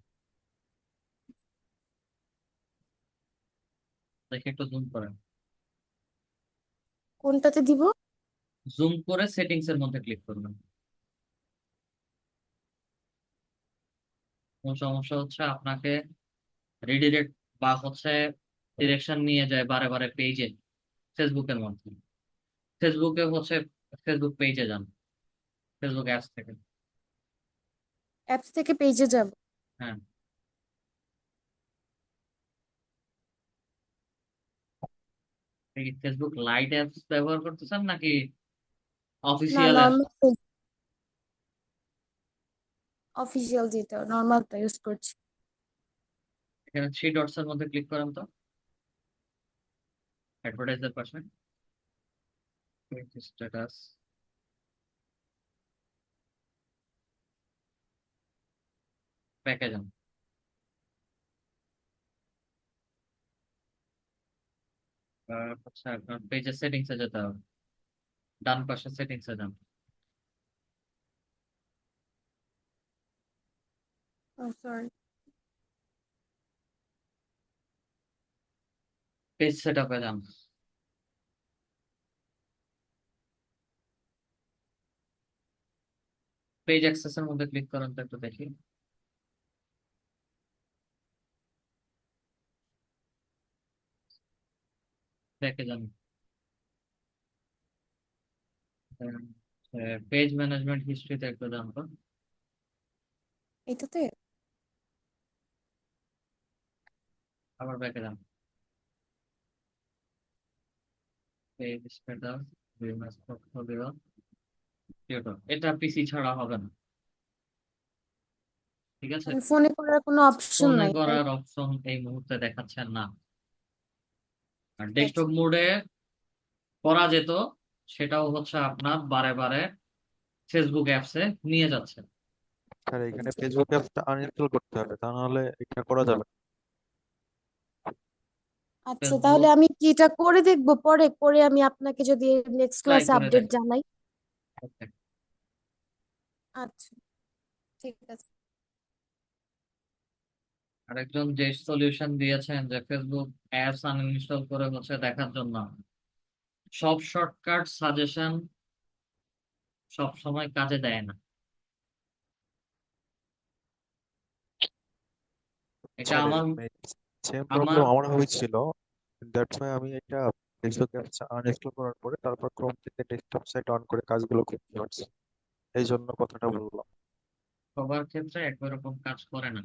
Speaker 1: দেখে একটু জুম করেন,
Speaker 6: কোনটাতে দিব?
Speaker 1: জুম করে সেটিংস এর মধ্যে ক্লিক করবেন। কোন সমস্যা হচ্ছে, আপনাকে রিডিরেক্ট বা হচ্ছে ডিরেকশন নিয়ে যায় বারে বারে পেজে, ফেসবুকের মধ্যে। ফেসবুকে হচ্ছে ফেসবুক পেজে যান, ফেসবুক অ্যাপস থেকে।
Speaker 6: অ্যাপস থেকে পেজে যাব।
Speaker 1: হ্যাঁ, আপনি কি ফেসবুক লাইট অ্যাপস ব্যবহার করতেছেন নাকি
Speaker 6: না,
Speaker 1: অফিসিয়াল অ্যাপস?
Speaker 6: নর্মাল অফিসিয়াল যেটা নর্মালটা ইউজ করছি।
Speaker 1: এখানে 3 ডটস এর মধ্যে ক্লিক করেন তো, অ্যাডভার্টাইজের পাশে স্ট্যাটাস, প্যাকে যান। হচ্ছে আপনার পেজের সেটিংস এ যেতে হবে, ডান পাশে সেটিংস এ যান,
Speaker 6: সরি।
Speaker 1: পেজ সেটআপে যান, পেজ অ্যাক্সেস এর মধ্যে ক্লিক করেন তো একটু দেখি। প্যাকে যান, পেজ ম্যানেজমেন্ট হিস্ট্রিতে একটু যান তো,
Speaker 6: এটাতে
Speaker 1: আবার ব্যাকে যান, page status, business portfolio, tutor. এটা পিসি ছাড়া হবে না, ঠিক আছে?
Speaker 6: ফোনে করার কোনো অপশন
Speaker 1: ফোনে
Speaker 6: নাই, তাই?
Speaker 1: করার অপশন এই মুহূর্তে দেখাচ্ছেন না। আর
Speaker 6: আচ্ছা,
Speaker 1: ডেস্কটপ মোডে করা যেত, সেটাও হচ্ছে আপনার বারে বারে ফেসবুক অ্যাপসে নিয়ে যাচ্ছে।
Speaker 11: স্যার এখানে ফেসবুক অ্যাপটা আনইনস্টল করতে হবে, তা নাহলে এটা করা যাবে না।
Speaker 6: আচ্ছা, তাহলে
Speaker 1: ফেসবুক
Speaker 6: আমি কি এটা করে দেখবো, পরে করে আমি আপনাকে যদি নেক্সট
Speaker 1: ট্রাই
Speaker 6: ক্লাসে
Speaker 1: করে
Speaker 6: আপডেট
Speaker 1: দেখ।
Speaker 6: জানাই?
Speaker 1: ওকে।
Speaker 6: আচ্ছা, ঠিক আছে।
Speaker 1: আরেকজন যে সলিউশন দিয়েছেন যে ফেসবুক অ্যাপস আনইনস্টল করে হচ্ছে দেখার জন্য, সব শর্টকাট সাজেশন সব সময় কাজে দেয় না। এটা
Speaker 11: স্যার
Speaker 1: আমার
Speaker 11: সেম
Speaker 1: আমার
Speaker 11: প্রবলেম আমার হয়েছিল, দ্যাটস ওয়াই আমি এটা ফেসবুক অ্যাপস আনইনস্টল করার পরে তারপর ক্রোম থেকে ডেস্কটপ সাইট অন করে কাজগুলো করতে পারছি, এই জন্য কথাটা বললাম।
Speaker 1: সবার ক্ষেত্রে একই রকম কাজ করে না।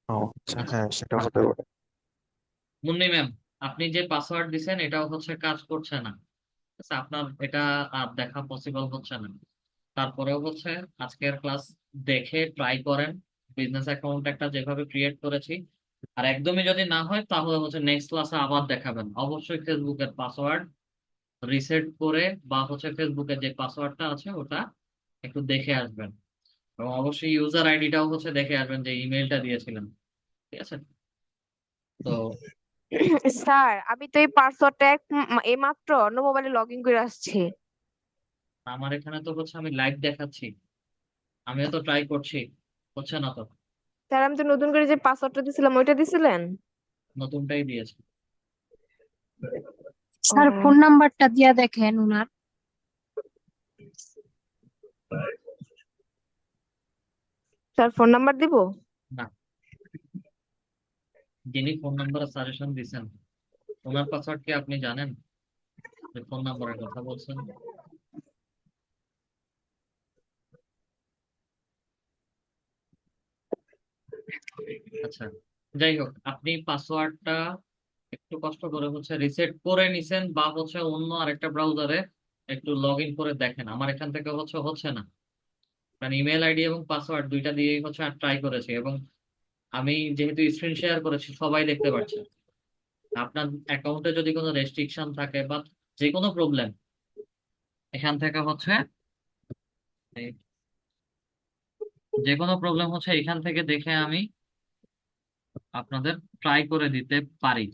Speaker 11: ও আচ্ছা,
Speaker 1: আচ্ছা,
Speaker 11: হ্যাঁ সেটা হতে পারে।
Speaker 1: মুন্নি ম্যাম, আপনি যে পাসওয়ার্ড দিছেন এটাও হচ্ছে কাজ করছে না। আচ্ছা, আপনার এটা আর দেখা পসিবল হচ্ছে না। তারপরেও হচ্ছে আজকের ক্লাস দেখে ট্রাই করেন বিজনেস অ্যাকাউন্ট একটা যেভাবে ক্রিয়েট করেছি। আর একদমই যদি না হয় তাহলে হচ্ছে নেক্সট ক্লাসে আবার দেখাবেন। অবশ্যই ফেসবুকের পাসওয়ার্ড রিসেট করে বা হচ্ছে ফেসবুকের যে পাসওয়ার্ডটা আছে ওটা একটু দেখে আসবেন, এবং অবশ্যই ইউজার আইডিটাও হচ্ছে দেখে আসবেন যে ইমেলটা দিয়েছিলেন। ঠিক আছে? তো
Speaker 5: স্যার আমি তো এই পাসওয়ার্ডটা এইমাত্র অন্য মোবাইলে লগ ইন করে আসছি।
Speaker 1: আমার এখানে তো হচ্ছে আমি লাইভ দেখাচ্ছি, আমিও তো ট্রাই করছি, হচ্ছে না তো।
Speaker 5: স্যার আমি তো নতুন করে যে পাসওয়ার্ডটা দিছিলাম ওইটা দিছিলেন?
Speaker 1: নতুনটাই দিয়েছি।
Speaker 8: স্যার
Speaker 5: ও
Speaker 8: ফোন নাম্বারটা দিয়া দেখেন উনার।
Speaker 5: স্যার ফোন নাম্বার দিব?
Speaker 1: না, যিনি ফোন নাম্বারে সাজেশন দিছেন ওনার পাসওয়ার্ড কি আপনি জানেন, যে ফোন নাম্বারের কথা বলছেন? আচ্ছা, যাই হোক, আপনি পাসওয়ার্ডটা একটু কষ্ট করে হচ্ছে রিসেট করে নিছেন বা হচ্ছে অন্য আরেকটা ব্রাউজারে একটু লগ ইন করে দেখেন। আমার এখান থেকে হচ্ছে না, কারণ ইমেল আইডি এবং পাসওয়ার্ড দুইটা দিয়েই হচ্ছে ট্রাই করেছি, এবং আমি যেহেতু স্ক্রিন শেয়ার করেছি সবাই দেখতে পাচ্ছে। আপনার অ্যাকাউন্টে যদি কোনো রেস্ট্রিকশন থাকে বা যে কোনো প্রবলেম, এখান থেকে হচ্ছে এই যে কোনো প্রবলেম হচ্ছে এখান থেকে দেখে আমি আপনাদের ট্রাই করে দিতে পারি।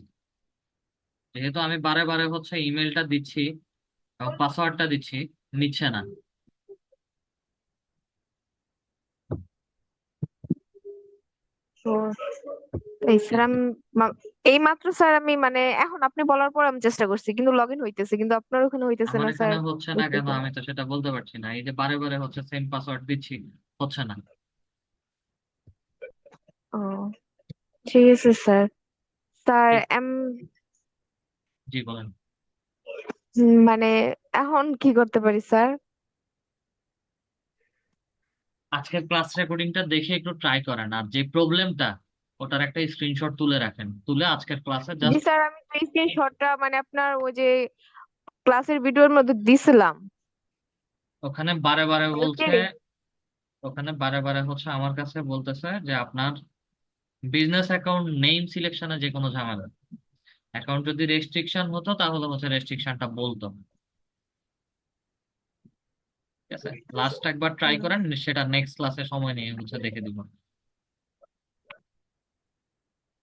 Speaker 1: যেহেতু আমি বারে বারে হচ্ছে ইমেলটা দিচ্ছি এবং পাসওয়ার্ডটা দিচ্ছি, নিচ্ছে না।
Speaker 5: তো এই স্যার আমি এই মাত্র স্যার আমি মানে এখন আপনি বলার পর আমি চেষ্টা করছি কিন্তু লগ ইন হইতেছে, কিন্তু আপনার ওখানে হইতেছে
Speaker 1: আমার
Speaker 5: না
Speaker 1: এখানে
Speaker 5: স্যার।
Speaker 1: হচ্ছে না কেন,
Speaker 5: বুঝতেছি না।
Speaker 1: আমি তো সেটা বলতে পারছি না। এই যে বারে বারে হচ্ছে সেম পাসওয়ার্ড দিচ্ছি, হচ্ছে না।
Speaker 5: ও ঠিক আছে স্যার। স্যার
Speaker 1: ঠিক,
Speaker 5: এম
Speaker 1: জি বলেন।
Speaker 5: মানে এখন কি করতে পারি স্যার?
Speaker 1: আজকের ক্লাস রেকর্ডিংটা দেখে একটু ট্রাই করেন, আর যে প্রবলেমটা ওটার একটা স্ক্রিনশট তুলে রাখেন, তুলে আজকের ক্লাসে
Speaker 5: জি
Speaker 1: জাস্ট
Speaker 5: স্যার আমি তো স্ক্রিনশটটা মানে আপনার ওই যে ক্লাসের ভিডিওর মধ্যে দিছিলাম
Speaker 1: ওখানে বারে বারে
Speaker 5: কালকে।
Speaker 1: বলছে, ওখানে বারে বারে হচ্ছে আমার কাছে বলতেছে যে আপনার বিজনেস অ্যাকাউন্ট নেম সিলেকশনে যে কোনো ঝামেলা। অ্যাকাউন্ট যদি রেস্ট্রিকশন হতো তাহলে হচ্ছে রেস্ট্রিকশনটা বলতো। ঠিক আছে, লাস্ট একবার ট্রাই করেন, সেটা নেক্সট ক্লাসে সময় নিয়ে হচ্ছে দেখে দিব।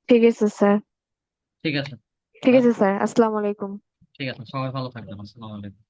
Speaker 5: ঠিক আছে স্যার।
Speaker 1: ঠিক আছে।
Speaker 5: ঠিক আছে স্যার, আসসালামু আলাইকুম।
Speaker 1: ঠিক আছে, সবাই ভালো থাকবেন। আসসালামু আলাইকুম।